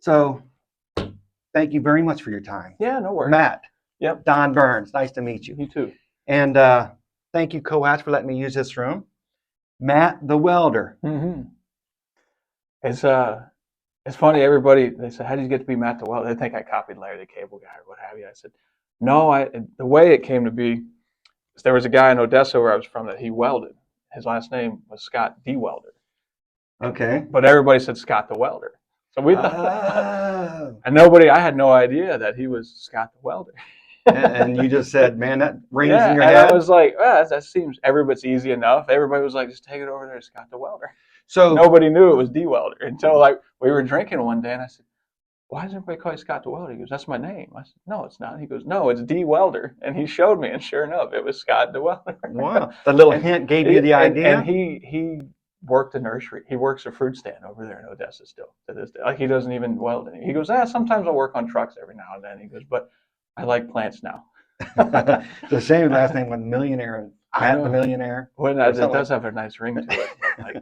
So thank you very much for your time. Yeah, no worries. Matt. Yep. Don Burns. Nice to meet you. You too. And thank you, Coach, for letting me use this room. Matt the Welder. Mm-hmm. It's funny. Everybody, they say, "How did you get to be Matt the Welder?" They think I copied Larry the Cable Guy or what have you. I said, "No, the way it came to be is there was a guy in Odessa where I was from that he welded. His last name was Scott D. Welder. Okay. But everybody said Scott the Welder. So we thought, and I had no idea that he was Scott the Welder. And you just said, man, that rings in your and head. I was like, that seems, everybody's easy enough. Everybody was like, just take it over there to Scott the Welder. So nobody knew it was D. Welder until like we were drinking one day and I said, why does everybody call you Scott the Welder? He goes, that's my name. I said, no, it's not. He goes, no, it's D. Welder. And he showed me, and sure enough, it was Scott the Welder. Wow. The little hint gave you the idea? And he worked a nursery. He works a fruit stand over there in Odessa still to this day. Like he doesn't even weld any. He goes, sometimes I'll work on trucks every now and then. He goes, but I like plants now. It's a shame last name was Millionaire. Matt the Millionaire. Well, it does have a nice ring to it. Like,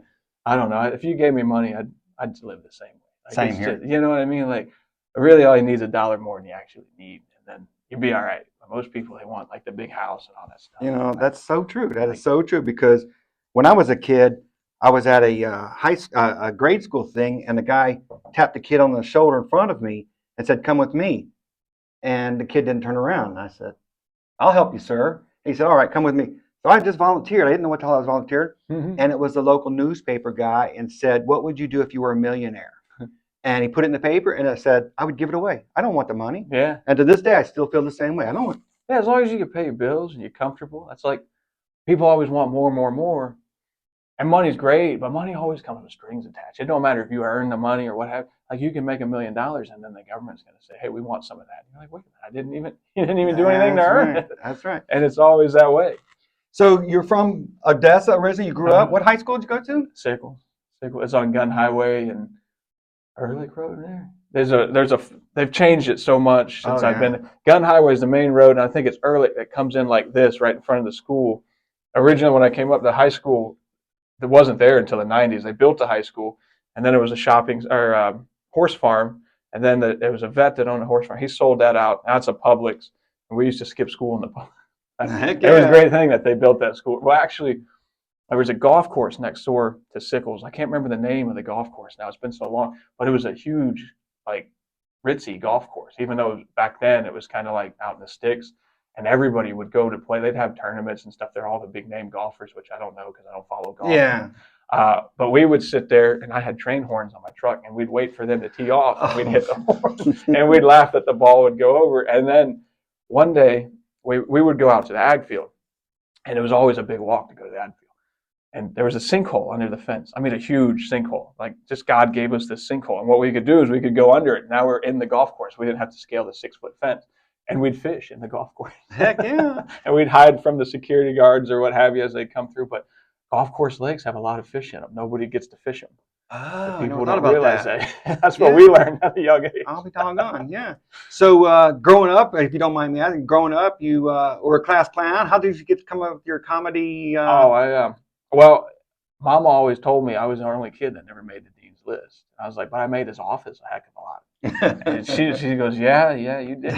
I don't know. If you gave me money, I'd live the same way. Like, same here. Just, you know what I mean? Like, really, all you need is $1 more than you actually need, and then you'll be all right. But most people, they want like the big house and all that stuff. You know, that's so true. That is so true because when I was a kid, I was at a grade school thing, and the guy tapped the kid on the shoulder in front of me and said, "Come with me." And the kid didn't turn around. And I said, "I'll help you, sir." He said, "All right, come with me." So I just volunteered. I didn't know what the hell I was volunteering. Mm-hmm. And it was the local newspaper guy and said, "What would you do if you were a millionaire?" And he put it in the paper and it said, "I would give it away. I don't want the money." Yeah. And to this day, I still feel the same way. I don't want. Yeah, as long as you can pay your bills and you're comfortable. That's like people always want more and more and more. And money's great, but money always comes with strings attached. It don't matter if you earn the money or what have. Like you can make $1 million, and then the government's going to say, "Hey, we want some of that." And you're like, "Wait a minute, you didn't even do anything to earn it." That's right. And it's always that way. So you're from Odessa originally. You grew up. What high school did you go to? Sickles. It's on Gun Highway and Ehrlich Road there. They've changed it so much since I've been. Gun Highway is the main road, and I think it's Ehrlich that comes in like this right in front of the school. Originally, when I came up to high school, it wasn't there until the 90s. They built the high school, and then it was a horse farm, and then there was a vet that owned a horse farm. He sold that out. Now it's a Publix, and we used to skip school in the Publix. It was a great thing that they built that school. Well, actually, there was a golf course next door to Sickles. I can't remember the name of the golf course now. It's been so long, but it was a huge, like, ritzy golf course. Even though back then it was kind of like out in the sticks, and everybody would go to play. They'd have tournaments and stuff. They're all the big name golfers, which I don't know because I don't follow golf. Yeah. But we would sit there, and I had train horns on my truck, and we'd wait for them to tee off, and we'd hit the horn, and we'd laugh that the ball would go over. And then one day we would go out to the ag field, and it was always a big walk to go to the ag field. And there was a sinkhole under the fence. I mean, a huge sinkhole. Like, just God gave us this sinkhole. And what we could do is we could go under it. Now we're in the golf course. We didn't have to scale the 6-foot fence. And we'd fish in the golf course. Heck yeah. And we'd hide from the security guards or what have you as they come through. But golf course lakes have a lot of fish in them. Nobody gets to fish them. Oh, people don't realize that. That's what we learned at a young age. I'll be doggone, yeah. So growing up, if you don't mind me asking, growing up, you were a class clown. How did you get to come up with your comedy? Well, Mama always told me I was the only kid that never made the dean's list. I was like, but I made his office a heck of a lot. And she goes, yeah, you did.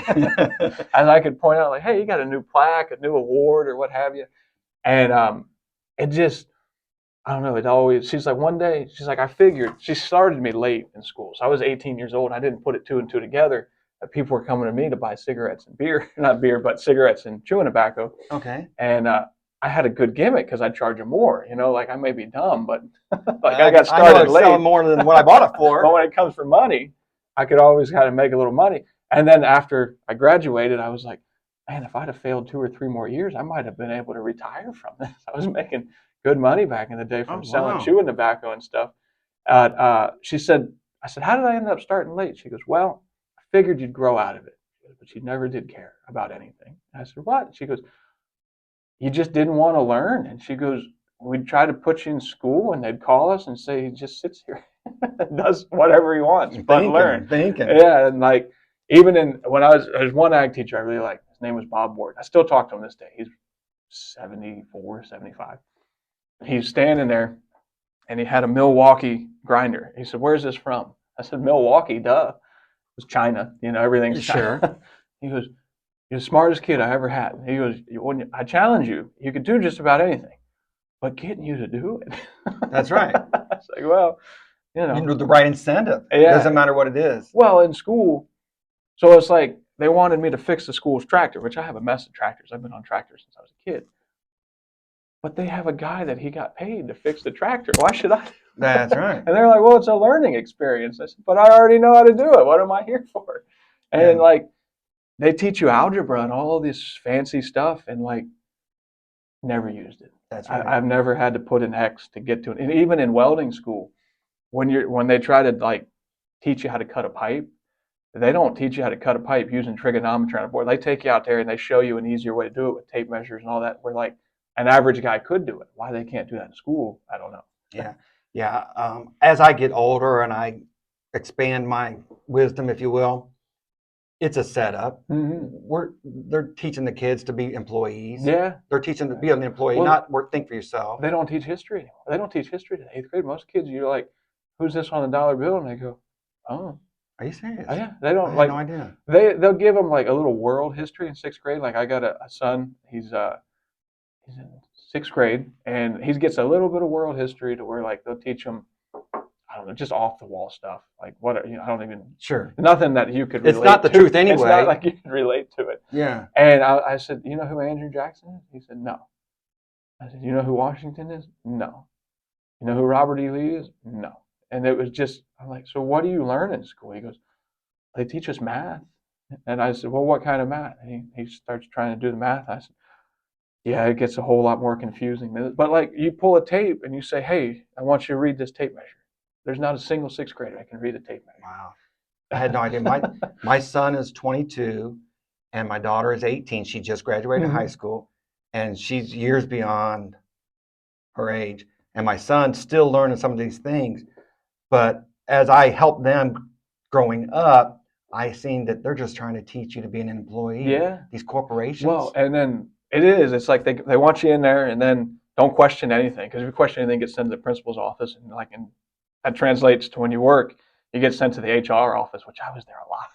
As I could point out, like, hey, you got a new plaque, a new award, or what have you. And it just, I don't know, she's like, one day, she's like, I figured, she started me late in school. So I was 18 years old, and I didn't put it two and two together that people were coming to me to buy cigarettes and beer, not beer, but cigarettes and chewing tobacco. Okay. And I had a good gimmick because I'd charge them more, like I may be dumb, but like I got started late. Selling more than what I bought it for. But when it comes for money, I could always kind of make a little money. And then after I graduated, I was like, man, if I'd have failed 2 or 3 more years, I might have been able to retire from this. I was making good money back in the day from selling chewing tobacco and stuff. She said, I said, how did I end up starting late? She goes, well, I figured you'd grow out of it, but you never did care about anything. And I said, what? She goes, you just didn't want to learn. And she goes, we'd try to put you in school, and they'd call us and say, he just sits here and does whatever he wants, but learn. Yeah, and like, even when there's one ag teacher I really liked. His name was Bob Ward. I still talk to him this day. He's 74, 75. He's standing there, and he had a Milwaukee grinder. He said, where's this from? I said, Milwaukee, duh. was China. Everything's China. Sure. He goes, "You're the smartest kid I ever had." He goes, "I challenge you. You could do just about anything, but getting you to do it." That's right. It's like, well, You need the right incentive. Yeah. Doesn't matter what it is. Well, in school, so it's like they wanted me to fix the school's tractor, which I have a mess of tractors. I've been on tractors since I was a kid. But they have a guy that he got paid to fix the tractor. Why should I? That's right. And they're like, well, it's a learning experience. I said, but I already know how to do it. What am I here for? And like, they teach you algebra and all this fancy stuff, and like, never used it. That's right. I've never had to put an X to get to it. And even in welding school, when they try to like teach you how to cut a pipe, they don't teach you how to cut a pipe using trigonometry on a board. They take you out there and they show you an easier way to do it with tape measures and all that. Where like an average guy could do it. Why they can't do that in school, I don't know. Yeah. As I get older and I expand my wisdom, if you will, it's a setup. Mm-hmm. They're teaching the kids to be employees. Yeah. They're teaching to be an employee, not think for yourself. They don't teach history anymore. They don't teach history to 8th grade. Most kids, you're like, who's this on the dollar bill? And they go, oh. Are you serious? Oh, yeah. They don't I had no idea. They'll give them like a little world history in 6th grade. Like I got a son, he's in 6th grade, and he gets a little bit of world history to where like they'll teach him, I don't know, just off the wall stuff. Like what, I don't even, nothing that you could relate to. It's not the truth anyway. It's not like you can relate to it. Yeah. And I said, you know who Andrew Jackson is? He said, no. I said, you know who Washington is? No. You know who Robert E. Lee is? No. And it was just, I'm like, so what do you learn in school? He goes, they teach us math. And I said, well, what kind of math? And he starts trying to do the math. I said, yeah, it gets a whole lot more confusing. But like you pull a tape and you say, hey, I want you to read this tape measure. There's not a single 6th grader that can read a tape measure. Wow. I had no idea. My son is 22 and my daughter is 18. She just graduated high school and she's years beyond her age. And my son's still learning some of these things. But as I help them growing up, I seen that they're just trying to teach you to be an employee. Yeah. These corporations. Well, and then it's like they want you in there and then don't question anything. Because if you question anything, it gets sent to the principal's office. And that translates to when you work, you get sent to the HR office, which I was there a lot.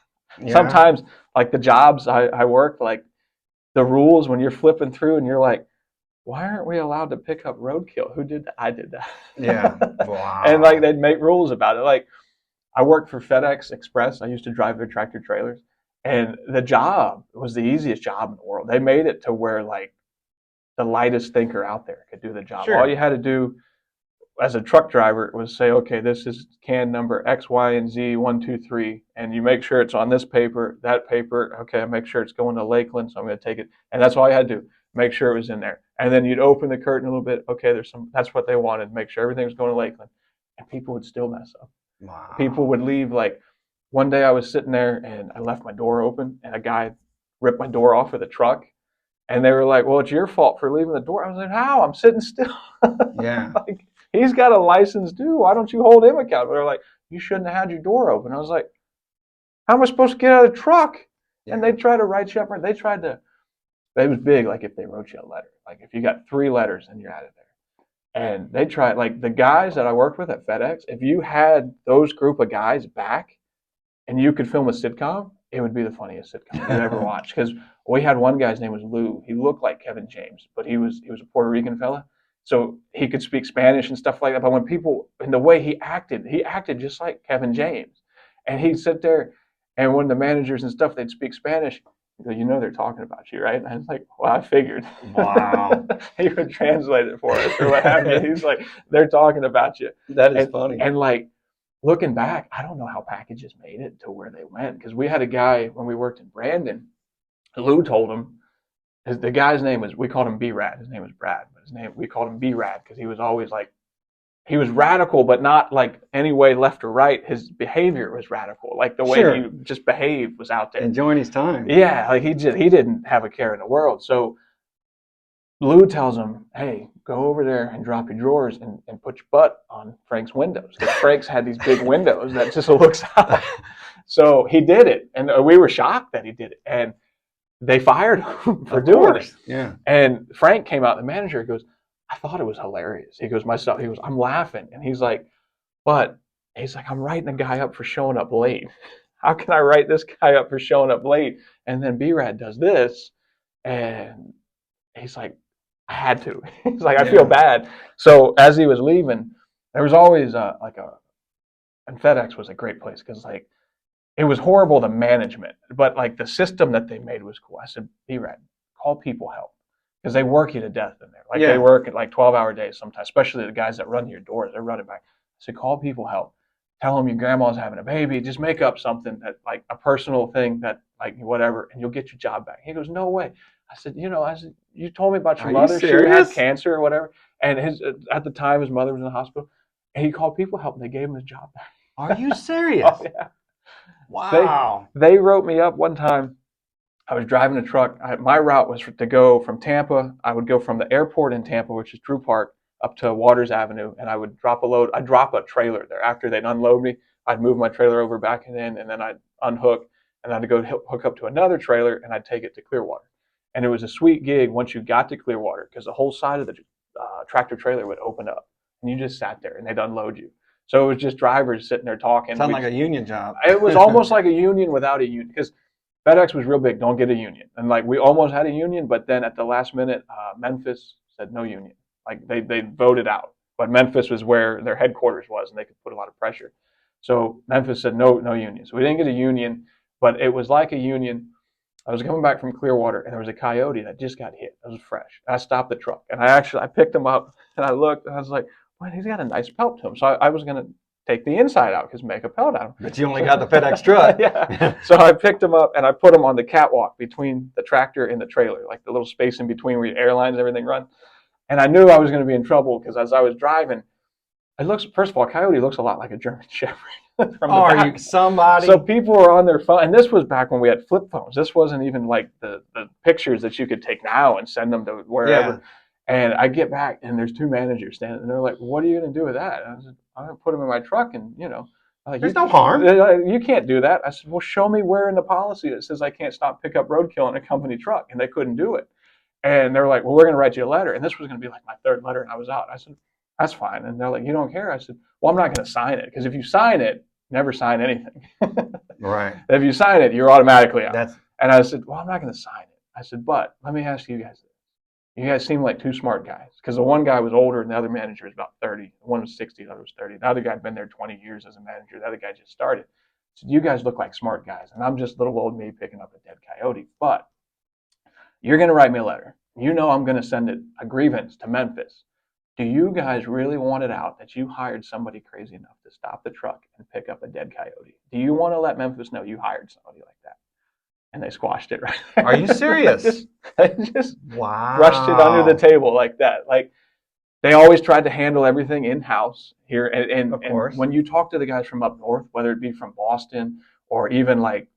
Yeah. Sometimes, like the jobs I worked, like the rules when you're flipping through and you're like, why aren't we allowed to pick up roadkill? Who did that? I did that. Yeah. Wow. And like they'd make rules about it. Like I worked for FedEx Express. I used to drive their tractor trailers. And the job was the easiest job in the world. They made it to where like the lightest thinker out there could do the job. Sure. All you had to do as a truck driver was say, okay, this is can number X, Y, and Z, 1, 2, 3. And you make sure it's on this paper, that paper. Okay, I make sure it's going to Lakeland, so I'm going to take it. And that's all you had to do. Make sure it was in there. And then you'd open the curtain a little bit. Okay, that's what they wanted. Make sure everything was going to Lakeland. And people would still mess up. Wow. People would leave. Like one day I was sitting there and I left my door open and a guy ripped my door off with a truck. And they were like, well, it's your fault for leaving the door. I was like, how? I'm sitting still. Yeah. Like, he's got a license too. Why don't you hold him accountable? They're like, you shouldn't have had your door open. I was like, how am I supposed to get out of the truck? Yeah. And they tried to write you up. It was big, like if they wrote you a letter. Like if you got 3 letters, then you're out of there. And they tried, like the guys that I worked with at FedEx, if you had those group of guys back and you could film a sitcom, it would be the funniest sitcom you've ever watched. Because we had one guy's name was Lou. He looked like Kevin James, but he was a Puerto Rican fella. So he could speak Spanish and stuff like that. But when people, and the way he acted just like Kevin James. And he'd sit there, and when the managers and stuff, they'd speak Spanish. You know they're talking about you, right? And I was like, well, I figured. Wow. He would translate it for us or what have you. He's like, they're talking about you. That is funny. And like, looking back, I don't know how packages made it to where they went. Because we had a guy, when we worked in Brandon, Lou told him, the guy's name was, we called him B-Rad. His name was Brad. But we called him B-Rad because he was always like, he was radical, but not like any way left or right. His behavior was radical. Like the way he just behaved was out there. Enjoying his time. Yeah, like he didn't have a care in the world. So Lou tells him, hey, go over there and drop your drawers and put your butt on Frank's windows. Because Frank's had these big windows that just looks out. So he did it. And we were shocked that he did it. And they fired him for doing it. Yeah. And Frank came out, the manager goes, I thought it was hilarious. He goes, I'm laughing. And he's like, I'm writing a guy up for showing up late. how can I write this guy up for showing up late? And then B-Rad does this, and he's like, I had to. He's like, I feel bad. So as he was leaving, there was always and FedEx was a great place because like it was horrible the management, but like the system that they made was cool. I said, B-Rad, call people help because they work you to death in there. Like they work at like 12-hour days sometimes, especially the guys that run your doors. They're running back. I said, call people help. Tell them your grandma's having a baby. Just make up something that like a personal thing that like whatever, and you'll get your job back. He goes, no way. I said, you told me about your mother. She had cancer or whatever. And at the time, his mother was in the hospital. And he called people help, and they gave him his job back. Are you serious? Oh, yeah. Wow. They wrote me up one time. I was driving a truck. My route was to go from Tampa. I would go from the airport in Tampa, which is Drew Park, up to Waters Avenue, and I would drop a load. I'd drop a trailer there. After they'd unload me, I'd move my trailer over back and in, and then I'd unhook, and I'd go hook up to another trailer, and I'd take it to Clearwater. And it was a sweet gig once you got to Clearwater because the whole side of the tractor trailer would open up, and you just sat there, and they'd unload you. So it was just drivers sitting there talking. Sound like a union job. It was almost like a union without a union because FedEx was real big. Don't get a union. And like we almost had a union, but then at the last minute, Memphis said no union. Like they voted out. But Memphis was where their headquarters was, and they could put a lot of pressure. So Memphis said no union. So we didn't get a union, but it was like a union. I was coming back from Clearwater, and there was a coyote that just got hit. It was fresh. I stopped the truck, and I picked him up, and I looked, and I was like, well, he's got a nice pelt to him. So I was going to take the inside out because make a pelt out of him. But you only got the FedEx truck. Yeah. So I picked him up and I put him on the catwalk between the tractor and the trailer, like the little space in between where airlines and everything run. And I knew I was going to be in trouble because as I was driving, first of all, Coyote looks a lot like a German Shepherd. From the back. You somebody? So people were on their phone, and this was back when we had flip phones. This wasn't even like the pictures that you could take now and send them to wherever. Yeah. And I get back, and there's two managers standing, and they're like, "What are you going to do with that?" And I said, "I'm going to put them in my truck, and like, there's no harm. You can't do that." I said, "Well, show me where in the policy that says I can't stop pick up roadkill in a company truck," and they couldn't do it. And they were like, "Well, we're going to write you a letter," and this was going to be like my third letter, and I was out. I said, "That's fine," and they're like, "You don't care?" I said, "Well, I'm not going to sign it because if you sign it, never sign anything." Right. If you sign it, you're automatically out. That's... And I said, "Well, I'm not going to sign it." I said, "But let me ask you guys. You guys seem like two smart guys." Because the one guy was older and the other manager was about 30. One was 60, the other was 30. The other guy had been there 20 years as a manager. The other guy just started. So you guys look like smart guys. And I'm just little old me picking up a dead coyote. But you're going to write me a letter. I'm going to send a grievance to Memphis. Do you guys really want it out that you hired somebody crazy enough to stop the truck and pick up a dead coyote? Do you want to let Memphis know you hired somebody like that? And they squashed it right there. Are you serious? They just wow. brushed it under the table like that. Like they always tried to handle everything in-house here. And of course. And when you talk to the guys from up north, whether it be from Boston or even like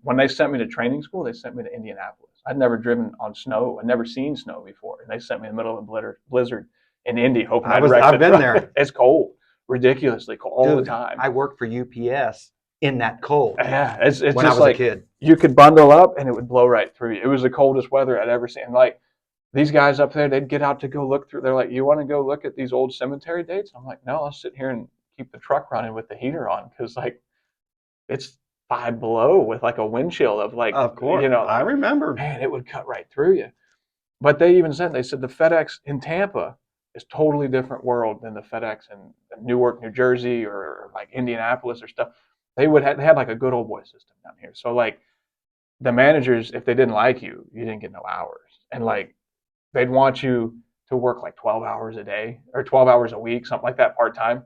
when they sent me to training school, they sent me to Indianapolis. I'd never driven on snow. I'd never seen snow before. And they sent me in the middle of a blizzard in Indy hoping I'd wreck I've been there. It's cold, ridiculously cold all the time. I worked for UPS in that cold. Yeah, it's when just I was like a kid. You could bundle up and it would blow right through you. It was the coldest weather I'd ever seen. Like these guys up there, they'd get out to go look through. They're like, "You want to go look at these old cemetery dates?" I'm like, "No, I'll sit here and keep the truck running with the heater on because like it's 5 below with like a wind chill of like, of course, I remember. Man, it would cut right through you." But they said the FedEx in Tampa is totally different world than the FedEx in Newark, New Jersey, or like Indianapolis or stuff. They had like a good old boy system down here. So like the managers, if they didn't like you didn't get no hours. And like they'd want you to work like 12 hours a day or 12 hours a week, something like that, part-time.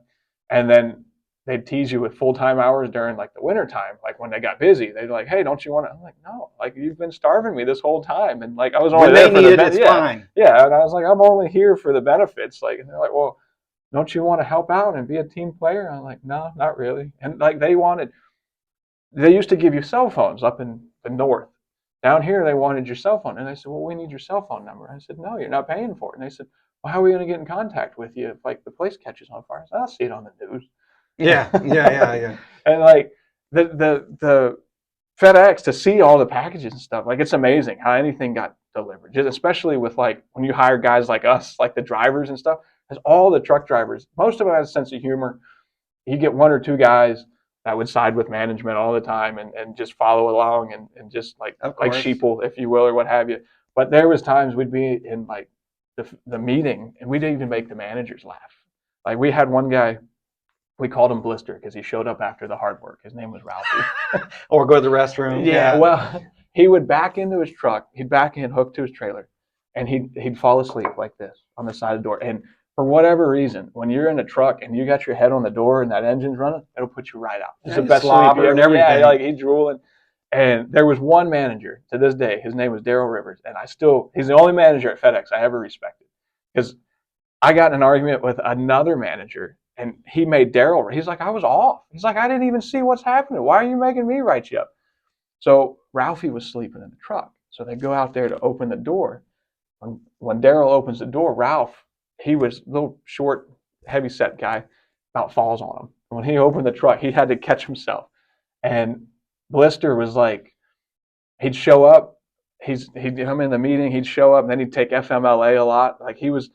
And then they'd tease you with full-time hours during like the winter time. Like when they got busy, they'd like, "Hey, don't you want to?" I'm like, "No, like you've been starving me this whole time." And like I was only there for the benefits. Fine. Yeah. And I was like, "I'm only here for the benefits." Like, and they're like, "Well, don't you want to help out and be a team player?" I'm like, "No, not really." And like they used to give you cell phones up in the north. Down here, they wanted your cell phone. And I said, "Well, we need your cell phone number." I said, "No, you're not paying for it." And they said, "Well, how are we going to get in contact with you if like the place catches on fire?" I said, "I'll see it on the news." Yeah. And like the FedEx, to see all the packages and stuff, like it's amazing how anything got delivered. Just especially with like when you hire guys like us, like the drivers and stuff, because all the truck drivers, most of them have a sense of humor. You get one or two guys that would side with management all the time and just follow along and just like sheeple, if you will, or what have you. But there was times we'd be in like the meeting and we didn't even make the managers laugh. Like we had one guy, we called him Blister because he showed up after the hard work. His name was Ralphie. Or go to the restroom. Yeah, well, he would back into his truck. He'd back in, hooked to his trailer, and he'd fall asleep like this on the side of the door. And for whatever reason, when you're in a truck and you got your head on the door and that engine's running, it'll put you right out. It's the best sleep and everything. Yeah, like he's drooling. And there was one manager to this day. His name was Daryl Rivers, and he's the only manager at FedEx I ever respected because I got in an argument with another manager. And he made Daryl, he's like, I was off. He's like, I didn't even see what's happening. Why are you making me write you up? So Ralphie was sleeping in the truck. So they go out there to open the door. When Daryl opens the door, Ralph, he was a little short, heavy-set guy, about falls on him. When he opened the truck, he had to catch himself. And Blister was like, he'd show up, he'd come in the meeting, he'd show up, and then he'd take FMLA a lot. Like he was,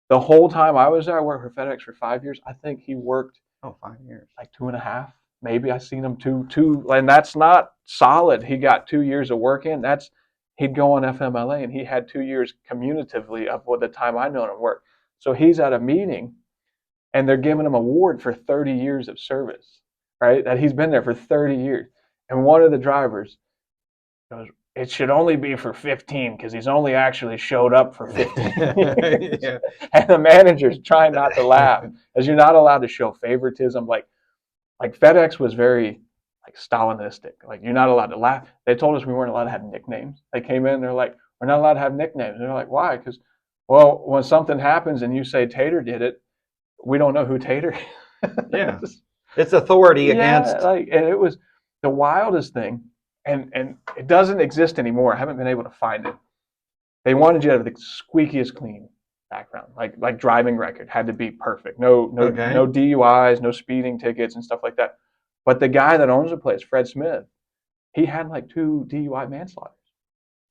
the whole time I was there, I worked for FedEx for 5 years. I think he worked 5 years, like 2.5. Maybe I seen him two, and that's not solid. He got 2 years of work in. He'd go on FMLA, and he had 2 years cumulatively of what the time I known him work. So he's at a meeting, and they're giving him an award for 30 years of service, right? That he's been there for 30 years. And one of the drivers goes, it should only be for 15 because he's only actually showed up for 15 years. Yeah. And the manager's trying not to laugh, as you're not allowed to show favoritism. Like FedEx was very like Stalinistic. Like you're not allowed to laugh. They told us we weren't allowed to have nicknames. They came in, they're like, we're not allowed to have nicknames. And they're like, why? Because, well, when something happens and you say Tater did it, we don't know who Tater is. Yeah. It's authority against. And it was the wildest thing. And it doesn't exist anymore. I haven't been able to find it. They wanted you to have the squeakiest clean background, like driving record had to be perfect. No DUIs, no speeding tickets and stuff like that. But the guy that owns the place, Fred Smith, he had like 2 DUI manslaughters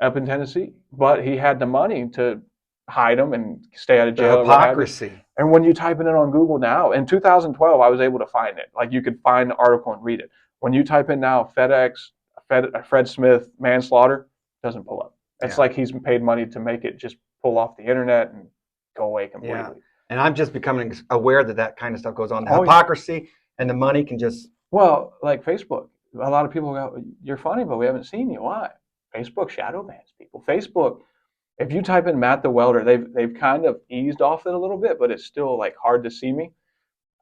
up in Tennessee, but he had the money to hide them and stay out of jail. The hypocrisy. And when you type it in on Google now, in 2012, I was able to find it. Like you could find the article and read it. When you type in now FedEx, Fred Smith manslaughter, doesn't pull up. It's like he's paid money to make it just pull off the internet and go away completely. Yeah. And I'm just becoming aware that kind of stuff goes on. The hypocrisy and the money can just... Well, like Facebook. A lot of people go, you're funny, but we haven't seen you. Why? Facebook shadow bans people. Facebook, if you type in Matt The Welder, they've kind of eased off it a little bit, but it's still like hard to see me.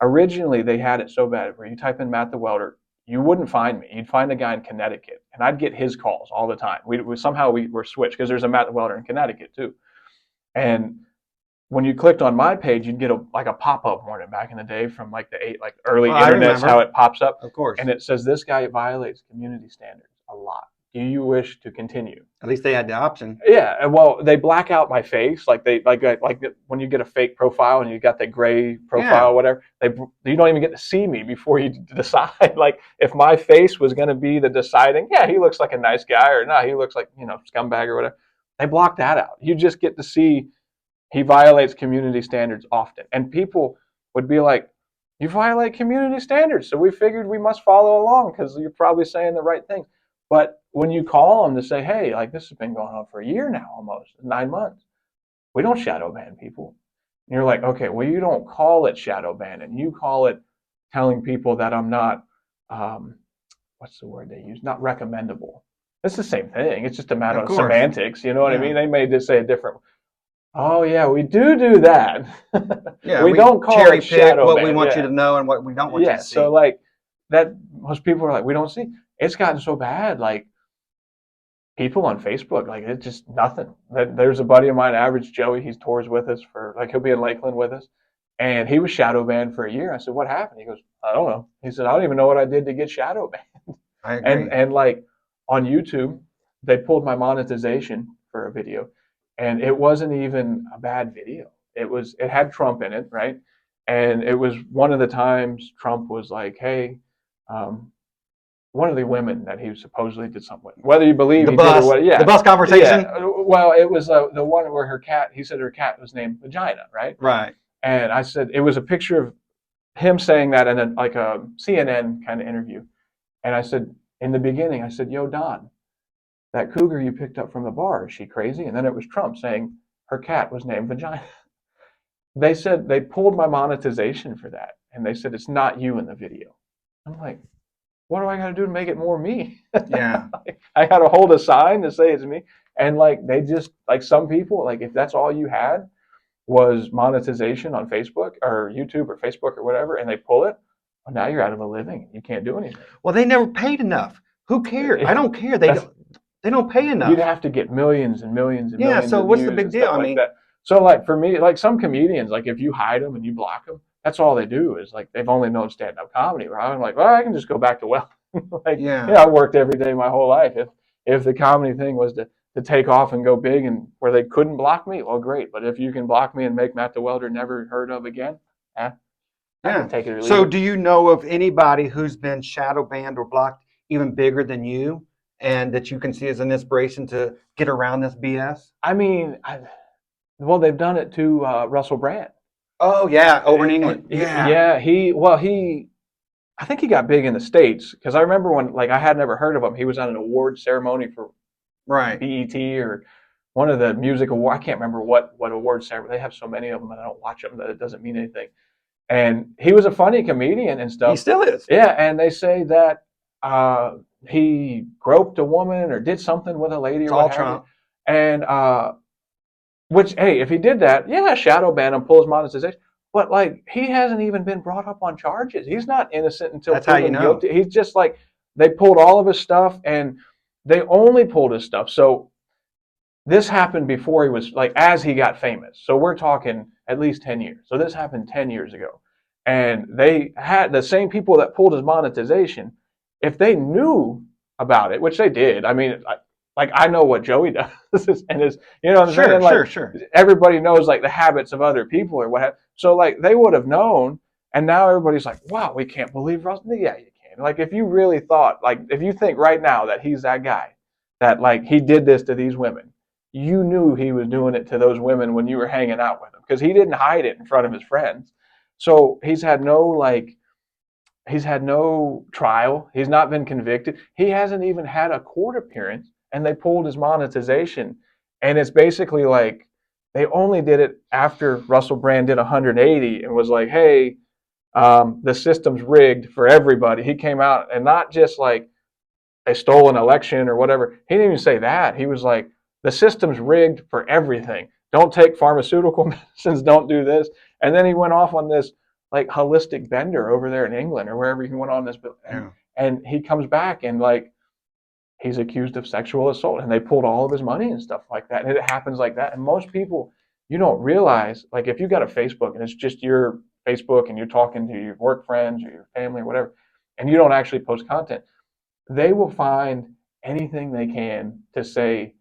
Originally, they had it so bad where you type in Matt The Welder, you wouldn't find me. You'd find a guy in Connecticut, and I'd get his calls all the time. We were switched because there's a Matt The Welder in Connecticut too. And when you clicked on my page, you'd get a pop-up warning back in the day from like early internet's how it pops up. Of course. And it says this guy violates community standards a lot. Do you wish to continue? At least they had the option. Yeah. Well, they black out my face, like when you get a fake profile and you got that gray profile, or whatever. You don't even get to see me before you decide. Like if my face was going to be the deciding, he looks like a nice guy, or no, he looks like scumbag or whatever. They block that out. You just get to see he violates community standards often, and people would be like, "You violate community standards," so we figured we must follow along because you're probably saying the right things. But when you call them to say, hey, like this has been going on for a year now, almost 9 months, we don't shadow ban people. And you're like, okay, well, you don't call it shadow ban, and you call it telling people that I'm not, what's the word they use? Not recommendable. It's the same thing. It's just a matter of semantics. You know what I mean? They may just say a different. Oh yeah, we do that. we don't call it shadow what ban. We want you to know and what we don't want you to see. So like that, most people are like, we don't see. It's gotten so bad, like people on Facebook, like it's just nothing. There's a buddy of mine, Average Joey, he tours with us he'll be in Lakeland with us, and he was shadow banned for a year. I said, what happened? He goes, I don't know. He said, I don't even know what I did to get shadow banned. I agree. And like on YouTube, they pulled my monetization for a video, and it wasn't even a bad video. It had Trump in it, right? And it was one of the times Trump was like, hey, one of the women that he supposedly did something with, whether you believe the bus, the bus conversation. Yeah. Well, it was the one where he said her cat was named Vagina, right? Right. And I said it was a picture of him saying that in like a CNN kind of interview. And I said, in the beginning, I said, yo, Don, that cougar you picked up from the bar, is she crazy? And then it was Trump saying her cat was named Vagina. They said they pulled my monetization for that. And they said, it's not you in the video. I'm like, what do I got to do to make it more me? Yeah. I got to hold a sign to say it's me. And like, they just, like some people, like if that's all you had was monetization on Facebook or YouTube or Facebook or whatever, and they pull it, well, now you're out of a living. You can't do anything. Well, they never paid enough. Who cares? I don't care. That's, They don't pay enough. you'd have to get millions and millions and Yeah. millions So of what's views the big and deal? stuff I like mean, that. So like for me, like some comedians, like if you hide them and you block them, that's all they do is like they've only known stand-up comedy. Where I'm like, well, I can just go back to like, yeah. I worked every day my whole life. If the comedy thing was to take off and go big and where they couldn't block me, well, great. But if you can block me and make Matt the Welder never heard of again, I Yeah. can take it or leave So it. do you know of anybody who's been shadow banned or blocked even bigger than you, and that you can see as an inspiration to get around this BS? I mean, well, they've done it to Russell Brand. Oh yeah, over in England. Yeah. Yeah. I think he got big in the States because I remember when, like, I had never heard of him. He was on an award ceremony for Right. BET or one of the music award. I can't remember what award ceremony. They have so many of them, and I don't watch them that it doesn't mean anything. And he was a funny comedian and stuff. He still is. Yeah, and they say that he groped a woman or did something with a lady It's or all what have Trump. you. And which, hey, if he did that, yeah, shadow ban him, pull his monetization. But like, he hasn't even been brought up on charges. He's not innocent until That's how you proven know. guilty. He's just like, they pulled all of his stuff, and they only pulled his stuff. So this happened before he was like, as he got famous. So we're talking at least 10 years. So this happened 10 years ago. And they had the same people that pulled his monetization. If they knew about it, which they did, I mean, like I know what Joey does, and is, you know what I'm saying? Like, Sure. everybody knows like the habits of other people or what have. So like they would have known, and now everybody's like, wow, we can't believe Russ. Yeah, you can. Like if you really thought, like if you think right now that he's that guy, that like he did this to these women, you knew he was doing it to those women when you were hanging out with him because he didn't hide it in front of his friends. So he's had no trial. He's not been convicted. He hasn't even had a court appearance, and they pulled his monetization. And it's basically like they only did it after Russell Brand did 180 and was like, hey, the system's rigged for everybody. He came out and not just like they stole an election or whatever. He didn't even say that. He was like, the system's rigged for everything. Don't take pharmaceutical medicines. Don't do this. And then he went off on this like holistic bender over there in England or wherever he went on this. And he comes back and like he's accused of sexual assault, and they pulled all of his money and stuff like that. And it happens like that. And most people, you don't realize, like if you got a Facebook and it's just your Facebook and you're talking to your work friends or your family or whatever, and you don't actually post content, they will find anything they can to say,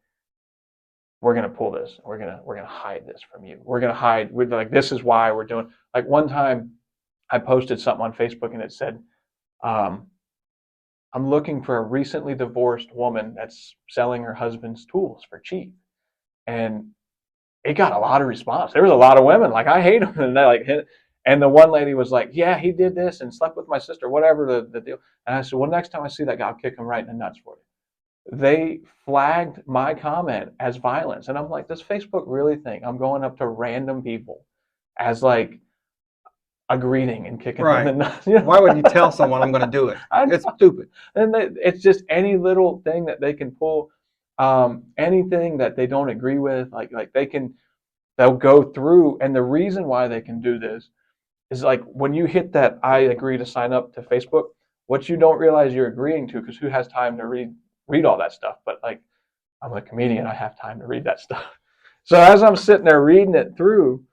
we're going to pull this. We're going to hide this from you. We're going to hide. We're like, this is why we're doing. Like one time, I posted something on Facebook and it said, I'm looking for a recently divorced woman that's selling her husband's tools for cheap, and it got a lot of response. There was a lot of women like, I hate him, and they like hit. And the one lady was like, yeah, he did this and slept with my sister, whatever the deal. And I said, well, next time I see that guy, I'll kick him right in the nuts for you. They flagged my comment as violence. And I'm like, does Facebook really think I'm going up to random people as like a greeting and kicking them in the nuts? You know? Why would you tell someone I'm going to do it? It's stupid. And it's just any little thing that they can pull, anything that they don't agree with, like they'll go through. And the reason why they can do this is like when you hit that I agree to sign up to Facebook, what you don't realize you're agreeing to, because who has time to read all that stuff? But like, I'm a comedian, I have time to read that stuff. So as I'm sitting there reading it through,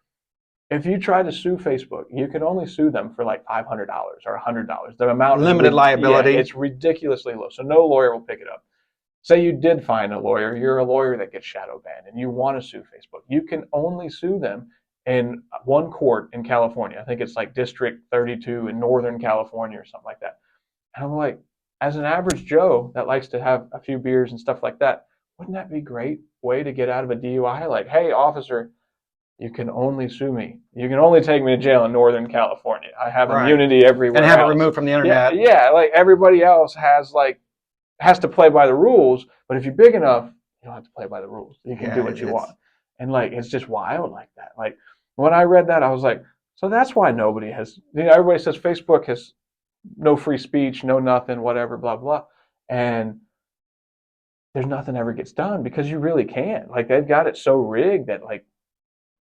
if you try to sue Facebook, you can only sue them for like $500 or $100. The amount limited liability. Yeah, it's ridiculously low. So no lawyer will pick it up. Say you did find a lawyer, you're a lawyer that gets shadow banned and you want to sue Facebook. You can only sue them in one court in California. I think it's like District 32 in Northern California or something like that. And I'm like, as an average Joe that likes to have a few beers and stuff like that, wouldn't that be a great way to get out of a DUI? Like, hey, officer, you can only sue me. You can only take me to jail in Northern California. I have immunity everywhere and have else. it removed from the internet. Yeah, like everybody else has to play by the rules. But if you're big enough, you don't have to play by the rules. You can do what you want. And like, it's just wild like that. Like when I read that, I was like, so that's why nobody has. Everybody says Facebook has no free speech, no nothing, whatever, blah blah, and there's nothing ever gets done because you really can't. Like they've got it so rigged that like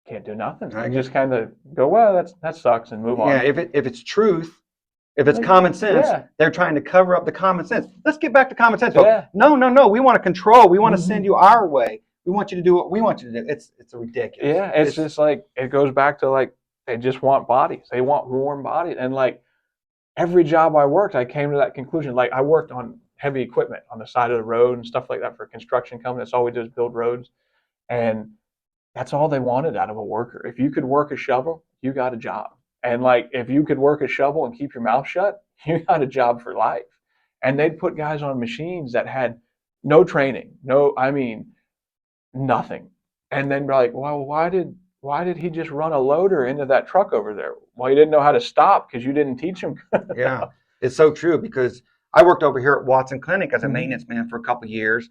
can't do nothing. You just kind of go, well, that sucks and move on. Yeah, if it's truth, if it's common sense, they're trying to cover up the common sense. Let's get back to common sense. Yeah. No. We want to control. We want to send you our way. We want you to do what we want you to do. It's ridiculous. Yeah, it's just like it goes back to like they just want bodies. They want warm bodies. And like every job I worked, I came to that conclusion. Like I worked on heavy equipment on the side of the road and stuff like that for a construction company. That's all we do is build roads. And that's all they wanted out of a worker. If you could work a shovel, you got a job. And like if you could work a shovel and keep your mouth shut, you got a job for life. And they'd put guys on machines that had no training, nothing. And then be like, well, why did he just run a loader into that truck over there? Well, he didn't know how to stop because you didn't teach him. Yeah, it's so true because I worked over here at Watson Clinic as a maintenance man for a couple of years.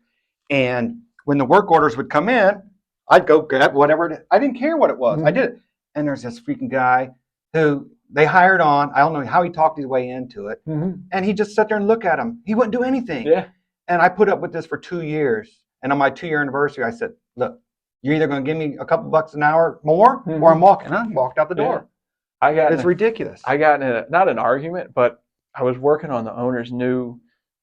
And when the work orders would come in, I'd go grab whatever. I didn't care what it was. I did it. And there's this freaking guy who they hired on. I don't know how he talked his way into it. And he just sat there and look at him. He wouldn't do anything. Yeah. And I put up with this for 2 years. And on my 2-year anniversary, I said, look, you're either going to give me a couple bucks an hour more or I'm walking. I walked out the door. It's ridiculous. I got in not an argument, but I was working on the owner's new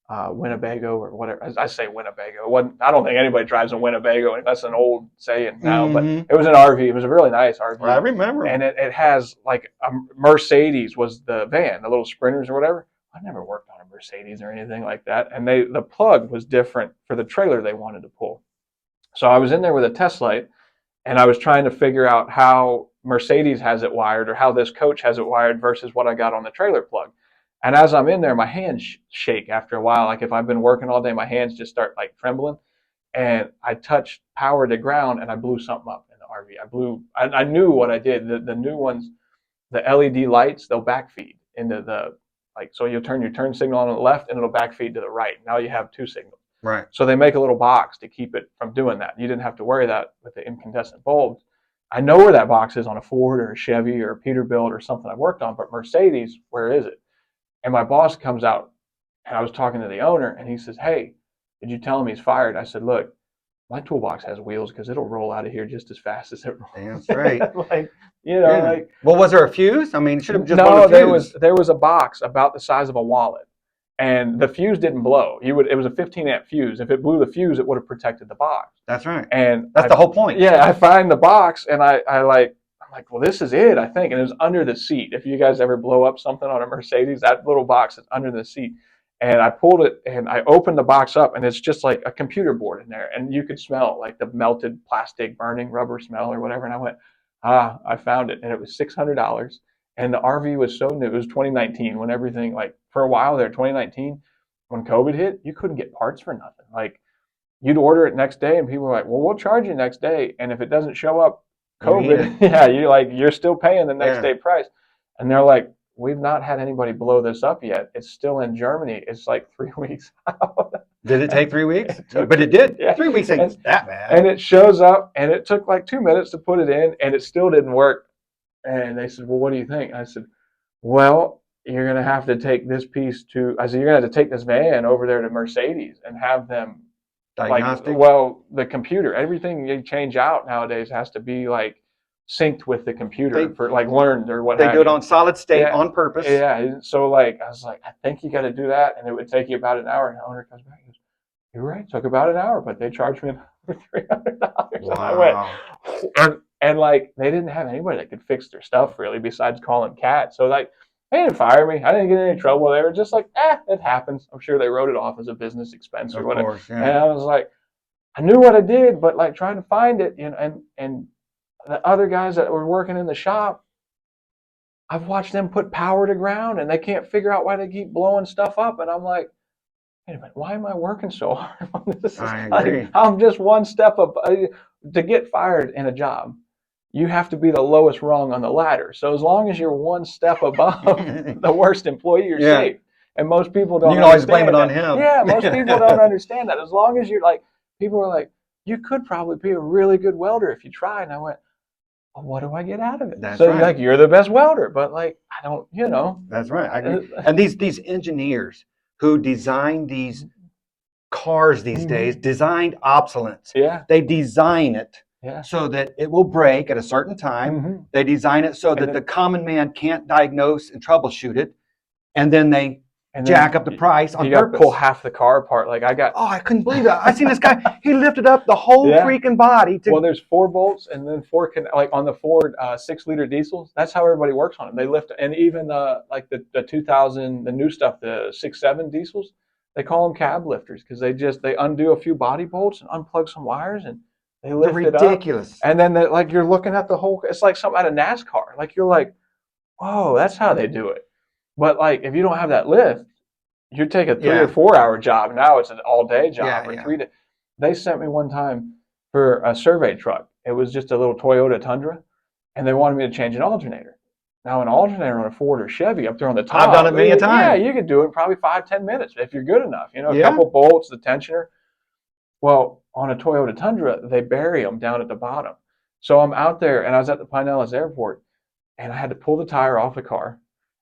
Winnebago or whatever. I say Winnebago. I don't think anybody drives a Winnebago. That's an old saying now, but it was an RV. It was a really nice RV. Well, I remember. And it has like a Mercedes was the van, the little Sprinters or whatever. I never worked on a Mercedes or anything like that. And the plug was different for the trailer they wanted to pull. So I was in there with a test light and I was trying to figure out how Mercedes has it wired or how this coach has it wired versus what I got on the trailer plug. And as I'm in there, my hands shake after a while. Like if I've been working all day, my hands just start like trembling. And I touched power to ground and I blew something up in the RV. I knew what I did. The new ones, the LED lights, they'll backfeed into so you'll turn your turn signal on the left and it'll backfeed to the right. Now you have two signals. Right. So they make a little box to keep it from doing that. You didn't have to worry that with the incandescent bulbs. I know where that box is on a Ford or a Chevy or a Peterbilt or something I've worked on, but Mercedes, where is it? And my boss comes out and I was talking to the owner and he says, hey, did you tell him he's fired? I said, look, my toolbox has wheels because it'll roll out of here just as fast as it rolls. That's right. Well, was there a fuse? I mean, should have just blown a fuse. There was a box about the size of a wallet. And the fuse didn't blow. It was a 15-amp fuse. If it blew the fuse, it would have protected the box. That's right. And that's the whole point. Yeah, I find the box and I'm like, well, this is it, I think. And it was under the seat. If you guys ever blow up something on a Mercedes, that little box is under the seat. And I pulled it and I opened the box up and it's just like a computer board in there. And you could smell like the melted plastic burning rubber smell or whatever. And I went, I found it. And it was $600. And the RV was so new. It was 2019 when everything, like for a while there, 2019, when COVID hit, you couldn't get parts for nothing. Like you'd order it next day and people were like, well, we'll charge you next day. And if it doesn't show up, COVID, you're still paying the next day price. And they're like, we've not had anybody blow this up yet. It's still in Germany. It's like 3 weeks out. Did it take 3 weeks? But it did. Yeah. 3 weeks ain't that bad. And it shows up and it took like 2 minutes to put it in and it still didn't work. And they said, well, what do you think? I said, well, you're going to have to take this piece you're going to have to take this van over there to Mercedes and have them diagnostic. The computer, everything you change out nowadays has to be like synced with the computer for like learned or what. They do it on solid state on purpose. Yeah. So like, I was like, I think you got to do that. And it would take you about an hour. And the owner comes back and goes, you're right. It took about an hour, but they charged me $300. Wow. And I went, and like, they didn't have anybody that could fix their stuff really besides calling Cat. So like, they didn't fire me. I didn't get in any trouble. They were just like, it happens. I'm sure they wrote it off as a business expense or whatever. Course, yeah. And I was like, I knew what I did, but like trying to find it, and the other guys that were working in the shop, I've watched them put power to ground and they can't figure out why they keep blowing stuff up. And I'm like, wait a minute, why am I working so hard on this? I agree. I'm just one step up to get fired in a job. you have to be the lowest rung on the ladder. So as long as you're one step above the worst employee, you're safe. And most people don't. You can always blame it on him. Yeah, most people don't understand that. As long as you're like, people are like, you could probably be a really good welder if you try. And I went, well, what do I get out of it? That's so right. You're like, you're the best welder, but like, I don't, That's right. I agree. And these engineers who design these cars these days, designed obsolescence. Yeah. They design it so that it will break at a certain time. They design it so that the common man can't diagnose and troubleshoot it. And then they jack up the price on purpose. You got to pull half the car apart. Like I couldn't believe that. I seen this guy. He lifted up the whole freaking body. Well, there's 4 bolts and then 4 like on the Ford 6-liter diesels. That's how everybody works on them. They lift, and even like the 2000, the new stuff, the 6.7 diesels, they call them cab lifters because they undo a few body bolts and unplug some wires and they lift it up. Ridiculous. And then like you're looking at the whole. It's like something out of NASCAR. Like you're like, whoa, that's how they do it. But like, if you don't have that lift, you take a 3 or 4 hour job. Now it's an all day job or 3 days. They sent me one time for a survey truck. It was just a little Toyota Tundra, and they wanted me to change an alternator. Now, an alternator on a Ford or Chevy up there on the top. I've done it many a time. Yeah, you could do it in probably 5-10 minutes if you're good enough. A couple bolts, the tensioner. Well, on a Toyota Tundra, they bury them down at the bottom. So I'm out there, and I was at the Pinellas Airport, and I had to pull the tire off the car.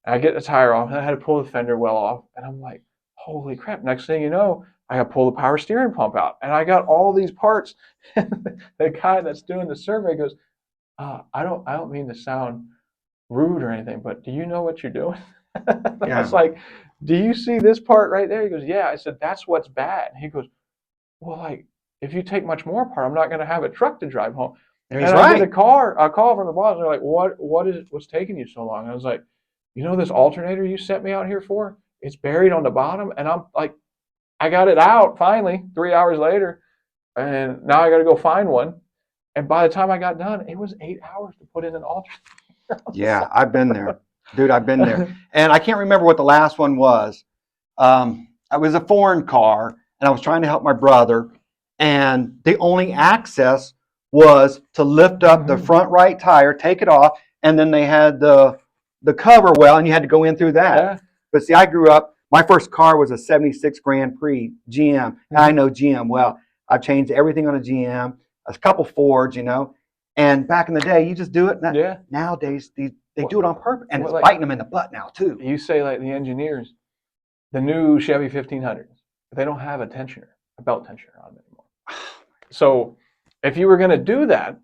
I get the tire off, and I had to pull the fender well off, and I'm like, holy crap. Next thing you know, I got to pull the power steering pump out, and I got all these parts. The guy that's doing the survey goes, I don't mean to sound rude or anything, but do you know what you're doing? I was like, do you see this part right there? He goes, yeah. I said, that's what's bad. He goes, well, like, if you take much more apart, I'm not going to have a truck to drive home. And he's right. I get a call from the boss, and they're like, what's taking you so long? And I was like, this alternator you sent me out here for? It's buried on the bottom. And I'm like, I got it out finally 3 hours later. And now I got to go find one. And by the time I got done, it was 8 hours to put in an alternator. Yeah, I've been there. Dude, I've been there. And I can't remember what the last one was. It was a foreign car, and I was trying to help my brother. And the only access was to lift up the front right tire, take it off, and then they had the cover well, and you had to go in through that. Yeah. But see, I grew up, my first car was a 76 Grand Prix GM. And I know GM well. I've changed everything on a GM, a couple Fords, and back in the day, you just do it. Nowadays, they do it on purpose, and it's biting them in the butt now, too. You say, like, the engineers, the new Chevy 1500s, they don't have a belt tensioner on them anymore. So if you were going to do that,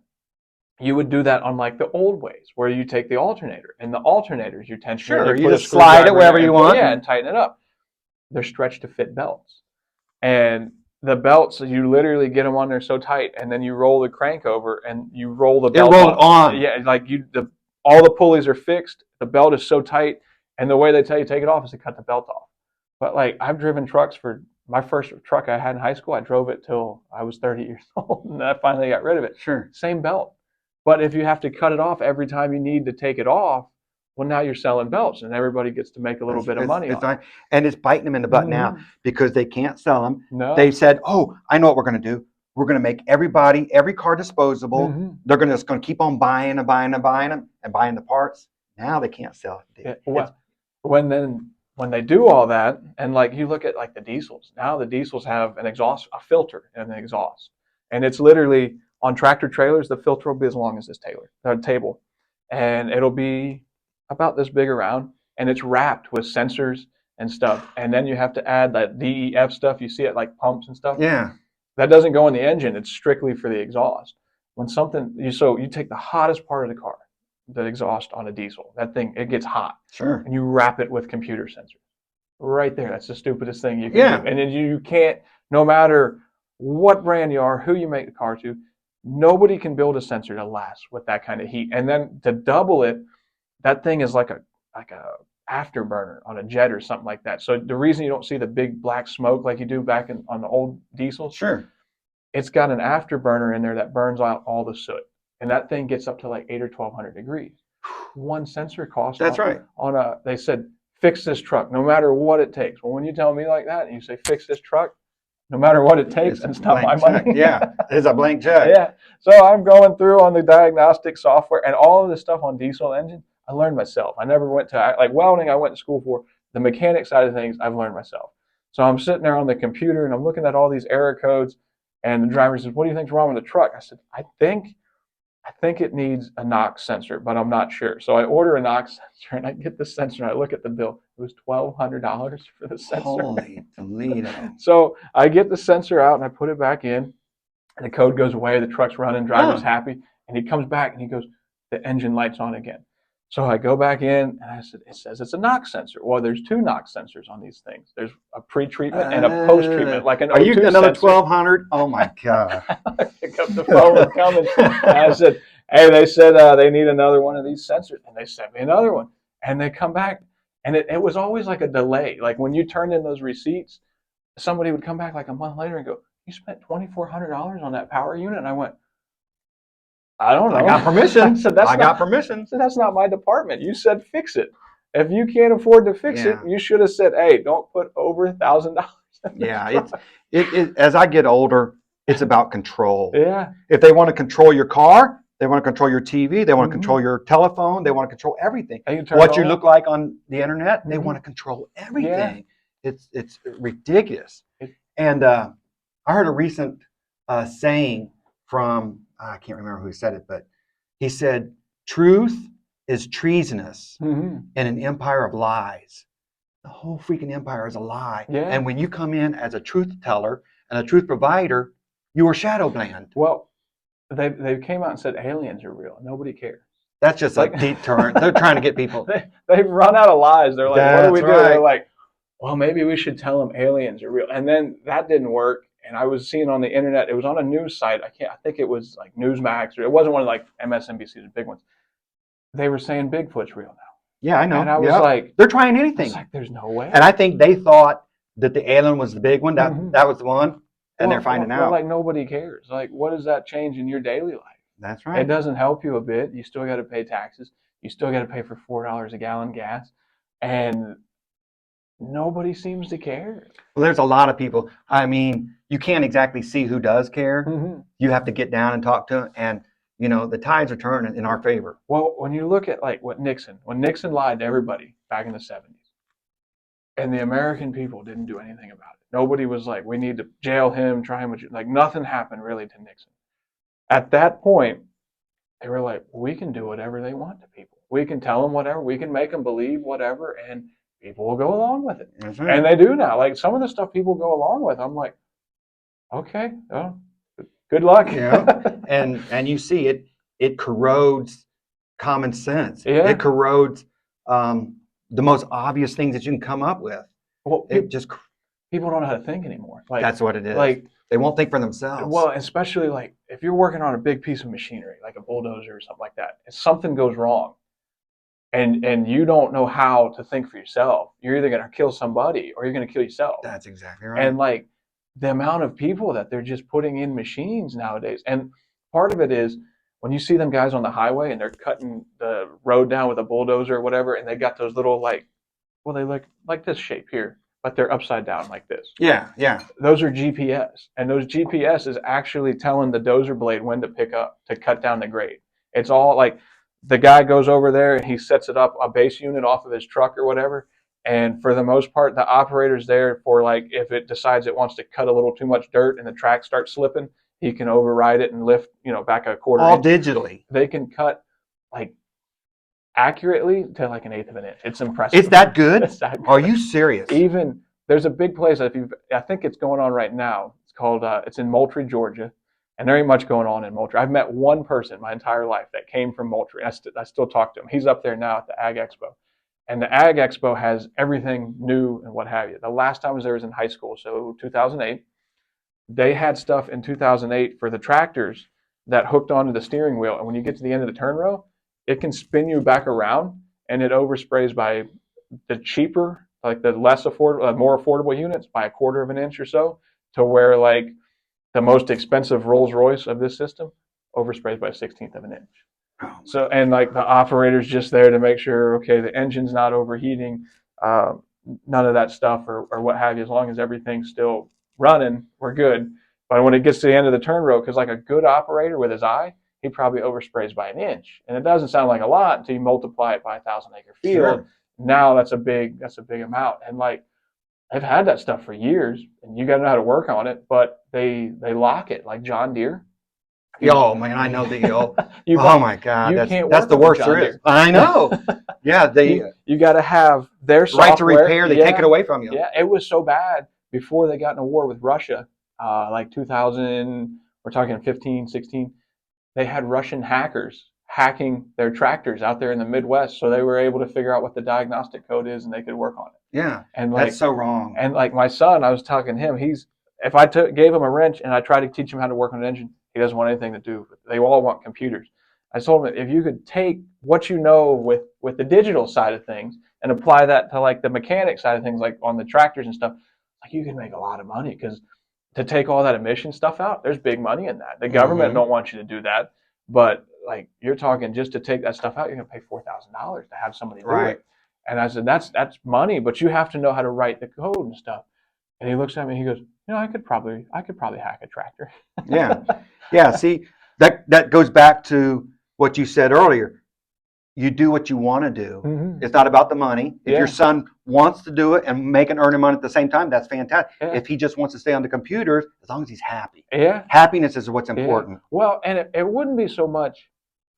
you would do that on like the old ways, where you take the alternator, and the alternator is your tensioner. Sure, you just slide it wherever you want. Yeah, and tighten it up. They're stretched to fit belts, and the belts, you literally get them on there so tight, and then you roll the crank over, and you roll the belt. It rolled on. Yeah, like all the pulleys are fixed. The belt is so tight, and the way they tell you to take it off is to cut the belt off. But like, I've driven trucks for my first truck I had in high school. I drove it till I was 30 years old, and I finally got rid of it. Sure, same belt. But if you have to cut it off every time you need to take it off, well, now you're selling belts, and everybody gets to make a little bit of money on it. And it's biting them in the butt now because they can't sell them. No. They said, oh, I know what we're going to do. We're going to make every car disposable. They're just going to keep on buying and buying and buying them and buying the parts. Now they can't sell it. When they do all that, and like you look at like the diesels, now the diesels have a filter in the exhaust. And it's literally, on tractor trailers, the filter will be as long as this table. And it'll be about this big around, and it's wrapped with sensors and stuff. And then you have to add that DEF stuff. You see it like pumps and stuff. Yeah. That doesn't go in the engine. It's strictly for the exhaust. You take the hottest part of the car, the exhaust on a diesel. That thing, it gets hot. Sure. And you wrap it with computer sensors. Right there. That's the stupidest thing you can do. And then you can't, no matter what brand you are, who you make the car to, nobody can build a sensor to last with that kind of heat. And then to double it, that thing is like a afterburner on a jet or something like that. So the reason you don't see the big black smoke like you do back on the old diesels, sure, it's got an afterburner in there that burns out all the soot. And that thing gets up to like 800 or 1200 degrees. One sensor cost. That's right. They said, fix this truck, no matter what it takes. Well, when you tell me like that and you say, fix this truck, no matter what it takes, and it's not my check. money. Yeah, it's a blank check. Yeah. So I'm going through on the diagnostic software and all of this stuff on diesel engine. I learned myself. I never went to, like welding, I went to school for. The mechanic side of things, I've learned myself. So I'm sitting there on the computer and I'm looking at all these error codes, and the driver says, "What do you think's wrong with the truck?" I said, I think it needs a NOx sensor, but I'm not sure. So I order a NOx sensor and I get the sensor and I look at the bill. It was $1,200 for the sensor. Holy Toledo. So I get the sensor out and I put it back in, and the code goes away. The truck's running, driver's happy. And he comes back and he goes, "The engine light's on again." So I go back in and I said, "It says it's a NOx sensor." Well, there's 2 NOx sensors on these things. There's a pre-treatment and a post-treatment, like an Are you O2 another sensor. 1,200? Oh my God. I pick up the phone and coming. And I said, "Hey," they said, "they need another one of these sensors." And they sent me another one. And they come back. And it was always like a delay. Like when you turned in those receipts, somebody would come back like a month later and go, "You spent $2,400 on that power unit?" And I went, "I don't know. I got permission." I said, I got permission. I said, "That's not my department. You said fix it. If you can't afford to fix it, you should have said, hey, don't put over $1,000." Yeah, it as I get older, it's about control. Yeah. If they want to control your car, they want to control your TV, they want to control your telephone, they want to control everything. What you look like on the internet, they want to control everything. Yeah. It's ridiculous. And I heard a recent saying from, I can't remember who said it, but he said, "Truth is treasonous in an empire of lies." The whole freaking empire is a lie. Yeah. And when you come in as a truth teller and a truth provider, you are shadow banned. Well, they came out and said aliens are real. Nobody cares. That's just like, a deterrent. They're trying to get people. They've run out of lies. They're like, That's what do we do? Right. They're like, well, maybe we should tell them aliens are real. And then that didn't work. And I was seeing on the internet, it was on a news site. I think it was like Newsmax, or it wasn't one of like MSNBC's big ones. They were saying Bigfoot's real now. Yeah, I know. And I was like, they're trying anything. I was like, there's no way. And I think they thought that the alien was the big one. That was the one. And they're finding out. Like nobody cares. Like, what does that change in your daily life? That's right. It doesn't help you a bit. You still got to pay taxes. You still got to pay for $4 a gallon gas. And nobody seems to care. Well, there's a lot of people. I mean, you can't exactly see who does care. You have to get down and talk to them. And, you know, the tides are turning in our favor. Well, when you look at like when Nixon lied to everybody back in the 70s, and the American people didn't do anything about it. Nobody was like, we need to jail him, try him. Like nothing happened really to Nixon. At that point, they were like, we can do whatever they want to people. We can tell them whatever. We can make them believe whatever, and people will go along with it. Right. And they do now. Like some of the stuff people go along with, I'm like, okay, oh, good luck. Yeah. and you see it corrodes common sense. Yeah. It corrodes the most obvious things that you can come up with. Well, people don't know how to think anymore. Like that's what it is. Like they won't think for themselves. Well, especially like if you're working on a big piece of machinery, like a bulldozer or something like that, if something goes wrong, and you don't know how to think for yourself, you're either going to kill somebody or you're going to kill yourself. That's exactly right. And like the amount of people that they're just putting in machines nowadays, and part of it is when you see them guys on the highway and they're cutting the road down with a bulldozer or whatever, and they got those little they look like this shape here, but they're upside down like this. Yeah, yeah. Those are GPS, and those GPS is actually telling the dozer blade when to pick up to cut down the grade. It's all like the guy goes over there and he sets it up a base unit off of his truck or whatever, and for the most part, the operator's there for like if it decides it wants to cut a little too much dirt and the track starts slipping, he can override it and lift, back a quarter all inch. Digitally. They can cut like accurately to like an eighth of an inch. It's impressive. It's that good? It's that good. Are you serious? Even there's a big place I think it's going on right now. It's called it's in Moultrie, Georgia, and there ain't much going on in Moultrie. I've met one person my entire life that came from Moultrie. I still talk to him. He's up there now at the Ag Expo. And the Ag Expo has everything new and what have you. The last time I was there was in high school, so 2008. They had stuff in 2008 for the tractors that hooked onto the steering wheel. And when you get to the end of the turn row, it can spin you back around and it oversprays by the cheaper, like the less affordable, more affordable units by a quarter of an inch or so, to where like the most expensive Rolls Royce of this system oversprays by a 16th of an inch. So, and like the operator's just there to make sure, okay, the engine's not overheating, none of that stuff or what have you, as long as everything's still running, we're good. But when it gets to the end of the turn row, because like a good operator with his eye, he probably oversprays by an inch. And it doesn't sound like a lot until you multiply it by a 1,000-acre field. Sure. Now that's a big amount. And like, I've had that stuff for years, and you got to know how to work on it. But they lock it like John Deere. Oh man, I know the oh my God, can't that's work the on a worst John there is. Deere. I know. Yeah, they you got to have their software. right to repair. They take it away from you. Yeah, it was so bad before they got in a war with Russia, like 2000. We're talking 15, 16. They had Russian hackers hacking their tractors out there in the Midwest, so they were able to figure out what the diagnostic code is, and they could work on it. Yeah, and like, that's so wrong. And like my son, I was talking to him. If I gave him a wrench and I tried to teach him how to work on an engine, he doesn't want anything to do with it. They all want computers. I told him, if you could take what you know with the digital side of things and apply that to like the mechanic side of things, like on the tractors and stuff, like you can make a lot of money, because to take all that emission stuff out, there's big money in that. The government don't want you to do that, but like you're talking just to take that stuff out, you're gonna pay $4,000 to have somebody do it. And I said, that's money, but you have to know how to write the code and stuff. And he looks at me and he goes, I could probably hack a tractor. Yeah. See, that goes back to what you said earlier. You do what you want to do. Mm-hmm. It's not about the money. If your son wants to do it and make and earn money at the same time, that's fantastic. Yeah. If he just wants to stay on the computers, as long as he's happy. Yeah. Happiness is what's important. Yeah. Well, and it wouldn't be so much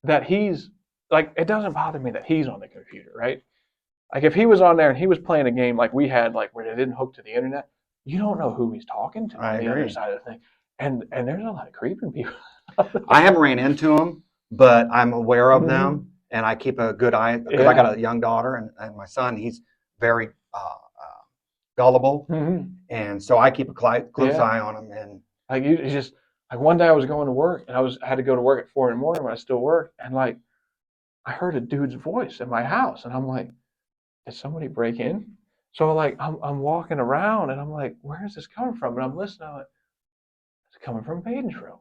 that he's like, it doesn't bother me that he's on the computer, right? Like if he was on there and he was playing a game like we had, like where they didn't hook to the internet, you don't know who he's talking to on the other side of the thing. And there's a lot of creeping people. I haven't ran into them, but I'm aware of them, and I keep a good eye, because I got a young daughter, and my son, he's very gullible, and so I keep a close eye on him. And like you just like one day I was going to work, and I had to go to work at 4 a.m. when I still work, and like I heard a dude's voice in my house, and I'm like, did somebody break in? So like I'm walking around, and I'm like, where is this coming from? And I'm listening. I'm like, it's coming from Paidensville.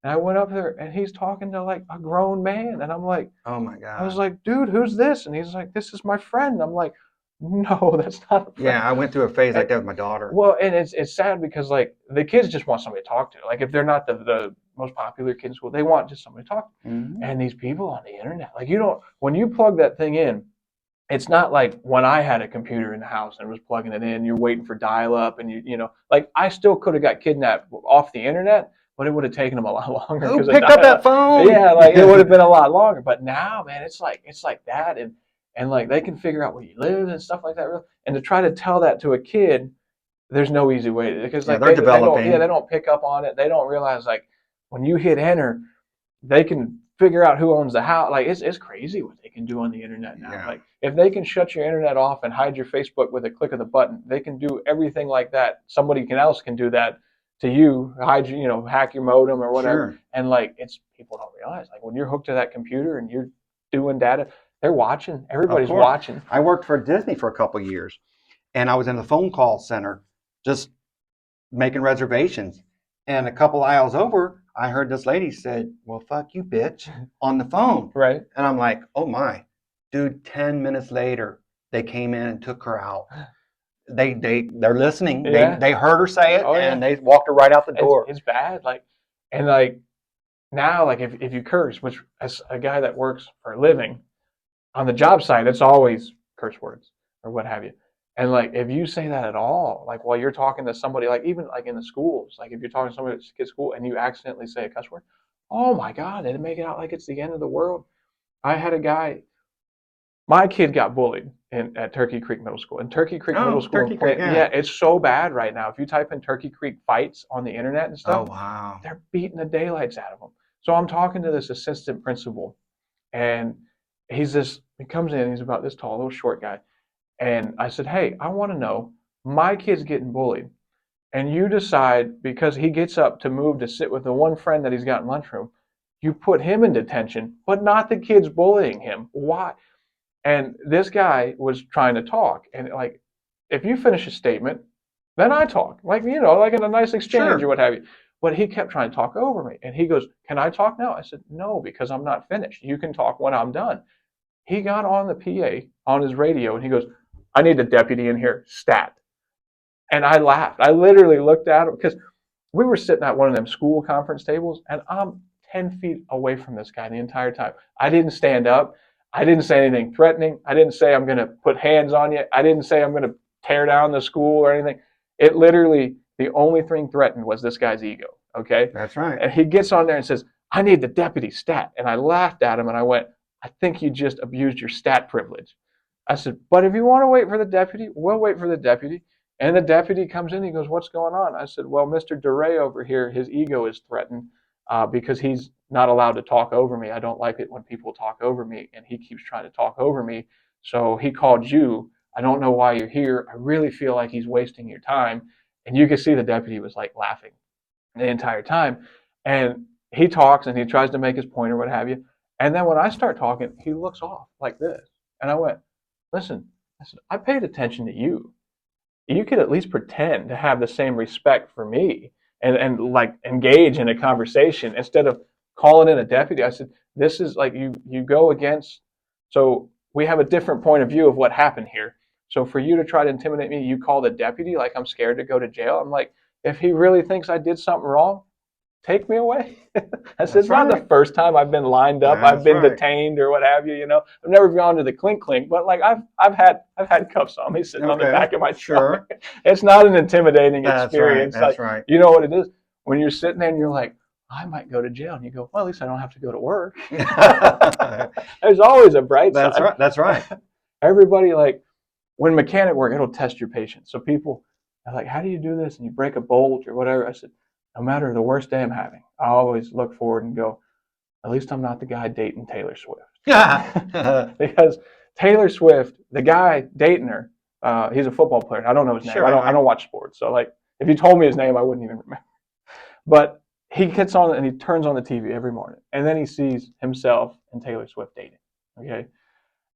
And I went up there, and he's talking to like a grown man, and I'm like, oh my God. I was like, dude, who's this? And he's like, this is my friend. And I'm like, no, that's not a friend. Yeah, I went through a phase like that with my daughter. Well, and it's sad because like the kids just want somebody to talk to. Like if they're not the most popular kid in school, they want just somebody to talk to. And these people on the internet, like when you plug that thing in, it's not like when I had a computer in the house and was plugging it in, you're waiting for dial-up, and you know, like I still could have got kidnapped off the internet, but it would have taken them a lot longer. Who picked up that phone? Yeah, like it would have been a lot longer. But now, man, it's like that, and like they can figure out where you live and stuff like that. And to try to tell that to a kid, there's no easy way to, because like they're developing. They don't pick up on it. They don't realize like when you hit enter, they can figure out who owns the house. Like it's crazy what they can do on the internet now. Yeah. Like if they can shut your internet off and hide your Facebook with a click of the button, they can do everything like that. Somebody else can do that to you, hide you, hack your modem or whatever. Sure. And like it's people don't realize, like when you're hooked to that computer and you're doing data, they're watching. Everybody's watching. I worked for Disney for a couple of years, and I was in the phone call center just making reservations. And a couple aisles over, I heard this lady said, "Well, fuck you, bitch," on the phone. Right. And I'm like, oh my, dude. 10 minutes later, they came in and took her out. They're listening. Yeah. They heard her say it, and they walked her right out the door. It's bad. Like, and like now, like if you curse, which as a guy that works for a living on the job site, it's always curse words or what have you. And like if you say that at all, like while you're talking to somebody, like even like in the schools, like if you're talking to somebody at school and you accidentally say a cuss word, oh my God, they make it out like it's the end of the world. I had a guy, my kid got bullied at Turkey Creek Middle School. And Turkey Creek Middle School, yeah, it's so bad right now. If you type in Turkey Creek fights on the internet and stuff, they're beating the daylights out of them. So I'm talking to this assistant principal, and he comes in, he's about this tall, little short guy. And I said, hey, I want to know, my kid's getting bullied, and you decide, because he gets up to move to sit with the one friend that he's got in lunchroom, you put him in detention, but not the kids bullying him. Why? And this guy was trying to talk. And like, if you finish a statement, then I talk. Like, like in a nice exchange or what have you. But he kept trying to talk over me. And he goes, can I talk now? I said, no, because I'm not finished. You can talk when I'm done. He got on the PA on his radio, and he goes, I need a deputy in here, stat. And I laughed. I literally looked at him because we were sitting at one of them school conference tables, and I'm 10 feet away from this guy the entire time. I didn't stand up. I didn't say anything threatening. I didn't say I'm going to put hands on you. I didn't say I'm going to tear down the school or anything. It literally, the only thing threatened was this guy's ego. Okay. That's right. And he gets on there and says, I need the deputy stat. And I laughed at him and I went, I think you just abused your stat privilege. I said, but if you want to wait for the deputy, we'll wait for the deputy. And the deputy comes in. He goes, what's going on? I said, well, Mr. DeRay over here, his ego is threatened because he's not allowed to talk over me. I don't like it when people talk over me, and he keeps trying to talk over me. So he called you. I don't know why you're here. I really feel like he's wasting your time. And you could see the deputy was like laughing the entire time. And he talks and he tries to make his point or what have you. And then when I start talking, he looks off like this. And I went, listen, I said, I paid attention to you. You could at least pretend to have the same respect for me and like engage in a conversation instead of calling in a deputy. I said, this is like you go against, so we have a different point of view of what happened here. So for you to try to intimidate me, you call the deputy like I'm scared to go to jail. I'm like, if he really thinks I did something wrong, take me away. I said, it's not the first time I've been lined up. I've been detained or what have you. You know, I've never gone to the clink clink, but like I've had cuffs on me sitting on the back of my truck. It's not an intimidating experience. That's right. You know what it is when you're sitting there and you're like, I might go to jail, and you go, well, at least I don't have to go to work. There's always a bright side. That's right. That's right. Everybody, like when mechanic work, it'll test your patience. So people are like, how do you do this? And you break a bolt or whatever. I said, no matter the worst day I'm having, I always look forward and go, at least I'm not the guy dating Taylor Swift. Because Taylor Swift, the guy dating her, he's a football player. I don't know his name. Sure, I don't watch sports. So like, if you told me his name, I wouldn't even remember. But he gets on and he turns on the TV every morning. And then he sees himself and Taylor Swift dating. Okay.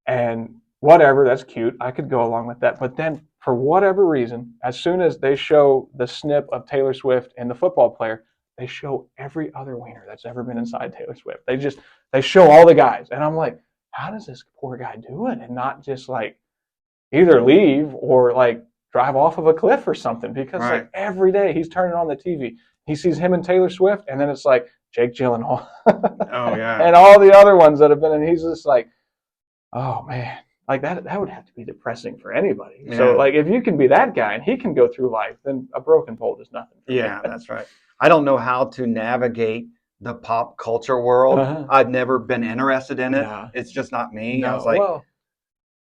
And whatever, that's cute. I could go along with that. But then for whatever reason, as soon as they show the snip of Taylor Swift and the football player, they show every other wiener that's ever been inside Taylor Swift. They show all the guys. And I'm like, how does this poor guy do it? And not just like either leave or like drive off of a cliff or something. Because like every day he's turning on the TV. He sees him and Taylor Swift, and then it's like Jake Gyllenhaal. Oh, yeah. And all the other ones that have been, and he's just like, oh, man. Like that would have to be depressing for anybody. Yeah. So like if you can be that guy and he can go through life, then a broken bolt is nothing. Yeah, that's right. I don't know how to navigate the pop culture world. I've never been interested in it. Yeah. It's just not me. I was like, well,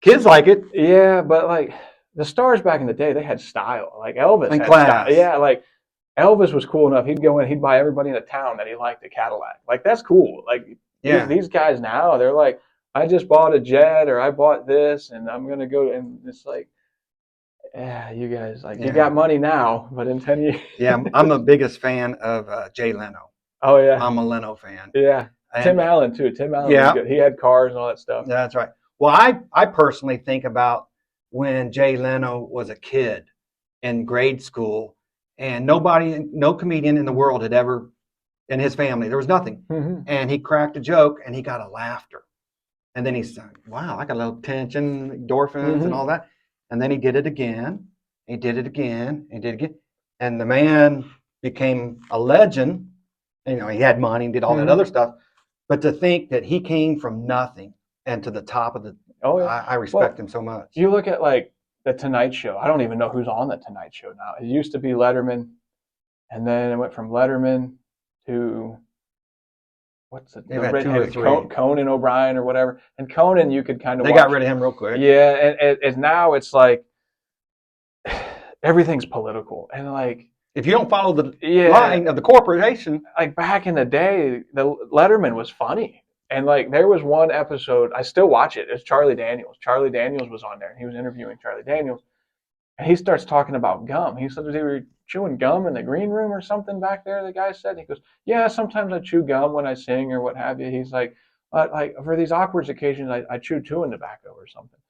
kids like it. Yeah, but like the stars back in the day, they had style. Like Elvis and had class. Style. Yeah, like Elvis was cool enough. He'd go in, he'd buy everybody in the town that he liked a Cadillac. Like that's cool. Like these guys now, they're like, I just bought a jet or I bought this and I'm going to go. And it's like, yeah, you guys, like you got money now, but in 10 years. Yeah, I'm the biggest fan of Jay Leno. Oh, yeah. I'm a Leno fan. Yeah. And Tim Allen, too. Tim Allen was good. He had cars and all that stuff. That's right. Well, I personally think about when Jay Leno was a kid in grade school and no comedian in the world had ever, in his family, there was nothing. Mm-hmm. And he cracked a joke and he got a laughter. And then he said, wow, I got a little tension, endorphins and all that. And then he did it again. He did it again. He did it again. And the man became a legend. You know, he had money and did all that other stuff. But to think that he came from nothing and to the top of the, I respect him so much. You look at like the Tonight Show. I don't even know who's on the Tonight Show now. It used to be Letterman. And then it went from Letterman to... what's it? Conan O'Brien or whatever. And Conan, you could kind of got rid of him real quick. Yeah, and now it's like everything's political. And like if you don't follow the line of the corporation. Like back in the day, the Letterman was funny. And like there was one episode, I still watch it. It's Charlie Daniels. Charlie Daniels was on there and he was interviewing Charlie Daniels. And he starts talking about gum. He said they were chewing gum in the green room or something back there, the guy said. He goes, yeah, sometimes I chew gum when I sing or what have you. He's like, but like for these awkward occasions, I chew chewing tobacco or something.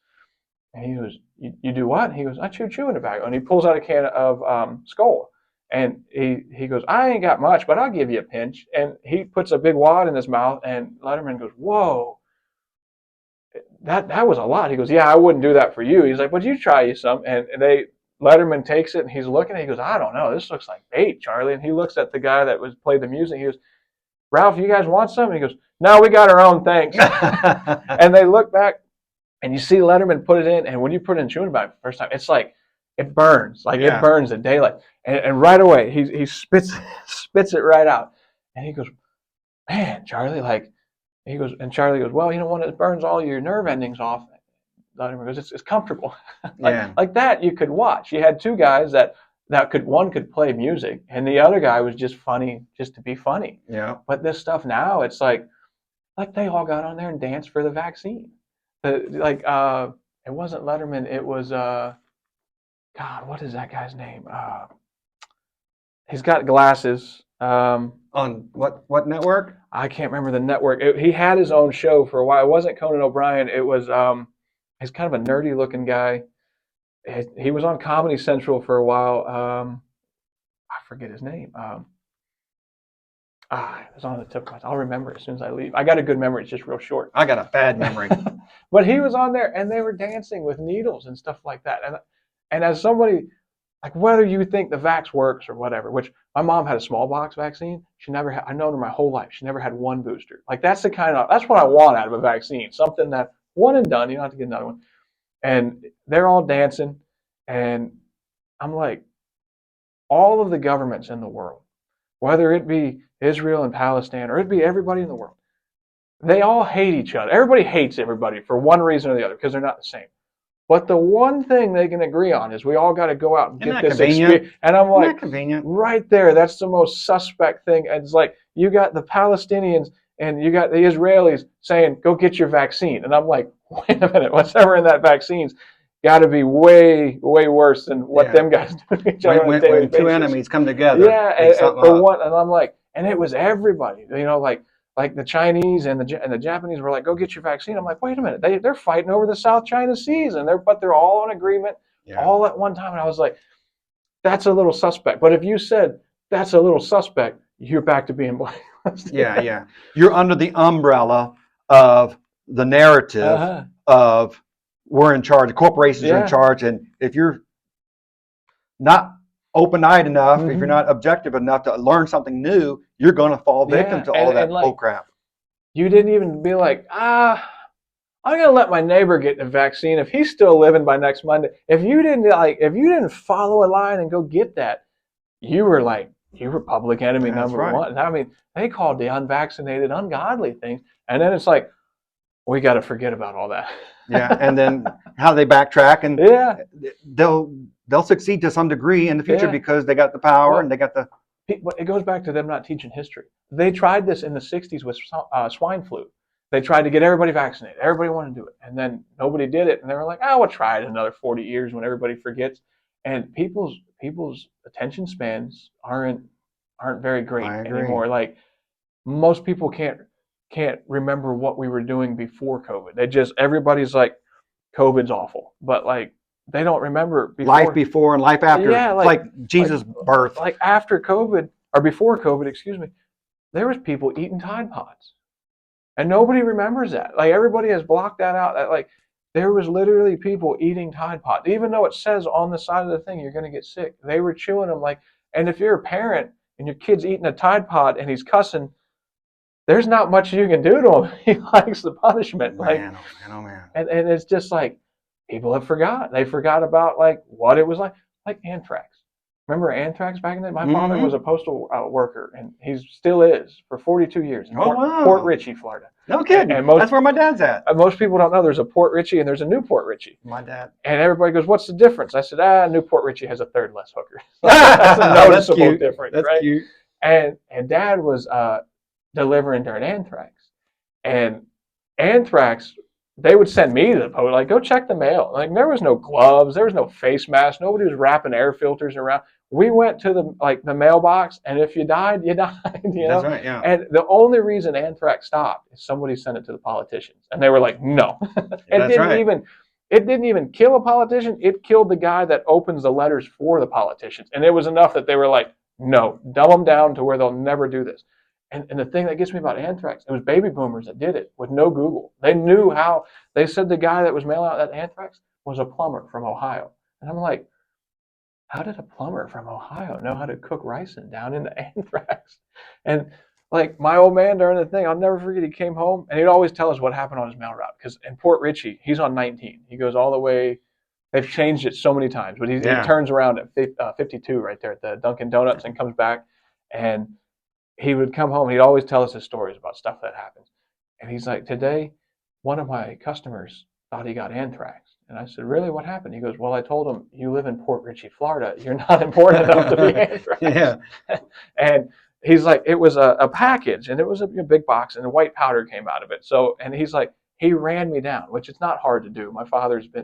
And he goes, you do what? He goes, I chew chewing tobacco. And he pulls out a can of Skoal. And he goes, I ain't got much, but I'll give you a pinch. And he puts a big wad in his mouth, and Letterman goes, whoa. That was a lot. He goes, yeah, I wouldn't do that for you. He's like, but you try you some. And Letterman takes it and he's looking. He goes, I don't know. This looks like bait, Charlie. And he looks at the guy that was played the music. He goes, Ralph, you guys want some? And he goes, no, we got our own, thanks. And they look back, and you see Letterman put it in. And when you put it in chewing tobacco the first time, it's like it burns, it burns in daylight. And right away, he spits it right out. And he goes, man, Charlie, and Charlie goes, well, when it burns all your nerve endings off, Letterman goes, it's comfortable. like that you could watch. You had two guys that one could play music and the other guy was just funny just to be funny. Yeah. But this stuff now, it's like they all got on there and danced for the vaccine. It wasn't Letterman, it was God, what is that guy's name? He's got glasses. On what network? I can't remember the network. He had his own show for a while. It wasn't Conan O'Brien. It was he's kind of a nerdy looking guy. He was on Comedy Central for a while. I forget his name. It was on the tip of my tongue. I'll remember it as soon as I leave. I got a good memory. It's just real short. I got a bad memory. But he was on there, and they were dancing with needles and stuff like that. And as somebody, like whether you think the vax works or whatever, which my mom had a smallpox vaccine. She never had. I've known her my whole life. She never had one booster. Like that's what I want out of a vaccine. Something that one and done. You don't have to get another one. And they're all dancing, and I'm like, all of the governments in the world, whether it be Israel and Palestine or it be everybody in the world, they all hate each other. Everybody hates everybody for one reason or the other because they're not the same. But the one thing they can agree on is we all got to go out and get this experience. And I'm like, right there, that's the most suspect thing. It's like you got the Palestinians and you got the Israelis saying, go get your vaccine. And I'm like, wait a minute, whatever in that vaccine's got to be way, way worse than what them guys do to each other on a daily basis. Two enemies come together. Yeah, and I'm like, and it was everybody, like the Chinese and the Japanese were like, go get your vaccine. I'm like, wait a minute, they're fighting over the South China Seas, but they're all in agreement, all at one time. And I was like, that's a little suspect. But if you said that's a little suspect, you're back to being blameless. Yeah. You're under the umbrella of the narrative of we're in charge, the corporations are in charge, and if you're not open-eyed enough, if you're not objective enough to learn something new, you're going to fall victim to all that bull crap. You didn't even be like, I'm going to let my neighbor get the vaccine if he's still living by next Monday. If you didn't follow a line and go get that, you were public enemy number one. I mean, they called the unvaccinated ungodly things, and then it's like, we got to forget about all that. And then how they backtrack, and they'll succeed to some degree in the future because they got the power and they got the. But it goes back to them not teaching history. They tried this in the '60s with swine flu. They tried to get everybody vaccinated. Everybody wanted to do it, and then nobody did it. And they were like, we'll try it another 40 years when everybody forgets. And people's attention spans aren't very great anymore. Like most people can't remember what we were doing before COVID. Everybody's like, COVID's awful, but like they don't remember life before and life after. Yeah, like Jesus' birth. Like after COVID or before COVID, excuse me, there was people eating Tide Pods, and nobody remembers that. Like everybody has blocked that out. That like there was literally people eating Tide Pods, even though it says on the side of the thing you're going to get sick. They were chewing them like. And if you're a parent and your kid's eating a Tide Pod and he's cussing, there's not much you can do to him. He likes the punishment. Man. And it's just like people have forgot. They forgot about like what it was like anthrax. Remember anthrax back in the day? My father was a postal worker, and he still is for 42 years in Port Richey, Florida. No kidding. And that's where my dad's at. Most people don't know there's a Port Richey and there's a New Port Richey. My dad. And everybody goes, "What's the difference?" I said, New Port Richey has a third less hookers. That's a noticeable difference, that's right? Cute. And Dad was delivering during anthrax, and anthrax. They would send me to the post, like, go check the mail. Like, there was no gloves, there was no face mask, nobody was wrapping air filters around. We went to the mailbox, and if you died, you died. That's right, yeah. And the only reason anthrax stopped is somebody sent it to the politicians, and they were like, no. It didn't even kill a politician. It killed the guy that opens the letters for the politicians, and it was enough that they were like, no, dumb them down to where they'll never do this. And the thing that gets me about anthrax, it was baby boomers that did it with no Google. They knew how. They said the guy that was mailing out that anthrax was a plumber from Ohio. And I'm like, how did a plumber from Ohio know how to cook ricin down into anthrax? And like my old man during the thing, I'll never forget. He came home and he'd always tell us what happened on his mail route. Because in Port Richey, he's on 19. He goes all the way. They've changed it so many times, but he turns around at 52 right there at the Dunkin' Donuts and comes back. And he would come home. He'd always tell us his stories about stuff that happens. And he's like, today, one of my customers thought he got anthrax. And I said, really, what happened? He goes, well, I told him, you live in Port Richey, Florida. You're not important enough to be anthrax. Yeah. And he's like, it was a package, and it was a big box, and the white powder came out of it. So, and he's like, he ran me down, which is not hard to do. My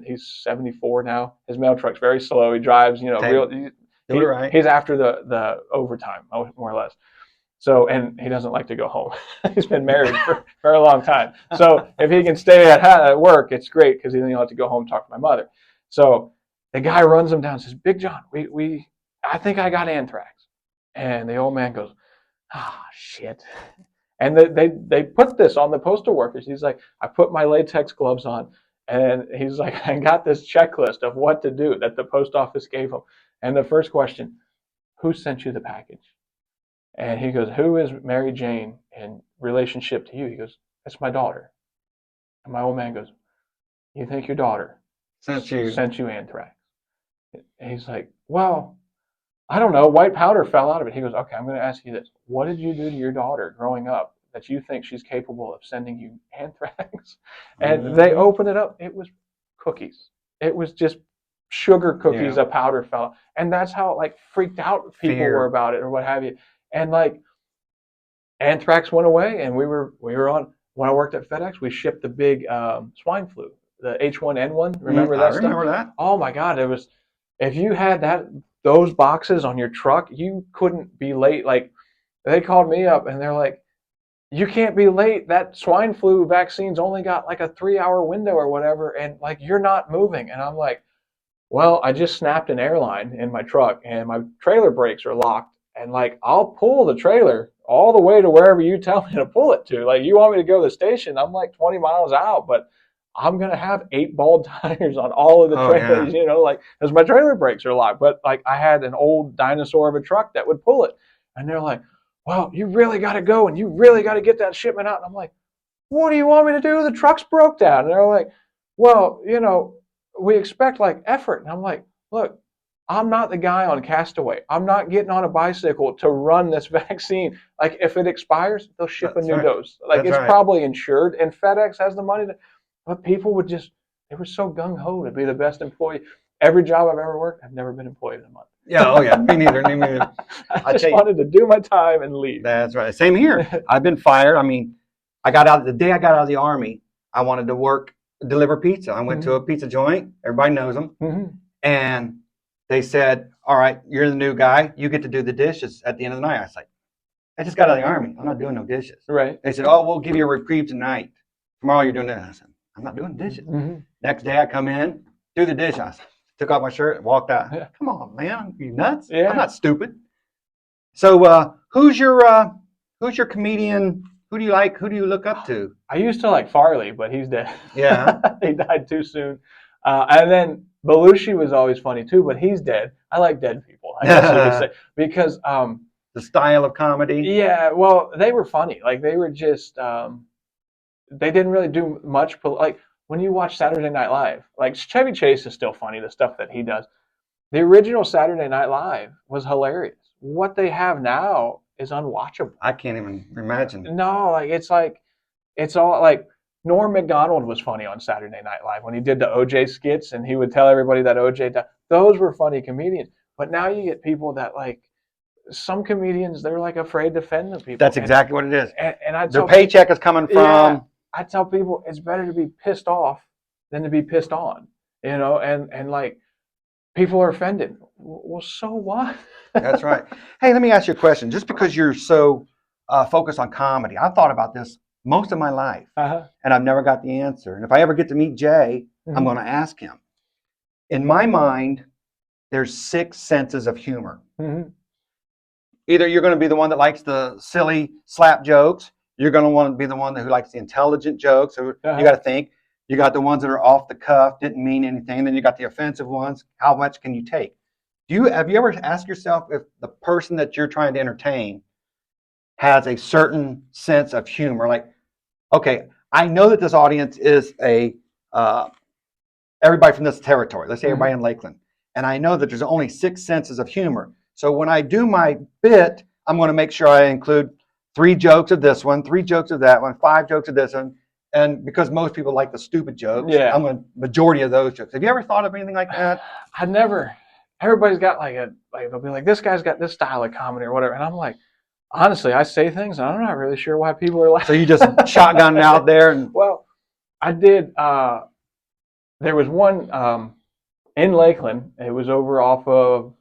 he's 74 now. His mail truck's very slow. He drives, he's after the overtime, more or less. So, and he doesn't like to go home. He's been married for a long time. So if he can stay at work, it's great because he doesn't have to go home and talk to my mother. So the guy runs him down and says, Big John, I think I got anthrax. And the old man goes, shit. And they put this on the postal workers. He's like, I put my latex gloves on. And he's like, I got this checklist of what to do that the post office gave him. And the first question, who sent you the package? And he goes, who is Mary Jane in relationship to you? He goes, that's my daughter. And my old man goes, you think your daughter sent you anthrax? And he's like, well, I don't know. White powder fell out of it. He goes, okay, I'm going to ask you this. What did you do to your daughter growing up that you think she's capable of sending you anthrax? And they opened it up. It was cookies. It was just sugar cookies. A powder fell out. And that's how freaked out people were about it or what have you. And anthrax went away, and we were on. When I worked at FedEx, we shipped the big swine flu, the H1N1. Remember that? I remember that. Oh my God! It was, if you had those boxes on your truck, you couldn't be late. Like, they called me up and they're like, you can't be late. That swine flu vaccine's only got a 3-hour window or whatever, and you're not moving. And I'm like, well, I just snapped an airline in my truck, and my trailer brakes are locked. And I'll pull the trailer all the way to wherever you tell me to pull it to. You want me to go to the station? I'm 20 miles out, but I'm going to have 8 bald tires on all of the trailers, because my trailer brakes are locked. But I had an old dinosaur of a truck that would pull it. And they're like, well, you really got to go and you really got to get that shipment out. And I'm like, what do you want me to do? The truck's broke down. And they're like, well, we expect effort. And I'm like, look, I'm not the guy on Castaway. I'm not getting on a bicycle to run this vaccine. If it expires, they'll ship a new dose. It's probably insured, and FedEx has the money to. But people they were so gung-ho to be the best employee. Every job I've ever worked, I've never been employed in a month. Yeah, oh yeah, me neither. I just wanted to do my time and leave. That's right. Same here. I've been fired. I mean, the day I got out of the Army, I wanted to deliver pizza. I went to a pizza joint. Everybody knows them. And they said, all right, you're the new guy. You get to do the dishes at the end of the night. I was like, I just got out of the Army. I'm not doing no dishes. Right. They said, oh, we'll give you a reprieve tonight. Tomorrow you're doing that. I said, I'm not doing dishes. Next day I come in, do the dishes. I took off my shirt and walked out. Yeah. Come on, man. You nuts? Yeah. I'm not stupid. So who's your comedian? Who do you like? Who do you look up to? I used to like Farley, but he's dead. Yeah. He died too soon. And then Belushi was always funny too, but he's dead. I like dead people, I guess you could say, because the style of comedy. Yeah, well, they were funny. They were just they didn't really do much. When you watch Saturday Night Live, Chevy Chase is still funny. The stuff that he does. The original Saturday Night Live was hilarious. What they have now is unwatchable. I can't even imagine. No, it's all Norm Macdonald was funny on Saturday Night Live when he did the OJ skits, and he would tell everybody that OJ died. Those were funny comedians. But now you get people that some comedians, they're afraid to offend the people. That's exactly what it is. And their paycheck is coming from. Yeah, I tell people it's better to be pissed off than to be pissed on. And people are offended. Well, so what? That's right. Hey, let me ask you a question. Just because you're so focused on comedy, I've thought about this most of my life, and I've never got the answer. And if I ever get to meet Jay, I'm going to ask him. In my mind, there's 6 senses of humor. Either you're going to be the one that likes the silly slap jokes, you're going to want to be the one who likes the intelligent jokes. So you got to think. You got the ones that are off the cuff, didn't mean anything. Then you got the offensive ones. How much can you take? Have you ever asked yourself if the person that you're trying to entertain has a certain sense of humor? Like, okay, I know that this audience is uh, everybody from this territory. Let's say Mm-hmm. everybody in Lakeland, and I know that there's only 6 senses of humor. So when I do my bit, I'm going to make sure I include 3 jokes of this one, 3 jokes of that one, 5 jokes of this one. And because most people like the stupid jokes, Yeah. I'm going to majority of those jokes. Have you ever thought of anything like that? I never. Everybody's got they'll be like, this guy's got this style of comedy or whatever, and I'm like, honestly, I say things and I'm not really sure why people are like. So you just shotgun it out there and. Well, I did. There was one in Lakeland. It was over off of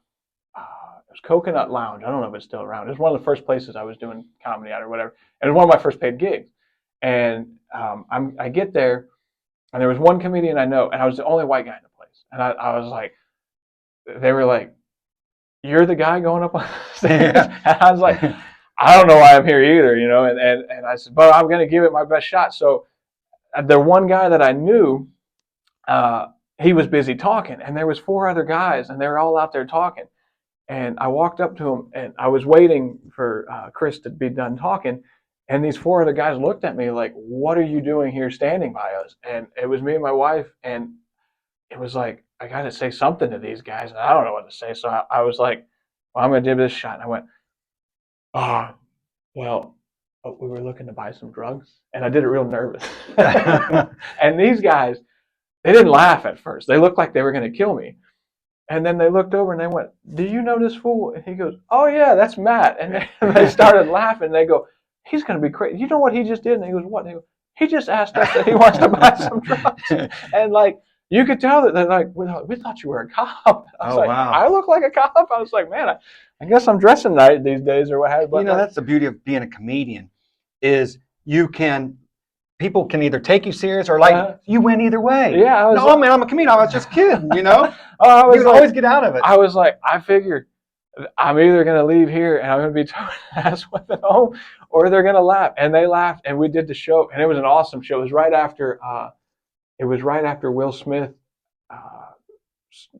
it was Coconut Lounge. I don't know if it's still around. It was one of the first places I was doing comedy at or whatever. And it was one of my first paid gigs. And I get there, and there was one comedian I know, and I was the only white guy in the place. And I was like, they were like, "You're the guy going up on stage?" And I was like, "I don't know why I'm here either," you know. And I said, "But I'm going to give it my best shot." So the one guy that I knew, he was busy talking, and there was 4 other guys, and they were all out there talking. And I walked up to him, and I was waiting for Chris to be done talking. And these 4 other guys looked at me like, "What are you doing here standing by us?" And it was me and my wife, and it was like, I got to say something to these guys, and I don't know what to say. So I was like, well, I'm going to give this shot. And I went, oh, well, we were looking to buy some drugs. And I did it real nervous. And these guys, they didn't laugh at first. They looked like they were going to kill me. And then they looked over and they went, "Do you know this fool?" And he goes, "Oh, yeah, that's Matt." And they started laughing. They go, "He's going to be crazy. You know what he just did?" And he goes, "What?" And they go, "He just asked us that he wants to buy some drugs." And like, you could tell that they're like, "We thought you were a cop." I was like, wow. I look like a cop. I was like, man, I guess I'm dressing right these days or what have you. But That's the beauty of being a comedian is people can either take you serious or you win either way. Yeah. Man, I'm a comedian. I was just kidding, you know? You can always get out of it. I was like, I figured I'm either going to leave here and I'm going to be towing ass with it home, or they're going to laugh. And they laughed, and we did the show, and it was an awesome show. It was right after Will Smith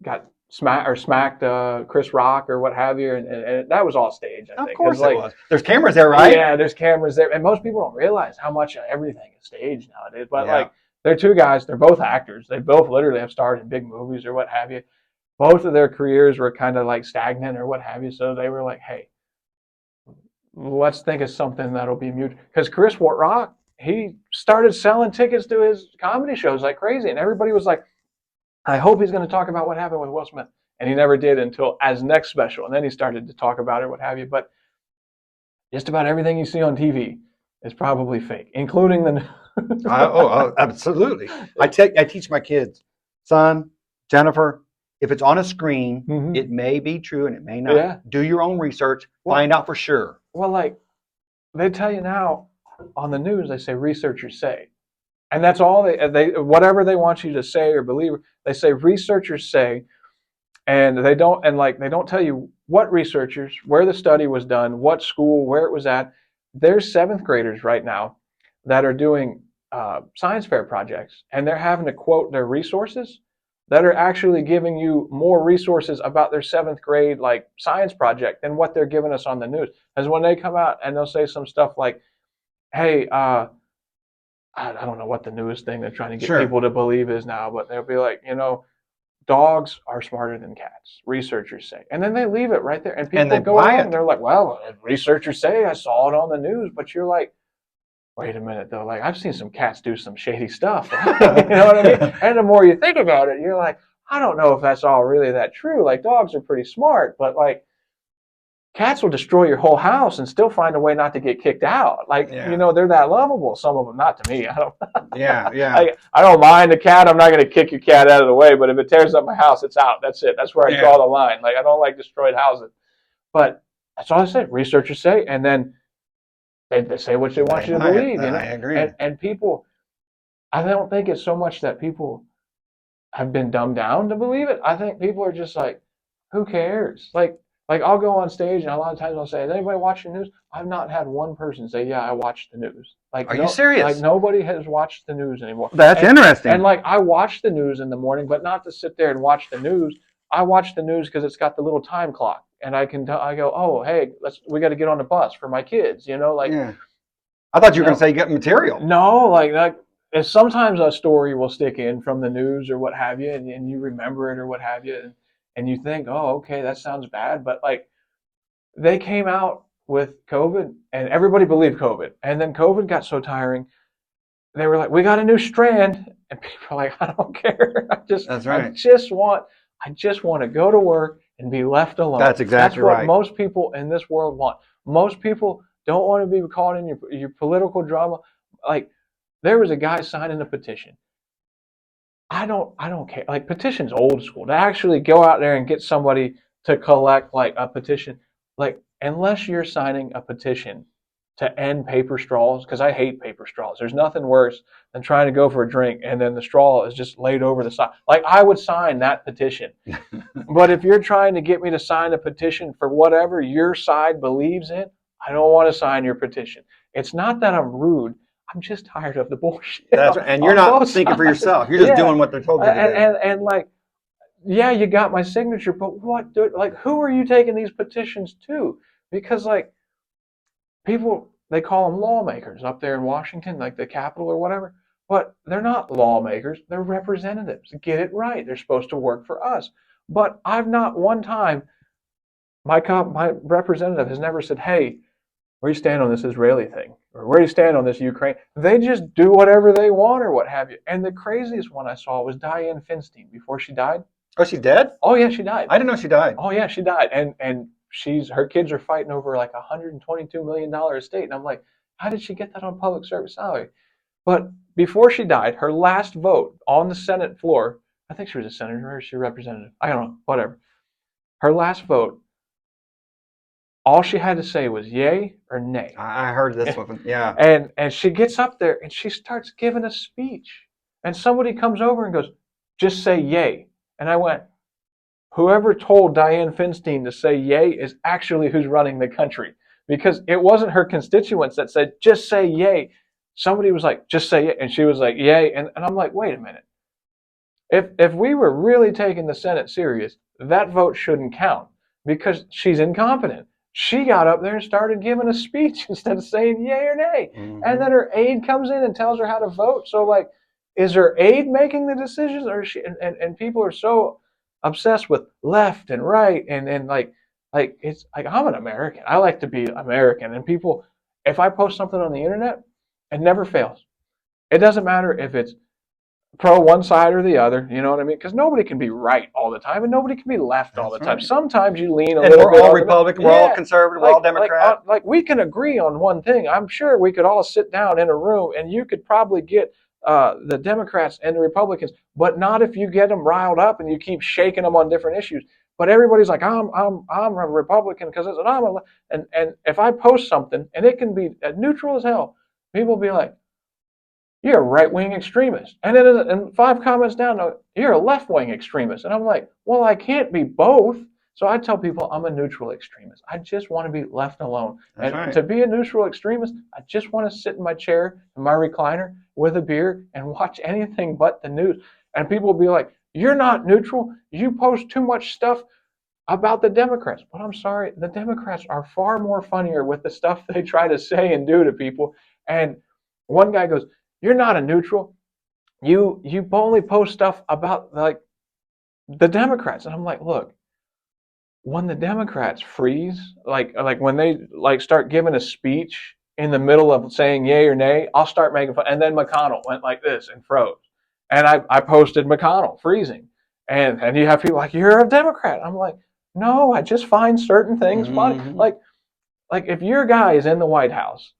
got smacked Chris Rock or what have you, and that was all staged. I think. Of course it was. There's cameras there, right? Yeah, there's cameras there, and most people don't realize how much everything is staged nowadays. But like, they're 2 guys. They're both actors. They both literally have starred in big movies or what have you. Both of their careers were kind of like stagnant or what have you. So they were like, hey, let's think of something that'll be mutual. Because Chris Rock, he started selling tickets to his comedy shows like crazy. And everybody was like, I hope he's going to talk about what happened with Will Smith. And he never did until as next special. And then he started to talk about it, what have you. But just about everything you see on TV is probably fake, including the news. Absolutely. I teach my kids, son, Jennifer, if it's on a screen, it may be true and it may not. Yeah. Do your own research. Find out for sure. Well, like, they tell you now on the news, they say researchers say. And that's all they whatever they want you to say or believe, they say researchers say, and they don't tell you what researchers, where the study was done, what school, where it was at. There's 7th graders right now that are doing science fair projects, and they're having to quote their resources that are actually giving you more resources about their 7th grade like science project than what they're giving us on the news. As when they come out and they'll say some stuff like, hey, I don't know what the newest thing they're trying to get people to believe is now, but they'll be like, dogs are smarter than cats, researchers say. And then they leave it right there. And people go on and they're like, well, researchers say, I saw it on the news. But you're like, wait a minute, though. Like, I've seen some cats do some shady stuff. You know what I mean? And the more you think about it, you're like, I don't know if that's all really that true. Like, dogs are pretty smart, but like, cats will destroy your whole house and still find a way not to get kicked out. Like, they're that lovable. Some of them, not to me. I don't. I don't mind a cat. I'm not going to kick your cat out of the way, but if it tears up my house, it's out. That's it. That's where I draw the line. Like, I don't like destroyed houses. But that's all I said. Researchers say, and then they say what they want you to believe. I agree. And people, I don't think it's so much that people have been dumbed down to believe it. I think people are just like, who cares? Like I'll go on stage and a lot of times I'll say, "Has anybody watched the news?" I've not had one person say, "Yeah, I watched the news." Like, are you serious? Like, nobody has watched the news anymore. That's interesting. And like, I watch the news in the morning, but not to sit there and watch the news. I watch the news because it's got the little time clock, and I go, oh, hey, we got to get on the bus for my kids, like. Yeah. I thought you were going to say you got material. No, like if sometimes a story will stick in from the news or what have you, and you remember it or what have you, and you think, oh, okay, that sounds bad, but like they came out with COVID, and everybody believed COVID, and then COVID got so tiring, they were like, we got a new strand, and people are like, I don't care, That's right. I just want to go to work and be left alone. That's exactly what right. most people in this world want. Most people don't want to be caught in your political drama. Like, there was a guy signing a petition. I don't care. Like, petition's old school. To actually go out there and get somebody to collect like a petition, like unless you're signing a petition to end paper straws, because I hate paper straws. There's nothing worse than trying to go for a drink and then the straw is just laid over the side. Like, I would sign that petition. But if you're trying to get me to sign a petition for whatever your side believes in, I don't want to sign your petition. It's not that I'm rude. I'm just tired of the bullshit. That's right. And you're not thinking for yourself. You're just doing what they're told you to do. And like, yeah, you got my signature, but like, who are you taking these petitions to? Because like, people, they call them lawmakers up there in Washington, like the Capitol or whatever, but they're not lawmakers. They're representatives. Get it right. They're supposed to work for us. But I've not one time, my representative has never said, hey, where do you stand on this Israeli thing? Or where do you stand on this Ukraine? They just do whatever they want or what have you. And the craziest one I saw was Dianne Feinstein before she died. Oh, she's dead? Oh, yeah, she died. I didn't know she died. Oh, yeah, she died. And her kids are fighting over like $122 million estate. And I'm like, how did she get that on public service salary? But before she died, her last vote on the Senate floor, I think she was a senator or she was a representative. I don't know, whatever. Her last vote, all she had to say was yay or nay. I heard this one, yeah. And she gets up there and she starts giving a speech. And somebody comes over and goes, just say yay. And I went, whoever told Dianne Feinstein to say yay is actually who's running the country. Because it wasn't her constituents that said, just say yay. Somebody was like, just say yay. And she was like, yay. And I'm like, wait a minute. If we were really taking the Senate serious, that vote shouldn't count because she's incompetent. She got up there and started giving a speech instead of saying yay or nay. Mm-hmm. And then her aide comes in and tells her how to vote. So, like, is her aide making the decisions? Or is she? And people are so obsessed with left and right. And like it's like, I'm an American. I like to be American. And people, if I post something on the internet, it never fails. It doesn't matter if it's pro one side or the other, you know what I mean? Because nobody can be right all the time, and nobody can be left all the time. Right. Sometimes you lean a little bit. And we're all Republican, we're all conservative, we're all Democrat. Like we can agree on one thing. I'm sure we could all sit down in a room, and you could probably get the Democrats and the Republicans, but not if you get them riled up and you keep shaking them on different issues. But everybody's like, I'm a Republican because it's and if I post something and it can be neutral as hell, people will be like, you're a right-wing extremist. And then in 5 comments down, you're a left-wing extremist. And I'm like, well, I can't be both. So I tell people I'm a neutral extremist. I just want to be left alone. That's and right. To be a neutral extremist, I just want to sit in my chair, in my recliner, with a beer, and watch anything but the news. And people will be like, you're not neutral. You post too much stuff about the Democrats. But I'm sorry, the Democrats are far more funnier with the stuff they try to say and do to people. And one guy goes, you're not a neutral. You only post stuff about like the Democrats. And I'm like, look, when the Democrats freeze, like when they like start giving a speech in the middle of saying yay or nay, I'll start making fun. And then McConnell went like this and froze. And I posted McConnell freezing. And you have people like, you're a Democrat. I'm like, no, I just find certain things funny. Like if your guy is in the White House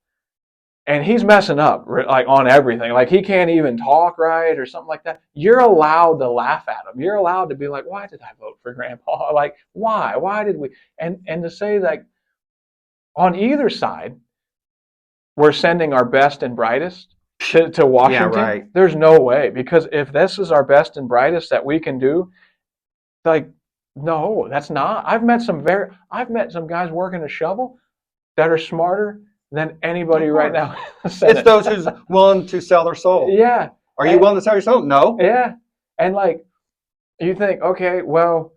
and he's messing up like on everything, like he can't even talk right or something like that, you're allowed to laugh at him. You're allowed to be like, why did I vote for Grandpa? Like, why did we? And to say that on either side, we're sending our best and brightest to Washington. Yeah, right. There's no way, because if this is our best and brightest that we can do, like, no, that's not. I've met some guys working a shovel that are smarter than anybody right now. It's those who's willing to sell their soul. Yeah. Are you willing to sell your soul? No. Yeah. And like, you think, okay, well,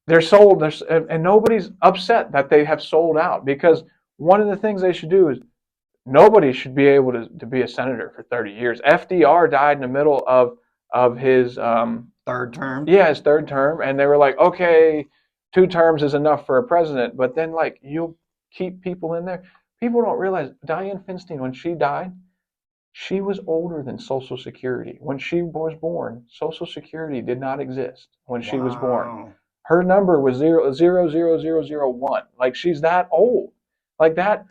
they're sold, and nobody's upset that they have sold out, because one of the things they should do is nobody should be able to be a senator for 30 years. FDR died in the middle of his third term. Yeah, his third term, and they were like, okay, 2 terms is enough for a president, but then like you'll keep people in there. People don't realize Dianne Feinstein, when she died, she was older than Social Security. When she was born, Social Security did not exist when she was born. Wow. Her number was 00001. Like, she's that old. Like that.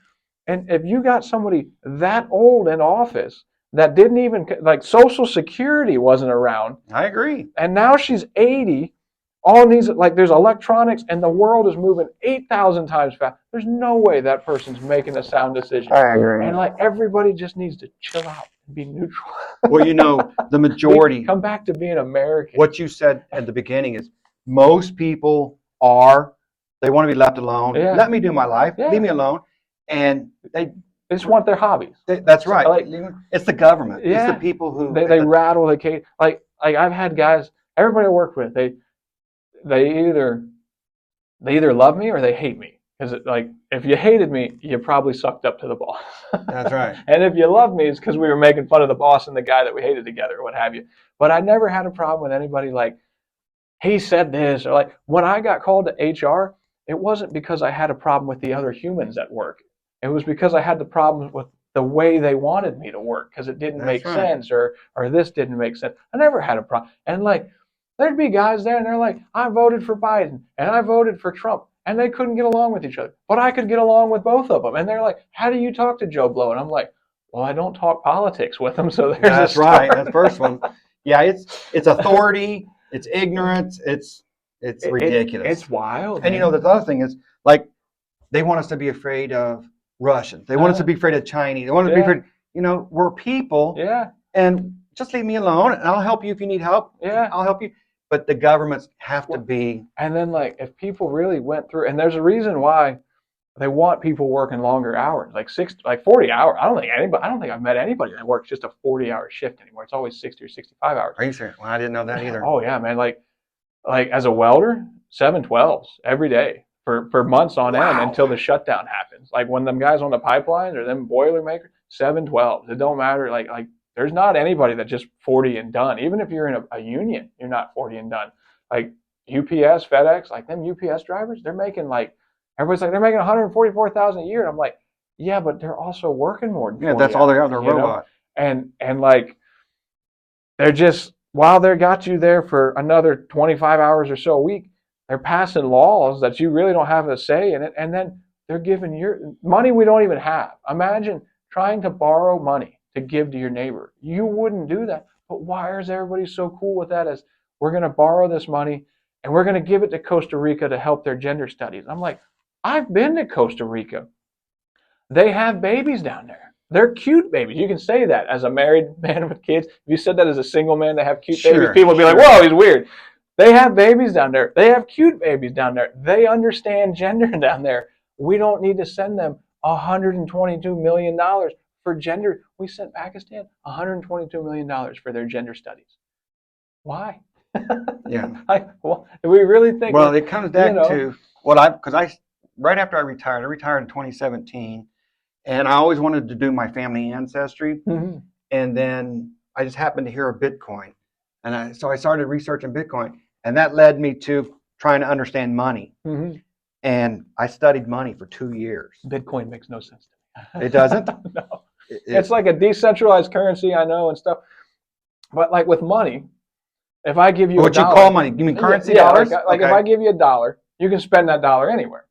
And if you got somebody that old in office that didn't even, like, Social Security wasn't around, I agree. and now she's 80, all these, like, there's electronics, and the world is moving 8,000 times fast. There's no way that person's making a sound decision. I agree. And like, everybody just needs to chill out and be neutral. Well, you know, the majority. Come back to being American. What you said at the beginning is most people they want to be left alone. Yeah. Let me do my life. Yeah. Leave me alone. And they just want their hobbies. That's right. Like, it's the government. Yeah. It's the people who they rattle the cage. Like I've had guys, everybody I work with, they either love me or they hate me. Because like, if you hated me, you probably sucked up to the boss. That's right. And if you loved me, it's because we were making fun of the boss and the guy that we hated together, or what have you. But I never had a problem with anybody like, he said this, or like, when I got called to HR, it wasn't because I had a problem with the other humans at work. It was because I had the problem with the way they wanted me to work, because it didn't make sense, or this didn't make sense. I never had a problem. And like, there'd be guys there and they're like, I voted for Biden and I voted for Trump, and they couldn't get along with each other, but I could get along with both of them. And they're like, how do you talk to Joe Blow? And I'm like, well, I don't talk politics with them. So there's That's right. That's the first one. Yeah, it's authority, it's ignorance, it's ridiculous. It's wild. And you know, the other thing is, like, they want us to be afraid of Russians. They want us to be afraid of Chinese. They want us to be afraid. You know, we're people. Yeah. And just leave me alone, and I'll help you if you need help. Yeah. I'll help you. But the governments have to be. And then, like, if people really went through, and there's a reason why they want people working longer hours, like 40 hours. I don't think I've met anybody that works just a 40-hour shift anymore. It's always 60 or 65 hours. Are you serious? Well, I didn't know that either. Oh yeah, man. Like as a welder, 7/12s every day for months on end until the shutdown happens. Like when them guys on the pipelines or them Boilermakers, 7/12s. It don't matter. Like there's not anybody that's just 40 and done. Even if you're in a union, you're not 40 and done. Like UPS, FedEx, like them UPS drivers, they're making like, everybody's like, they're making $144,000 a year. And I'm like, yeah, but they're also working more than 40 that's all they are. They're robots. robot. And like, they're just, while they got you there for another 25 hours or so a week, they're passing laws that you really don't have a say in it. And then they're giving your money we don't even have. Imagine trying to borrow money to give to your neighbor. You wouldn't do that. But why is everybody so cool with that? As we're going to borrow this money and we're going to give it to Costa Rica to help their gender studies. I'm like, I've been to Costa Rica. They have babies down there. They're cute babies. You can say that as a married man with kids. If you said that as a single man, they have cute babies, people would be like, whoa, he's weird. They have babies down there. They have cute babies down there. They understand gender down there. We don't need to send them $122 million for gender. We sent Pakistan $122 million for their gender studies. Why? Yeah. Do we really think? Well, it comes back to right after I retired in 2017, and I always wanted to do my family ancestry. Mm-hmm. And then I just happened to hear of Bitcoin. And so I started researching Bitcoin, and that led me to trying to understand money. Mm-hmm. And I studied money for 2 years. Bitcoin makes no sense to me. It doesn't? No. It's like a decentralized currency, I know, and stuff. But like with money, if I give you what $1, you call money? You mean currency dollars? Like if I give you $1, you can spend that dollar anywhere.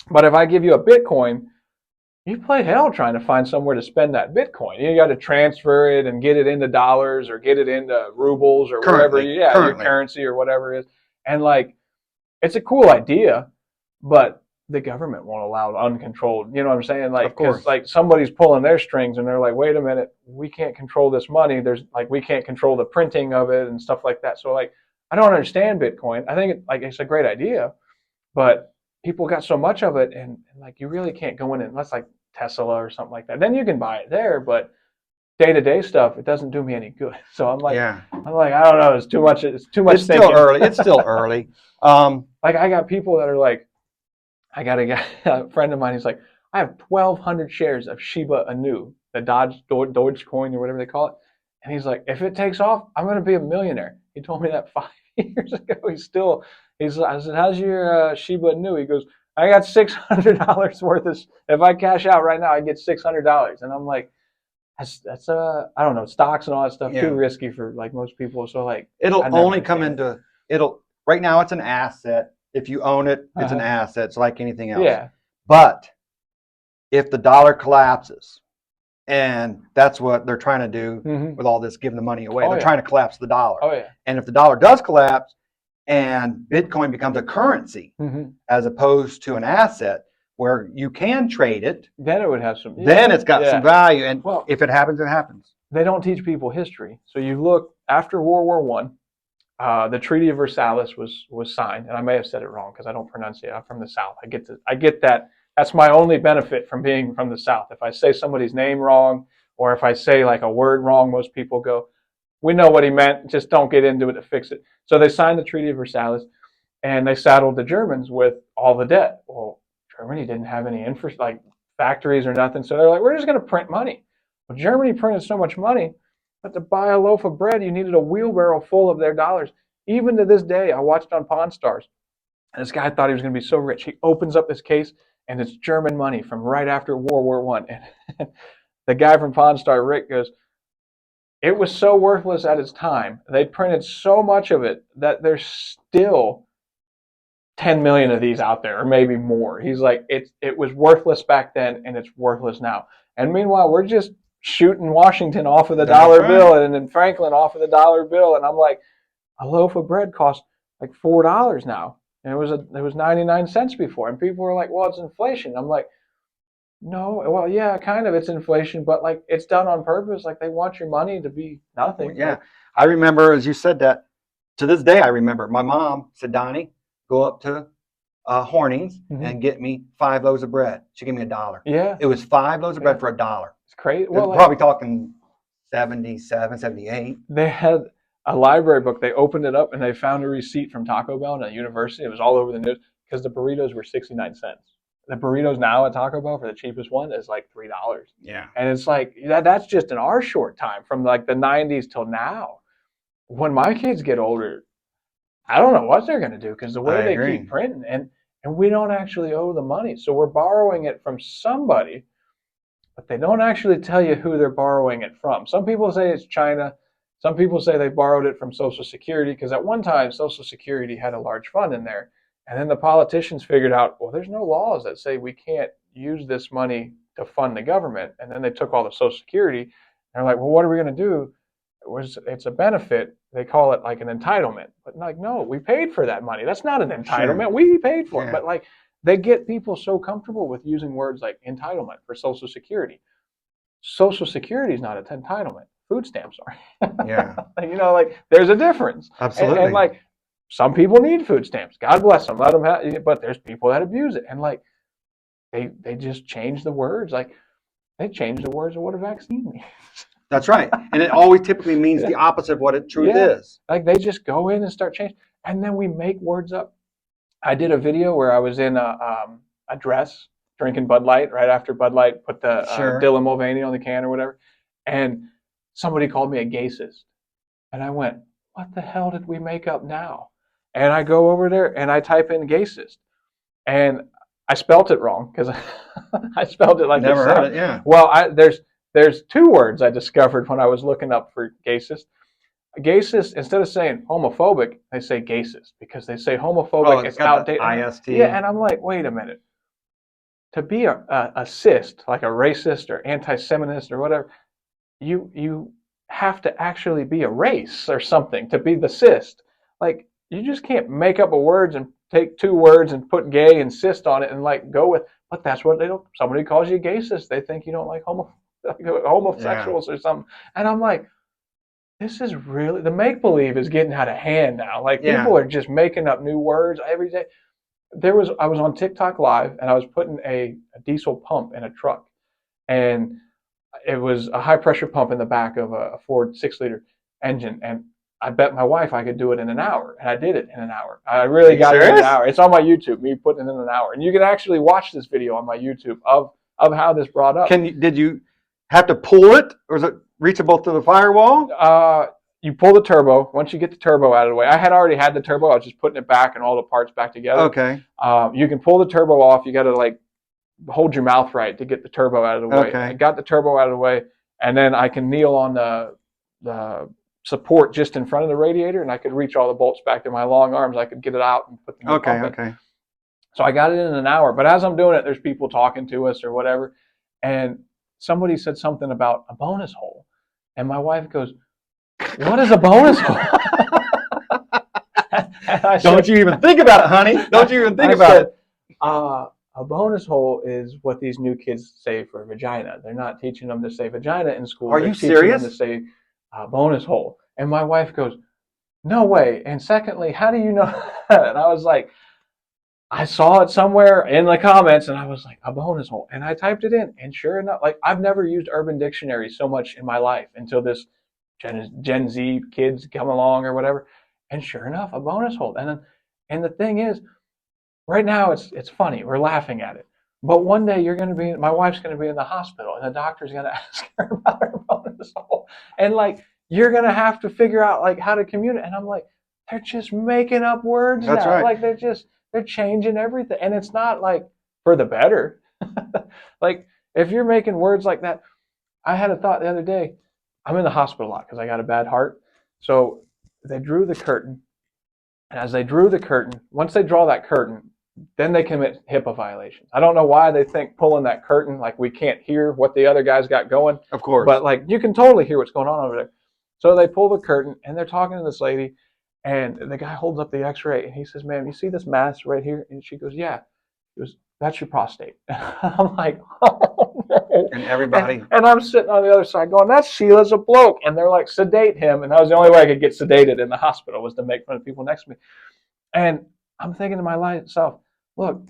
But if I give you a Bitcoin, you play hell trying to find somewhere to spend that Bitcoin. You got to transfer it and get it into dollars or get it into rubles or whatever. Yeah, your currency or whatever it is. And like, it's a cool idea, but the government won't allow uncontrolled. You know what I'm saying? Like, because like somebody's pulling their strings and they're like, wait a minute, we can't control this money. There's like, we can't control the printing of it and stuff like that. So like, I don't understand Bitcoin. I think it's a great idea, but people got so much of it, and like you really can't go in unless like Tesla or something like that. Then you can buy it there, but day-to-day stuff, it doesn't do me any good. So I'm like, Yeah. I don't know. It's too much. It's too much It's thinking. still early. It's still early. Like I got people that are like, I got a guy, a friend of mine. He's like, I have 1,200 shares of Shiba Inu, the Dogecoin or whatever they call it. And he's like, if it takes off, I'm going to be a millionaire. He told me that 5 years ago. I said, how's your Shiba Inu? He goes, I got $600 worth of. If I cash out right now, I get $600. And I'm like, that's I don't know, stocks and all that stuff too risky for like most people. So like, it'll only come into it'll. Right now, it's an asset. If you own it, it's an asset. It's like anything else. Yeah. But if the dollar collapses, and that's what they're trying to do with all this giving the money away. They're trying to collapse the dollar. Oh yeah. And if the dollar does collapse and Bitcoin becomes a currency as opposed to an asset where you can trade it, then it would have some. Then it's got some value. And if it happens, it happens. They don't teach people history. So you look after World War I, the Treaty of Versailles was signed, and I may have said it wrong because I don't pronounce it. I'm from the South. I get that. That's my only benefit from being from the South. If I say somebody's name wrong, or if I say like a word wrong, most people go, we know what he meant, just don't get into it to fix it. So they signed the Treaty of Versailles, and they saddled the Germans with all the debt. Well, Germany didn't have any like factories or nothing, so they're like, we're just going to print money. Well, Germany printed so much money that to buy a loaf of bread, you needed a wheelbarrow full of their dollars. Even to this day, I watched on Pawn Stars, and this guy thought he was going to be so rich. He opens up this case, and it's German money from right after World War I. And the guy from Pawn Star, Rick, goes, it was so worthless at its time. They printed so much of it that there's still 10 million of these out there, or maybe more. He's like, it was worthless back then, and it's worthless now. And meanwhile, we're just shooting Washington off of the dollar bill, and then Franklin off of the dollar bill. And I'm like, a loaf of bread costs like $4 now. And it was 99 cents before. And people were like, well, it's inflation. I'm like, no, well, yeah, kind of, it's inflation, but like it's done on purpose. Like they want your money to be nothing. Yeah. I remember, as you said that, to this day, I remember my mom said, Donnie, go up to Hornings and get me 5 loaves of bread. She gave me $1. Yeah. It was 5 loaves of bread for $1. It's crazy. Well, like, probably talking 77, 78. They had a library book. They opened it up and they found a receipt from Taco Bell in a university. It was all over the news because the burritos were 69 cents. The burritos now at Taco Bell for the cheapest one is like $3. Yeah. And it's like, that's just in our short time from like the 90s till now. When my kids get older, I don't know what they're going to do because the way they keep printing, and we don't actually owe the money. So we're borrowing it from somebody, but they don't actually tell you who they're borrowing it from. Some people say it's China. Some people say they borrowed it from Social Security because at one time Social Security had a large fund in there. And then the politicians figured out, well, there's no laws that say we can't use this money to fund the government. And then they took all the Social Security. And they're like, well, what are we going to do? It's a benefit. They call it like an entitlement. But like, no, we paid for that money. That's not an entitlement. Sure. We paid for it. But like, they get people so comfortable with using words like entitlement for Social Security. Social Security is not an entitlement. Food stamps are. Yeah. Like there's a difference. Absolutely. And like, some people need food stamps. God bless them. Let them have. But there's people that abuse it, and like, they just change the words. Like, they change the words of what a vaccine means. That's right, and it always typically means the opposite of what it truth is. Like they just go in and start changing, and then we make words up. I did a video where I was in a dress drinking Bud Light right after Bud Light put the Dylan Mulvaney on the can or whatever, and somebody called me a gayist, and I went, "What the hell did we make up now?" And I go over there and I type in gayist, and I spelt it wrong because I spelled it like never heard it. Yeah. Well, there's 2 words I discovered when I was looking up for gayist. Gayist, instead of saying homophobic, they say gayist because they say homophobic is outdated. IST. Yeah, and I'm like, wait a minute. To be a cyst, like a racist or anti-Semitist or whatever, you have to actually be a race or something to be the cyst. Like, you just can't make up a words and take 2 words and put gay and cyst on it and like go with. But that's what they don't. Somebody calls you gayist, they think you don't like homosexuals or something. And I'm like, this is really, the make-believe is getting out of hand now. Like people are just making up new words every day. I was on TikTok live and I was putting a diesel pump in a truck, and it was a high pressure pump in the back of a Ford 6-liter engine, and I bet my wife I could do it in an hour, and I did it in an hour. I really got it in an hour. It's on my YouTube, me putting it in an hour, and you can actually watch this video on my YouTube of how this brought up. Did you have to pull it, or is it reachable to the firewall? You pull the turbo. Once you get the turbo out of the way, I had already had the turbo. I was just putting it back and all the parts back together. Okay. You can pull the turbo off. You got to like hold your mouth right to get the turbo out of the way. Okay. I got the turbo out of the way, and then I can kneel on the support just in front of the radiator, and I could reach all the bolts back to my long arms. I could get it out and put the new pump in. Okay. So I got it in an hour. But as I'm doing it, there's people talking to us or whatever, and somebody said something about a bonus hole, and my wife goes, "What is a bonus hole?" Don't you even think about it, honey. Don't you even think about it. A bonus hole is what these new kids say for vagina. They're not teaching them to say vagina in school. Are They're you teaching serious? them to say bonus hole. And my wife goes, "No way." And secondly, how do you know that? And I was like, I saw it somewhere in the comments, and I was like, a bonus hole. And I typed it in, and sure enough, like I've never used Urban Dictionary so much in my life until this Gen Z kids come along or whatever. And sure enough, a bonus hole. And the thing is, right now it's funny. We're laughing at it. But one day my wife's going to be in the hospital, and the doctor's going to ask her about her bonus hole. And like, you're going to have to figure out like how to communicate. And I'm like, they're just making up words That's now. right. Like they're changing everything. And it's not like for the better. Like if you're making words like that, I had a thought the other day. I'm in the hospital a lot because I got a bad heart. So they drew the curtain. And as they drew the curtain, once they draw that curtain, then they commit HIPAA violations. I don't know why they think pulling that curtain, like we can't hear what the other guy's got going. Of course. But like you can totally hear what's going on over there. So they pull the curtain and they're talking to this lady, and the guy holds up the x-ray and he says, "Ma'am, you see this mass right here?" And she goes, "Yeah." He goes, "That's your prostate." I'm like, "Oh no." And everybody. And I'm sitting on the other side going, "That's Sheila's a bloke." And they're like, "Sedate him." And that was the only way I could get sedated in the hospital, was to make fun of people next to me. And I'm thinking to myself, look,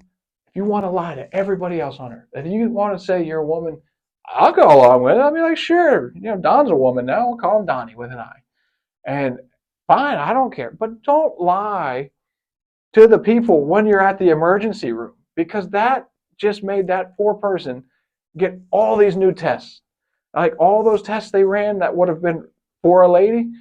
if you want to lie to everybody else on earth, if you want to say you're a woman, I'll go along with it. I'll be like, sure, Don's a woman now. I'll call him Donnie with an I. And fine, I don't care. But don't lie to the people when you're at the emergency room, because that just made that poor person get all these new tests. Like all those tests they ran that would have been for a lady,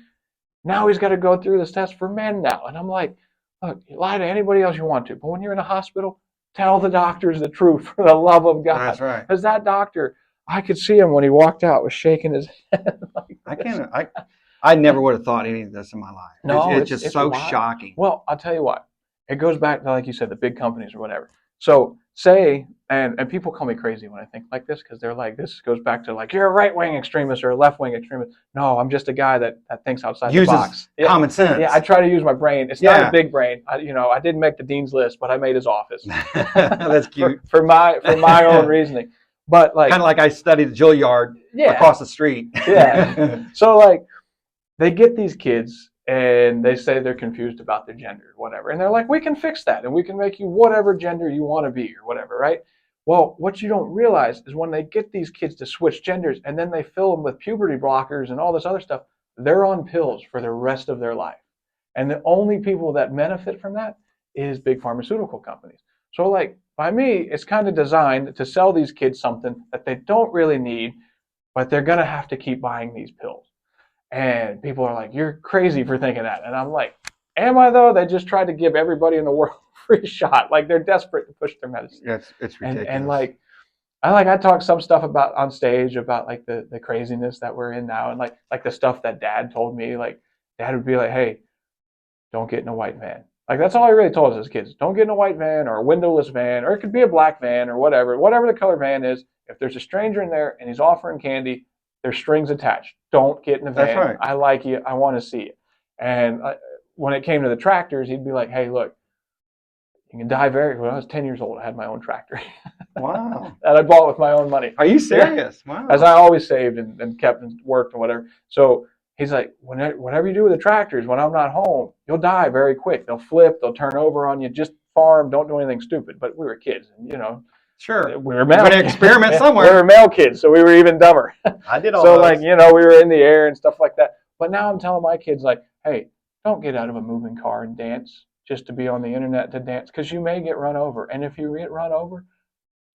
now he's got to go through this test for men now. And I'm like, look, you lie to anybody else you want to, but when you're in a hospital, tell the doctors the truth for the love of God. That's right. Because that doctor, I could see him when he walked out, was shaking his head. I never would have thought any of this in my life. No, it's just so wild. shocking. Well, I'll tell you what. It goes back to, like you said, the big companies or whatever. So say, and people call me crazy when I think like this, because they're like, this goes back to like, you're a right-wing extremist or a left-wing extremist. No, I'm just a guy that thinks outside the box. Common sense. Yeah, I try to use my brain. It's not a big brain. I didn't make the dean's list, but I made his office. That's cute. for my own reasoning. But like, kind of like I studied Juilliard across the street. Yeah. So like, they get these kids and they say they're confused about their gender, whatever. And they're like, we can fix that, and we can make you whatever gender you want to be or whatever, right? Well, what you don't realize is when they get these kids to switch genders and then they fill them with puberty blockers and all this other stuff, they're on pills for the rest of their life. And the only people that benefit from that is big pharmaceutical companies. So like, by me, it's kind of designed to sell these kids something that they don't really need, but they're going to have to keep buying these pills. And people are like, you're crazy for thinking that. And I'm like, am I though? They just tried to give everybody in the world a free shot. Like they're desperate to push their medicine. It's ridiculous. And like I talk some stuff about on stage about like the craziness that we're in now, and like the stuff that Dad told me. Like Dad would be like, hey, don't get in a white van. Like that's all he really told us as kids. Don't get in a white van or a windowless van, or it could be a black van or whatever the color van is. If there's a stranger in there and he's offering candy, there's strings attached. Don't get in the van. That's right. I like you. I want to see it. And when it came to the tractors, he'd be like, hey, look, you can die when I was 10 years old, I had my own tractor. Wow. That I bought with my own money. Are you serious? Yeah. Wow. As I always saved and kept and worked and whatever. So he's like, whatever you do with the tractors, when I'm not home, you'll die very quick. They'll flip. They'll turn over on you. Just farm. Don't do anything stupid. But we were kids. And, Sure. We were male. We're going to experiment somewhere. We were male kids, so we were even dumber. I did all so those. like, you know, we were in the air and stuff like that. But now I'm telling my kids, like, hey, don't get out of a moving car and dance just to be on the internet to dance, because you may get run over. And if you get run over,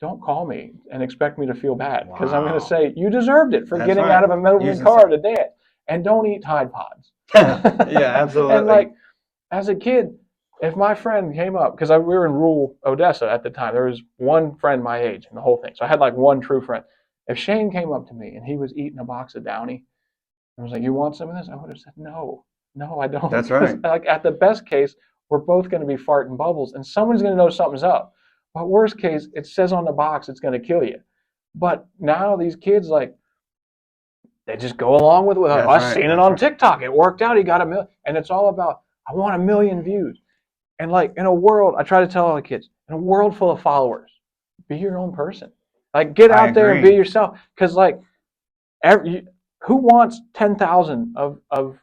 don't call me and expect me to feel bad, because I'm going to say you deserved it for getting out of a moving car to dance. And don't eat Tide Pods. Yeah, absolutely. And like, as a kid, if my friend came up, because we were in rural Odessa at the time, there was one friend my age in the whole thing. So I had like one true friend. If Shane came up to me and he was eating a box of Downy, I was like, you want some of this? I would have said, no, I don't. That's right. Like, at the best case, we're both going to be farting bubbles and someone's going to know something's up. But worst case, it says on the box it's going to kill you. But now these kids, like, they just go along with it. I've seen it on TikTok. It worked out. He got 1 million. And it's all about, I want 1 million views. And like, in a world, I try to tell all the kids, in a world full of followers, be your own person. Like, get out there and be yourself. Because like, who wants 10,000 of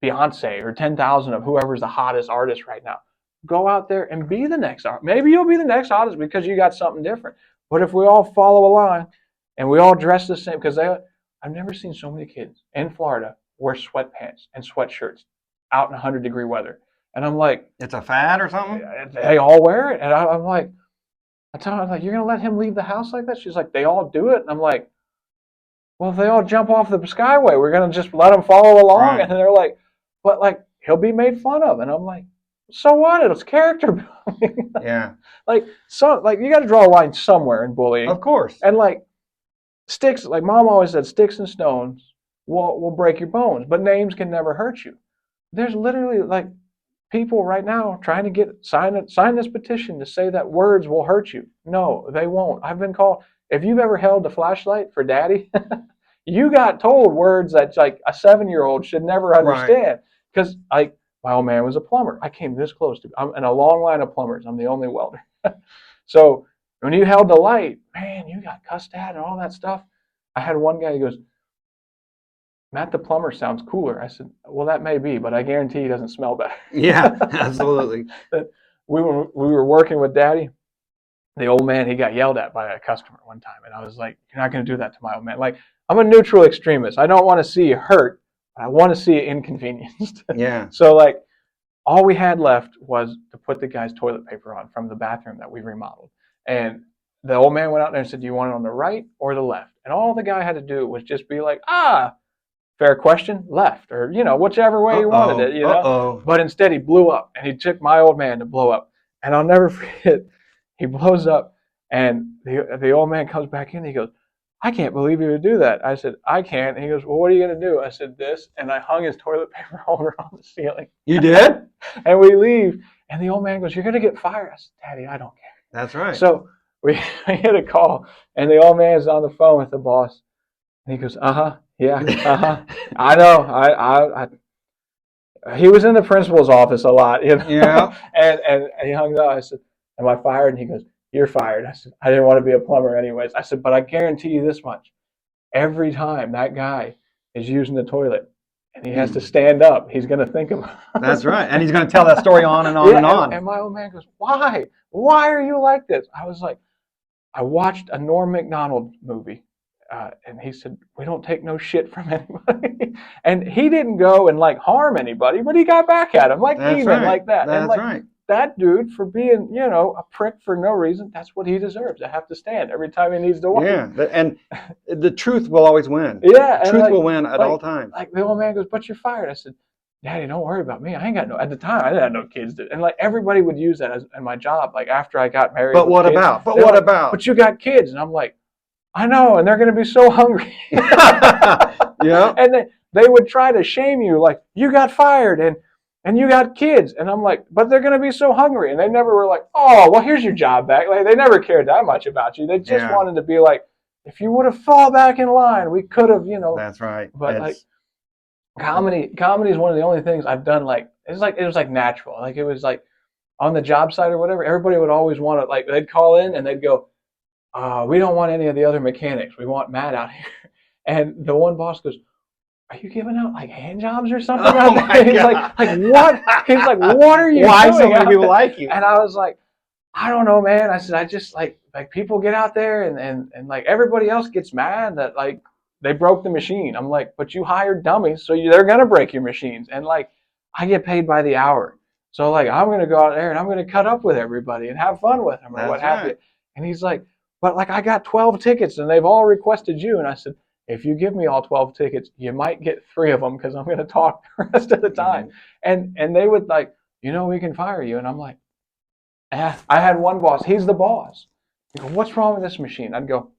Beyonce or 10,000 of whoever's the hottest artist right now? Go out there and be the next artist. Maybe you'll be the next artist because you got something different. But if we all follow a line and we all dress the same, because I've never seen so many kids in Florida wear sweatpants and sweatshirts out in 100-degree weather. And I'm like, it's a fad or something? They all wear it. And I'm like, I tell her, I'm like, you're going to let him leave the house like that? She's like, they all do it. And I'm like, well, if they all jump off the skyway, we're going to just let them follow along. Right. And they're like, but like, he'll be made fun of. And I'm like, so what? It's character building. Yeah. Like, you got to draw a line somewhere in bullying. Of course. And like, sticks, like Mom always said, sticks and stones will break your bones, but names can never hurt you. There's literally like people right now trying to sign this petition to say that words will hurt you. No, they won't. I've been called, if you've ever held a flashlight for daddy, you got told words that like a 7-year-old should never understand. Because like, my old man was a plumber. I came this close to, I'm in a long line of plumbers. I'm the only welder. So when you held the light, man, you got cussed at and all that stuff. I had one guy, he goes, Matt the plumber sounds cooler. I said, well, that may be, but I guarantee he doesn't smell better. Yeah, absolutely. We were working with Daddy. The old man, he got yelled at by a customer one time. And I was like, you're not going to do that to my old man. Like, I'm a neutral extremist. I don't want to see you hurt. I want to see you inconvenienced. Yeah. So like, all we had left was to put the guy's toilet paper on from the bathroom that we remodeled. And the old man went out there and said, do you want it on the right or the left? And all the guy had to do was just be like, fair question, left, or, you know, whichever way he wanted it, you know. But instead he blew up, and he took my old man to blow up. And I'll never forget, he blows up, and the old man comes back in, he goes, I can't believe you would do that. I said, I can't. And he goes, well, what are you going to do? I said, this. And I hung his toilet paper holder on the ceiling. You did? And we leave. And the old man goes, you're going to get fired. I said, Daddy, I don't care. That's right. So we hit a call, and the old man's on the phone with the boss. And he goes, yeah, I know. He was in the principal's office a lot, you know. Yeah. and he hung up. I said, am I fired? And he goes, you're fired. I said, I didn't want to be a plumber anyways. I said, but I guarantee you this much. Every time that guy is using the toilet and he has to stand up, he's going to think about it. That's right. And he's going to tell that story on and on and on. And my old man goes, why? Why are you like this? I was like, I watched a Norm Macdonald movie. And he said, we don't take no shit from anybody. And he didn't go and like harm anybody, but he got back at him like like that. That's and like, right. That dude, for being, you know, a prick for no reason, that's what he deserves. To have to stand every time he needs to walk. Yeah, and the truth will always win. Yeah. Truth will win at all times. Like the old man goes, but you're fired. I said, Daddy, don't worry about me. I ain't got no, at the time, I didn't have no kids. And like everybody would use that as in my job, like after I got married. But what about? But what about? But you got kids. And I'm like, I know, and they're going to be so hungry. Yeah. And they would try to shame you, like, you got fired and you got kids. And I'm like, but they're going to be so hungry. And they never were like, oh, well, here's your job back. Like, they never cared that much about you. They just wanted to be like, if you would have fall back in line, we could have, you know. That's right. But like, comedy is one of the only things I've done, like, it was like natural. Like, it was like on the job site or whatever, everybody would always want to, like, they'd call in and they'd go, we don't want any of the other mechanics. We want Matt out here. And the one boss goes, are you giving out like hand jobs or something? Oh my He's God. like what? He's like, what are you Why doing? so many people like you? And I was like, I don't know, man. I said, I just like people get out there and like everybody else gets mad that like they broke the machine. I'm like, but you hired dummies, so they're gonna break your machines. And like, I get paid by the hour, so like I'm gonna go out there and I'm gonna cut up with everybody and have fun with them or what That's have you. right. And he's like, but like I got 12 tickets and they've all requested you. And I said, if you give me all 12 tickets, you might get 3 of them because I'm gonna talk the rest of the time. And they would like, we can fire you. And I'm like. I had one boss. He's the boss. He go, what's wrong with this machine? I'd go,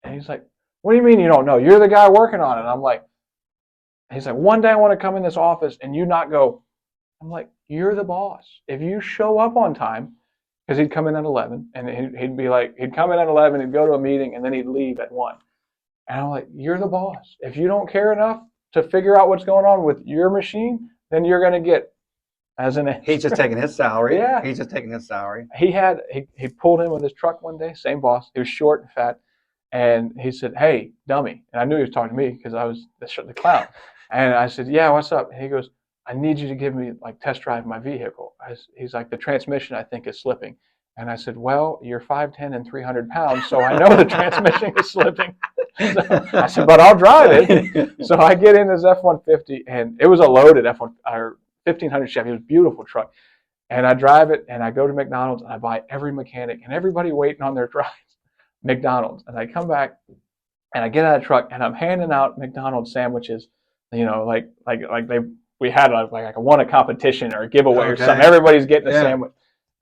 and he's like, what do you mean you don't know? You're the guy working on it. I'm like, he's like, one day I want to come in this office and you not go. I'm like, you're the boss. If you show up on time, because he'd come in at 11, and he'd be like, he'd come in at 11, he'd go to a meeting, and then he'd leave at 1. And I'm like, you're the boss. If you don't care enough to figure out what's going on with your machine, then you're going to get as an extra. He's just taking his salary. Yeah. He's just taking his salary. He pulled in with his truck one day, same boss. He was short and fat. And he said, hey, dummy. And I knew he was talking to me because I was the clown. And I said, yeah, what's up? And he goes, I need you to give me, like, test drive my vehicle. He's like, the transmission, I think, is slipping. And I said, well, you're 5'10" and 300 pounds, so I know the transmission is slipping. So I said, but I'll drive it. So I get in this F-150, and it was a loaded F-1, or 1500 Chevy. It was a beautiful truck. And I drive it, and I go to McDonald's, and I buy every mechanic and everybody waiting on their drives McDonald's. And I come back, and I get out of the truck, and I'm handing out McDonald's sandwiches, like we had like won a competition or a giveaway or something. Everybody's getting a sandwich.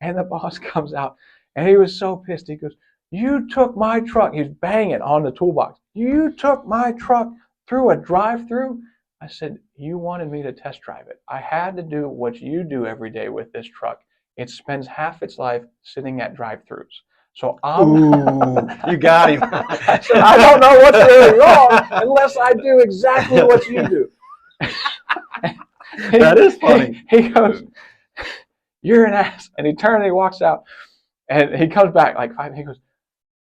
And the boss comes out, and he was so pissed. He goes, you took my truck. He's banging on the toolbox. You took my truck through a drive-through? I said, you wanted me to test drive it. I had to do what you do every day with this truck. It spends half its life sitting at drive-throughs. So you got him. I said, I don't know what's really wrong unless I do exactly what you do. That is funny. He goes, you're an ass. And he turns and he walks out. And he comes back like 5. He goes,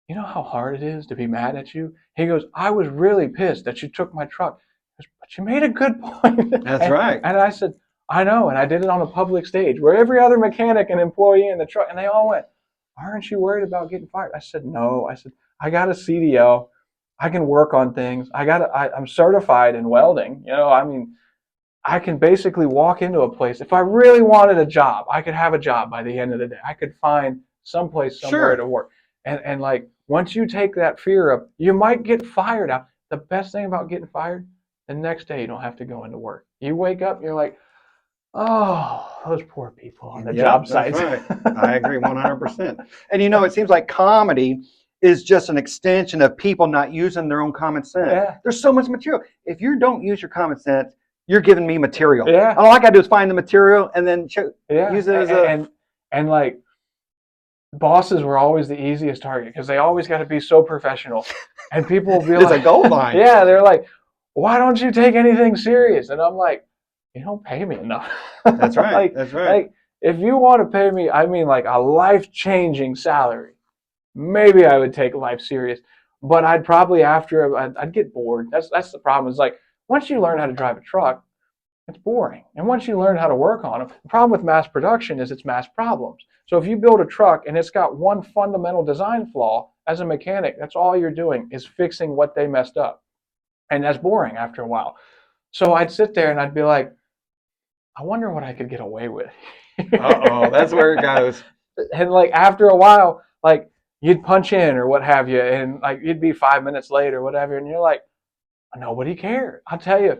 you know how hard it is to be mad at you? He goes, I was really pissed that you took my truck. He goes, but you made a good point. That's right. And I said, I know. And I did it on a public stage where every other mechanic and employee in the truck, and they all went, aren't you worried about getting fired? I said, no. I said, I got a CDL. I can work on things. I'm certified in welding. I can basically walk into a place. If I really wanted a job, I could have a job by the end of the day. I could find someplace somewhere to work. And like, once you take that fear up, you might get fired out. The best thing about getting fired, the next day you don't have to go into work. You wake up and you're like, oh, those poor people on the job sites. That's right. I agree 100%. And it seems like comedy is just an extension of people not using their own common sense. Yeah. There's so much material. If you don't use your common sense, you're giving me material. Yeah. All I got to do is find the material and then use it as and like, bosses were always the easiest target because they always got to be so professional. And people will be it's a gold line. Yeah, they're like, why don't you take anything serious? And I'm like, you don't pay me enough. That's right. That's right. Like, if you want to pay me, I mean, like a life-changing salary, maybe I would take life serious. But I'd probably I'd get bored. That's the problem. Is like, once you learn how to drive a truck, it's boring. And once you learn how to work on them, the problem with mass production is it's mass problems. So if you build a truck and it's got one fundamental design flaw, as a mechanic, that's all you're doing is fixing what they messed up. And that's boring after a while. So I'd sit there and I'd be like, I wonder what I could get away with. Uh-oh, that's where it goes. And like after a while, like you'd punch in or what have you, and like you'd be 5 minutes late or whatever, and you're like, nobody cared. I'll tell you,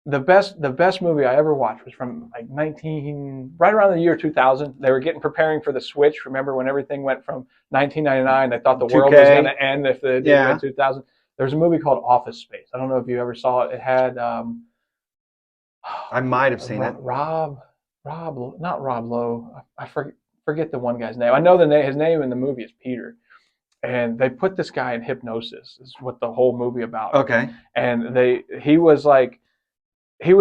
the best movie I ever watched was from like right around the year 2000. They were preparing for the switch. Remember when everything went from 1999? They thought the world was going to end if they did 2000. There was a movie called Office Space. I don't know if you ever saw it. It had I might have seen it. Not Rob Lowe. I forget the one guy's name. I know his name in the movie is Peter. And they put this guy in hypnosis. Is what the whole movie about. Okay. And he was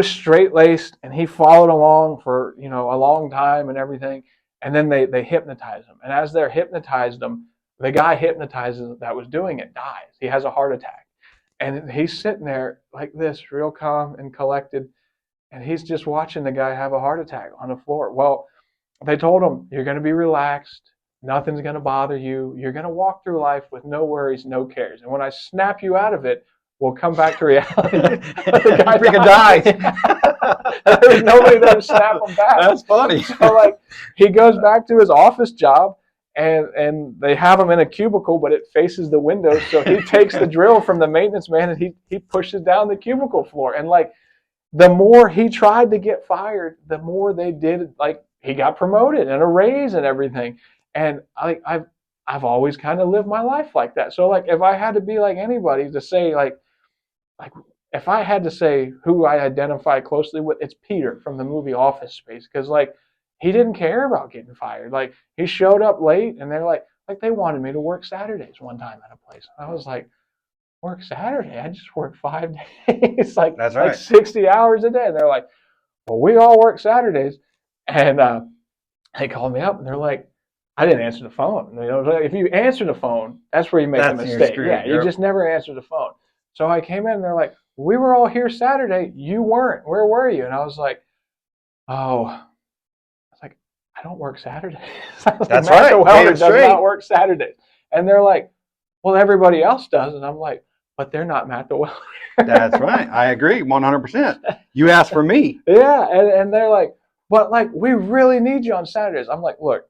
straight laced and he followed along for a long time and everything. And then they hypnotized him. And as they're hypnotized him, the guy hypnotizes that was doing it dies. He has a heart attack. And he's sitting there like this, real calm and collected. And he's just watching the guy have a heart attack on the floor. Well, they told him, you're going to be relaxed. Nothing's going to bother you. You're going to walk through life with no worries, no cares. And when I snap you out of it, we'll come back to reality. The guy freaking dies. There was nobody there to snap him back. That's funny. So like he goes back to his office job, and they have him in a cubicle, but it faces the window. So he takes the drill from the maintenance man and he pushes down the cubicle floor. And like the more he tried to get fired, the more they did. Like he got promoted and a raise and everything. And I've always kind of lived my life like that. So like if I had to be like anybody to say like if I had to say who I identify closely with, it's Peter from the movie Office Space, because like he didn't care about getting fired. Like he showed up late, and they're like they wanted me to work Saturdays one time at a place. I was like, work Saturday? I just work 5 days, like That's right. like 60 hours a day. And they're like, well, we all work Saturdays, and they called me up, and they're like, I didn't answer the phone. You know, if you answer the phone, that's where you make a mistake. Yeah, you just never answer the phone. So I came in, and they're like, we were all here Saturday. You weren't. Where were you? And I was like, oh, I don't work Saturdays. That's Matt right. The Welder does not work Saturdays. And they're like, well, everybody else does. And I'm like, but they're not Matt The Welder. That's right. I agree 100%. You asked for me. Yeah. And they're like, but like, we really need you on Saturdays. I'm like, look,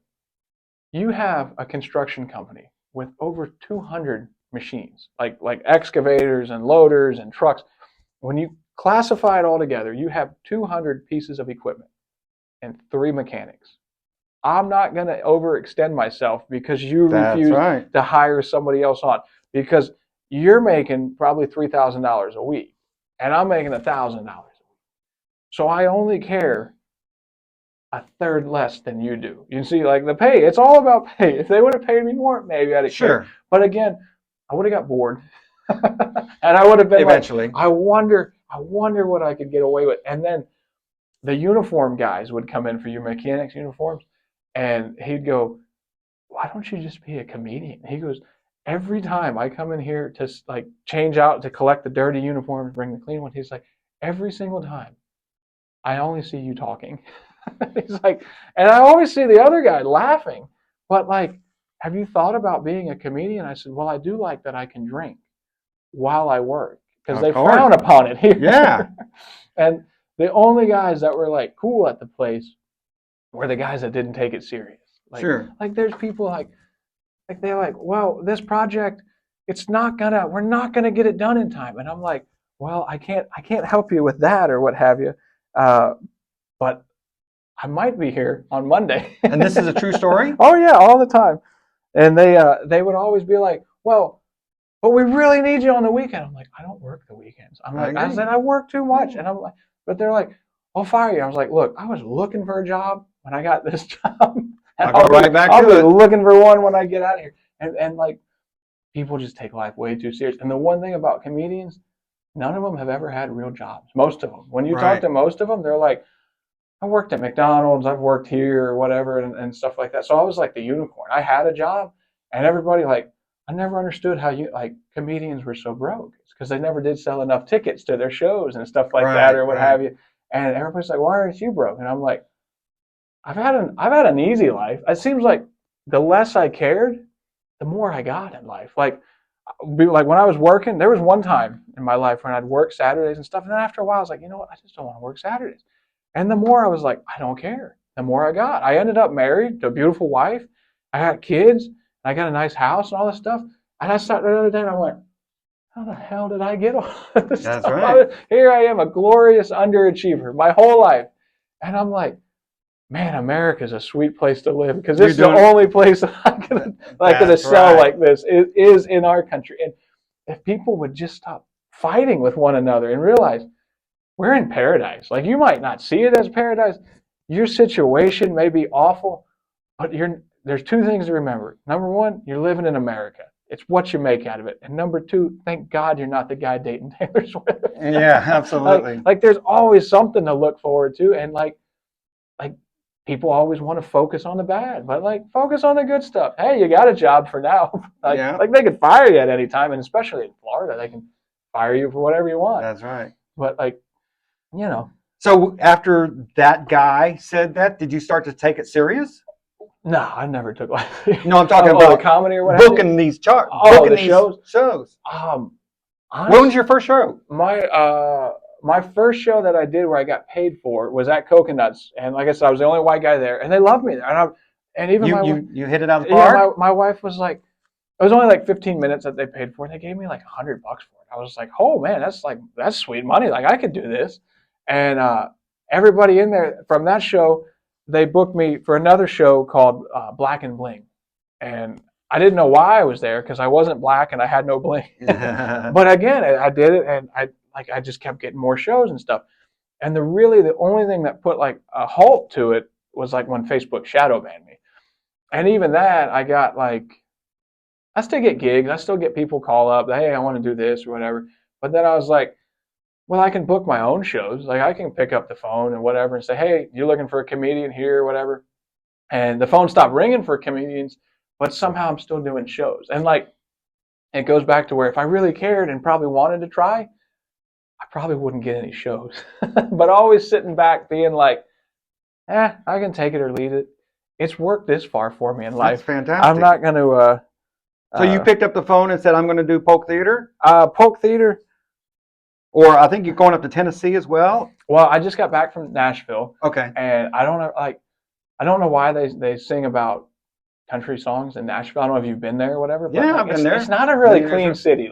you have a construction company with over 200 machines, like excavators and loaders and trucks. When you classify it all together, you have 200 pieces of equipment and 3 mechanics. I'm not going to overextend myself because you refuse to hire somebody else on, because you're making probably $3,000 a week and I'm making $1,000 a week. So I only care a third less than you do. You see, like the pay, it's all about pay. If they would have paid me more, maybe I'd have cared. But again, I would have got bored. And I would have been eventually like, I wonder what I could get away with. And then the uniform guys would come in for your mechanics uniforms, and he'd go, why don't you just be a comedian? He goes, every time I come in here to like change out, to collect the dirty uniforms, bring the clean one, he's like, every single time I only see you talking. He's like, and I always see the other guy laughing, but like, have you thought about being a comedian? I said, well, I do like that I can drink while I work, because they frown upon it here. Yeah. And the only guys that were like cool at the place were the guys that didn't take it serious. Like, like there's people like they're like, well, this project, we're not gonna get it done in time. And I'm like, well, I can't help you with that or what have you. But I might be here on Monday. And this is a true story? Oh yeah, all the time. And they would always be like, well, but we really need you on the weekend. I'm like, I don't work the weekends. I said, I work too much. And I'm like, but they're like, I'll fire you. I was like, look, I was looking for a job when I got this job. I'll go right back to it. I'll be looking for one when I get out of here. And like, people just take life way too serious. And the one thing about comedians, none of them have ever had real jobs. Most of them. When you talk to most of them, they're like, I worked at McDonald's, I've worked here or whatever, and stuff like that. So I was like the unicorn. I had a job, and everybody like, I never understood how comedians were so broke. It's because they never did sell enough tickets to their shows and stuff like that or what have you. And everybody's like, why aren't you broke? And I'm like, I've had an easy life. It seems like the less I cared, the more I got in life. Like when I was working, there was one time in my life when I'd work Saturdays and stuff. And then after a while, I was like, you know what? I just don't want to work Saturdays. And the more I was like, I don't care, the more I got. I ended up married to a beautiful wife. I got kids. I got a nice house and all this stuff. And I sat there the other day and I went, how the hell did I get all this stuff? Right. Here I am, a glorious underachiever my whole life. And I'm like, man, America's a sweet place to live, because this is the only place that I could sell like this is in our country. And if people would just stop fighting with one another and realize we're in paradise. Like, you might not see it as paradise. Your situation may be awful, but there's 2 things to remember. Number 1, you're living in America. It's what you make out of it. And number 2, thank God you're not the guy dating Taylor Swift. Yeah, absolutely. Like there's always something to look forward to. And like people always want to focus on the bad, but like focus on the good stuff. Hey, you got a job for now. Like they could fire you at any time, and especially in Florida, they can fire you for whatever you want. That's right. But like, you know, So after that guy said that, did you start to take it serious? No, I never took like. No, I'm talking the about comedy or what have you. booking these charts. Oh, booking the these shows. When was your first show? My first show that I did where I got paid for was at Coconuts, and like I said, I was the only white guy there, and they loved me there. And even You hit it out of the yeah, park. my wife was like, it was only like 15 minutes that they paid for, and they gave me like $100 for it. I was like, oh man, that's sweet money. Like I could do this, and everybody in there from that show, they booked me for another show called Black and Bling, and I didn't know why I was there because I wasn't black and I had no bling. But again, I did it, and I just kept getting more shows and stuff. And the only thing that put like a halt to it was like when Facebook shadow banned me. And even that, I got like, I still get gigs, I still get people call up, hey, I want to do this or whatever. But then I was like, well, I can book my own shows. Like I can pick up the phone and whatever and say, hey, you're looking for a comedian here or whatever. And the phone stopped ringing for comedians, but somehow I'm still doing shows. And like, it goes back to where if I really cared and probably wanted to try, I probably wouldn't get any shows. But always sitting back being like, I can take it or leave it. It's worked this far for me in life. That's fantastic. I'm not going to. So you picked up the phone and said, I'm going to do Polk Theater? Polk Theater. Or I think you're going up to Tennessee as well? Well, I just got back from Nashville. Okay. And I don't know why they sing about country songs in Nashville. I don't know if you've been there or whatever. But yeah, I've been there. It's not a really clean city.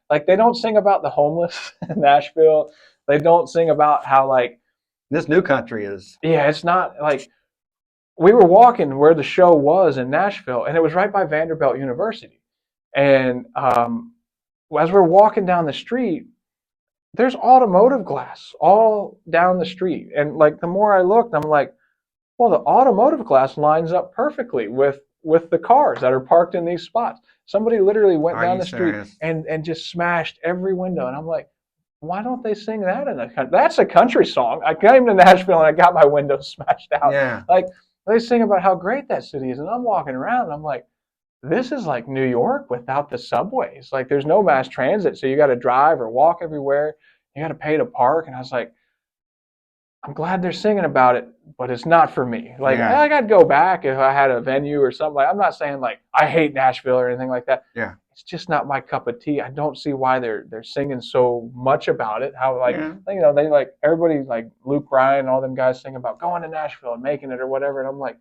Like they don't sing about the homeless in Nashville. They don't sing about how like this new country is. Yeah, it's not like we were walking where the show was in Nashville, and it was right by Vanderbilt University. And as we're walking down the street, there's automotive glass all down the street. And like the more I looked, I'm like, well, the automotive glass lines up perfectly with the cars that are parked in these spots. Somebody literally went down the street and just smashed every window. And I'm like, why don't they sing that in a country? That's a country song. I came to Nashville and I got my windows smashed out. Yeah. Like they sing about how great that city is. And I'm walking around and I'm like, this is like New York without the subways. Like there's no mass transit. So you got to drive or walk everywhere. You got to pay to park. And I was like, I'm glad they're singing about it, but it's not for me. Like I got to go back if I had a venue or something. Like I'm not saying like I hate Nashville or anything like that. Yeah, it's just not my cup of tea. I don't see why they're singing so much about it. How like they like everybody like Luke Bryan and all them guys sing about going to Nashville and making it or whatever. And I'm like,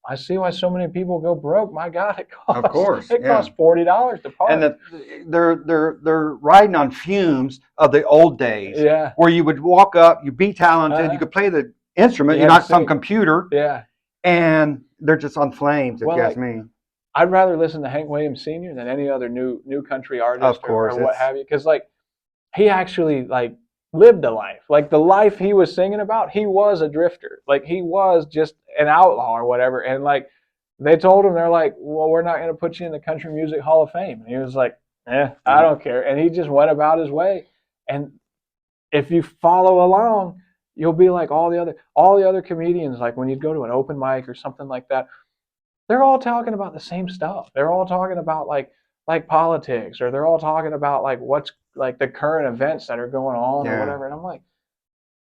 I see why so many people go broke. My God, it costs. Of course, it costs $40 to park. And they're riding on fumes of the old days. Yeah. Where you would walk up, you be talented, you could play the instrument, you're not some computer. Yeah. And they're just on flames, if you ask me. I'd rather listen to Hank Williams Sr. than any other new country artist of course, or what have you. Because like he actually like lived a life. Like the life he was singing about, he was a drifter. Like he was just an outlaw or whatever. And like they told him, they're like, well, we're not going to put you in the Country Music Hall of Fame. And he was like, I don't care. And he just went about his way. And if you follow along, you'll be like all the other comedians. Like when you go to an open mic or something like that, they're all talking about the same stuff. They're all talking about like politics, or they're all talking about like what's like the current events that are going on or whatever. And I'm like,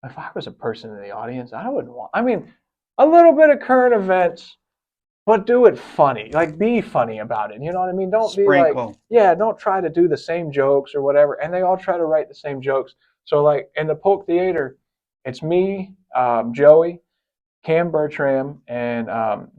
if I was a person in the audience, I wouldn't want. I mean, a little bit of current events, but do it funny. Like be funny about it. You know what I mean? Don't Sprinkle. be like, don't try to do the same jokes or whatever. And they all try to write the same jokes. So like in the Polk Theater, it's me, Joey, Cam Bertrand, and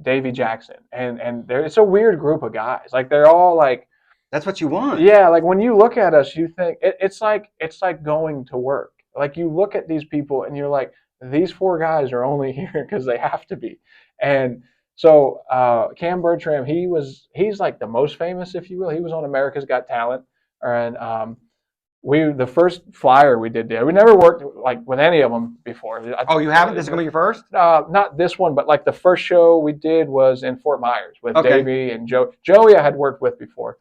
Davey Jackson. And it's a weird group of guys. Like they're all like, that's what you want. Yeah, like when you look at us, you think it's like going to work. Like you look at these people and you're like, these four guys are only here because they have to be. And so Cam Bertrand, he's like the most famous, if you will. He was on America's Got Talent, and the first flyer we did there. We never worked like with any of them before. Oh, you haven't? This is going to be your first? Not this one, but like the first show we did was in Fort Myers with Davey and Joe. Joey I had worked with before.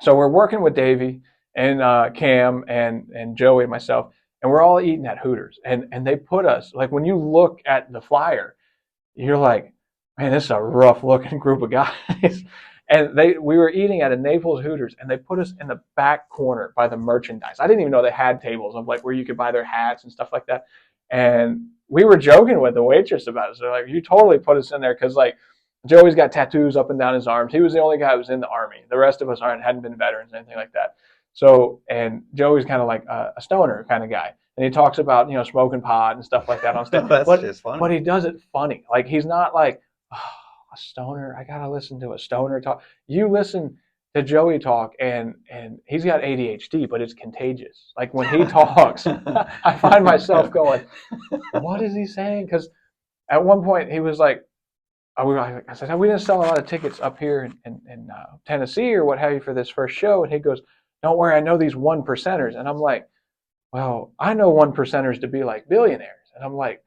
So we're working with Davey and Cam and Joey and myself, and we're all eating at Hooters. And they put us, like when you look at the flyer, you're like, man, this is a rough looking group of guys. And we were eating at a Naples Hooters, and they put us in the back corner by the merchandise. I didn't even know they had tables of like where you could buy their hats and stuff like that. And we were joking with the waitress about it. So like, you totally put us in there because like Joey's got tattoos up and down his arms. He was the only guy who was in the Army. The rest of us hadn't been veterans, anything like that. So, and Joey's kind of like a stoner kind of guy. And he talks about, smoking pot and stuff like that on stage. That's just funny. But he does it funny. Like, he's not like, oh, a stoner, I got to listen to a stoner talk. You listen to Joey talk, and he's got ADHD, but it's contagious. Like, when he talks, I find myself going, what is he saying? Because at one point, he was like, I said, we didn't sell a lot of tickets up here in Tennessee or what have you for this first show. And he goes, don't worry, I know these 1%ers. And I'm like, well, I know 1%ers to be like billionaires. And I'm like,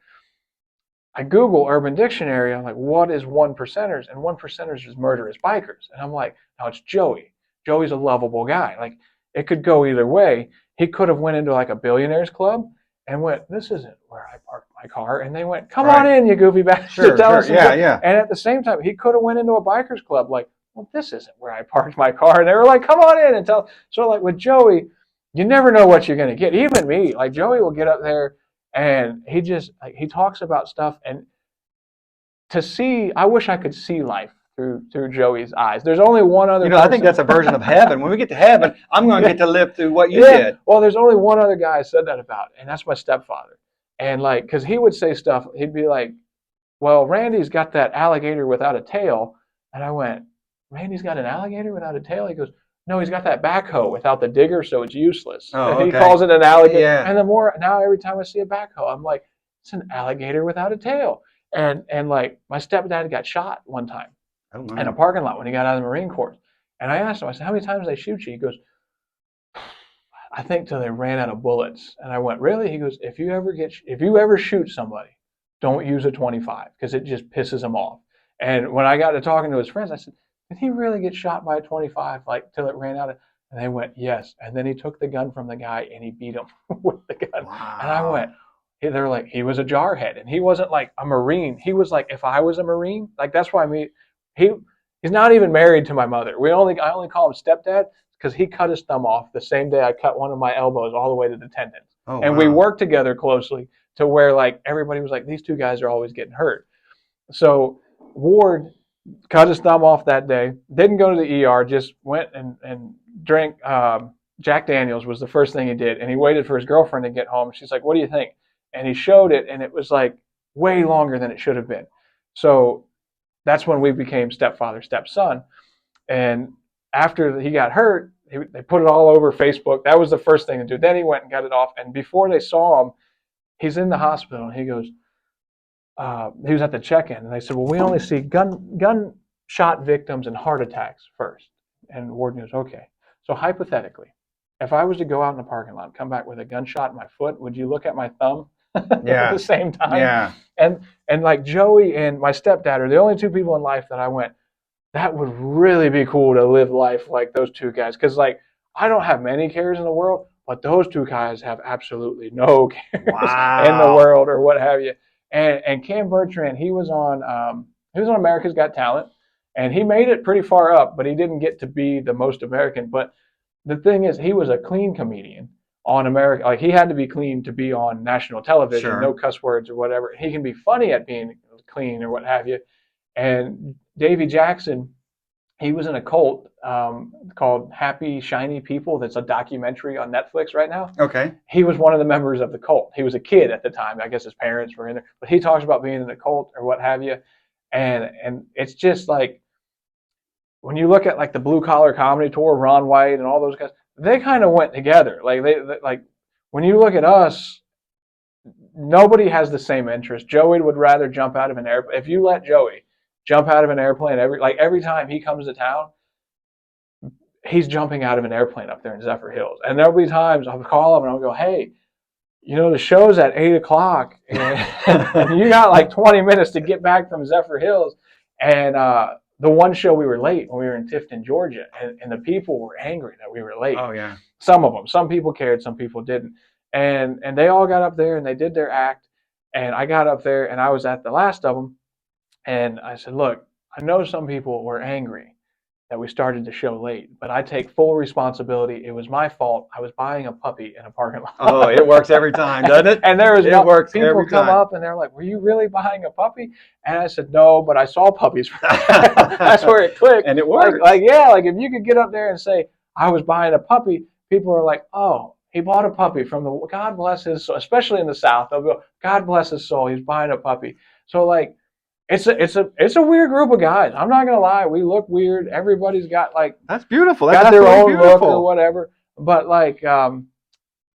I Google Urban Dictionary. I'm like, what is 1%ers? And 1%ers is murderous bikers. And I'm like, no, it's Joey. Joey's a lovable guy. Like, it could go either way. He could have went into like a billionaires club and went, this isn't where I parked my car. And they went, come on in, you goofy bastard. Sure. Yeah. And at the same time, he could have went into a bikers club like, well, this isn't where I parked my car. And they were like, come on in and tell. So like with Joey, you never know what you're going to get. Even me, like Joey will get up there and he just, like, he talks about stuff. And I wish I could see life through Joey's eyes. There's only one other person. I think that's a version of heaven. When we get to heaven, I'm going to get to live through what you did. Well, there's only one other guy I said that about, and that's my stepfather. And like, because he would say stuff, he'd be like, well, Randy's got that alligator without a tail. And I went, Randy's got an alligator without a tail? He goes, no, he's got that backhoe without the digger, so it's useless. Oh, okay. He calls it an alligator. Yeah. And now every time I see a backhoe, I'm like, it's an alligator without a tail. And like, my stepdad got shot one time in a parking lot when he got out of the Marine Corps. And I asked him, I said, how many times did they shoot you? He goes, I think till they ran out of bullets. And I went, really? He goes, if you ever shoot somebody, don't use a 25 because it just pisses them off. And when I got to talking to his friends, I said, did he really get shot by a 25 like till it ran out of? And they went, yes. And then he took the gun from the guy and he beat him with the gun. Wow. And I went, they're like, he was a jarhead. And he wasn't like a Marine. He was like, if I was a Marine, like that's why he's not even married to my mother. I only call him stepdad because he cut his thumb off the same day I cut one of my elbows all the way to the tendons. Oh, and wow. We worked together closely to where like everybody was like, these two guys are always getting hurt. So Ward cut his thumb off that day, didn't go to the ER, just went and drank Jack Daniels was the first thing he did. And he waited for his girlfriend to get home. She's like, what do you think? And he showed it, and it was like way longer than it should have been. So that's when we became stepfather, stepson. And after he got hurt, they put it all over Facebook. That was the first thing to do. Then he went and got it off. And before they saw him, he's in the hospital. And he goes, he was at the check-in. And they said, well, we only see gunshot victims and heart attacks first. And Ward goes, okay. So hypothetically, if I was to go out in the parking lot and come back with a gunshot in my foot, would you look at my thumb at the same time? Yeah. And like Joey and my stepdad are the only two people in life that I went, that would really be cool to live life like those two guys. Because like, I don't have many cares in the world, but those two guys have absolutely no cares in the world or what have you. And Cam Bertrand, he was on America's Got Talent, and he made it pretty far up, but he didn't get to be the most American. But the thing is, he was a clean comedian on America. Like, he had to be clean to be on national television, Sure. No cuss words or whatever. He can be funny at being clean or what have you. And Davey Jackson, he was in a cult called Happy Shiny People. That's a documentary on Netflix right now. Okay. He was one of the members of the cult. He was a kid at the time. I guess his parents were in there. But he talks about being in a cult or what have you. And it's just like, when you look at like the Blue Collar Comedy Tour, Ron White and all those guys, they kind of went together. Like they like when you look at us, nobody has the same interest. Joey would rather jump out of an airplane. If you let Joey jump out of an airplane every time he comes to town, he's jumping out of an airplane up there in Zephyr Hills. And there'll be times I'll call him and I'll go, hey, the show's at 8:00 and you got like 20 minutes to get back from Zephyr Hills. And the one show we were late when we were in Tifton, Georgia, and the people were angry that we were late. Oh, yeah. Some of them. Some people cared, some people didn't. And they all got up there and they did their act. And I got up there and I was at the last of them. And I said, look, I know some people were angry that we started the show late, but I take full responsibility. It was my fault. I was buying a puppy in a parking lot. Oh, it works every time, doesn't it? And there was people come time. up and they're like, "Were you really buying a puppy?" And I said, "No, but I saw puppies." That's where it clicked. And it worked. Like if you could get up there and say, "I was buying a puppy," people are like, "Oh, he bought a puppy from the God bless his soul," especially in the South. They'll go, "God bless his soul. He's buying a puppy." So like, it's a weird group of guys. I'm not gonna lie. We look weird. Everybody's got like that's beautiful. That's their own beautiful. look or whatever. But like,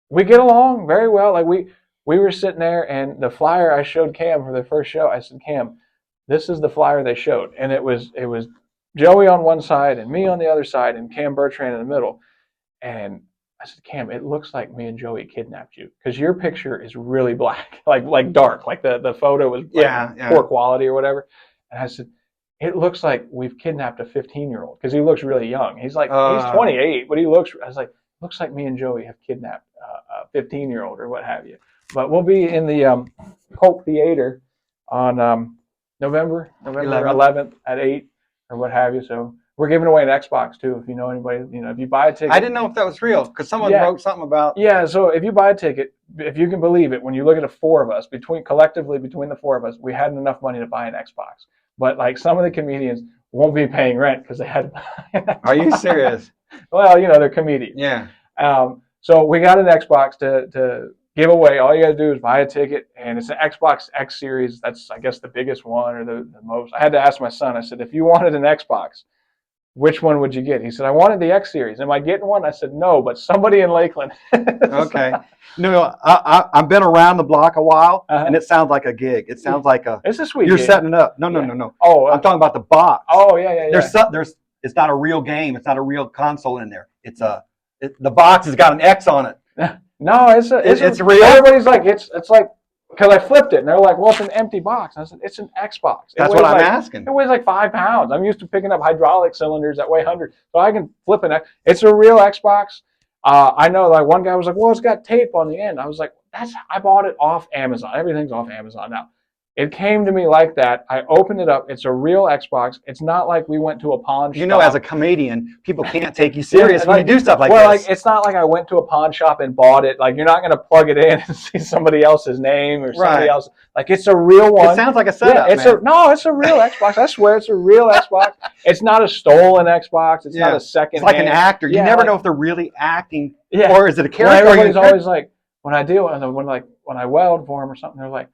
we get along very well. Like we were sitting there, and the flyer I showed Cam for the first show. I said, "Cam, this is the flyer they showed," and it was Joey on one side and me on the other side, and Cam Bertrand in the middle. And I said, "Cam, it looks like me and Joey kidnapped you because your picture is really black, like dark, like the photo was poor quality or whatever." And I said, "It looks like we've kidnapped a 15-year-old because he looks really young. He's like he's 28, but he looks." I was like, "Looks like me and Joey have kidnapped a 15-year-old or what have you." But we'll be in the Polk Theater on November 11th at 8 or what have you. So. We're giving away an Xbox too. If you know anybody, if you buy a ticket. I didn't know if that was real because someone wrote something about. Yeah, so if you buy a ticket, if you can believe it, when you look at the four of us, collectively between the four of us, we had enough money to buy an Xbox. But like some of the comedians won't be paying rent because they had to buy an Xbox. Are you serious? Well, they're comedians. Yeah. So we got an Xbox to give away. All you got to do is buy a ticket, and it's an Xbox X Series. That's, I guess, the biggest one or the most. I had to ask my son. I said, if you wanted an Xbox, which one would you get? He said, I wanted the X Series. Am I getting one? I said, no, but somebody in Lakeland. Okay. No, I've been around the block a while, and it sounds like a gig. It sounds like it's a sweet you're gig. setting it up. No. Oh, I'm talking about the box. Oh, yeah. It's not a real game. It's not a real console in there. The box has got an X on it. No, it's real. Everybody's like, it's like, because I flipped it, and they're like, well, it's an empty box. And I said, it's an Xbox. That's what I'm asking. It weighs like 5 pounds. I'm used to picking up hydraulic cylinders that weigh 100, so I can flip an X. It's a real Xbox. I know, like, one guy was like, well, it's got tape on the end. I was like, I bought it off Amazon. Everything's off Amazon now. It came to me like that. I opened it up. It's a real Xbox. It's not like we went to a pawn shop. As a comedian, people can't take you serious when you do stuff like this. Well, like, it's not like I went to a pawn shop and bought it. Like, you're not going to plug it in and see somebody else's name or somebody else. Like, it's a real one. It sounds like a setup, it's a real Xbox. I swear it's a real Xbox. It's not a stolen Xbox. It's not a second. It's like an actor. You never know if they're really acting or is it a character. Well, everybody's always like, when I weld for them or something, they're like,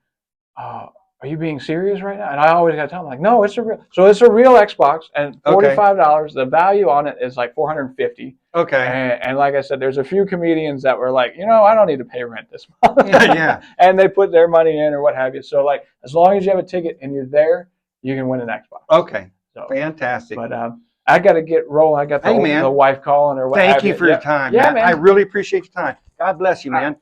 are you being serious right now? And I always got to tell them, like, no, it's a real. So it's a real Xbox, and $45. The value on it is like $450. Okay. And like I said, there's a few comedians that were like, I don't need to pay rent this month. Yeah. And they put their money in or what have you. So like, as long as you have a ticket and you're there, you can win an Xbox. Okay. So fantastic. But I got to get rolling. I got the wife calling or what. Thank you for your time. Yeah, man. I really appreciate your time. God bless you, man.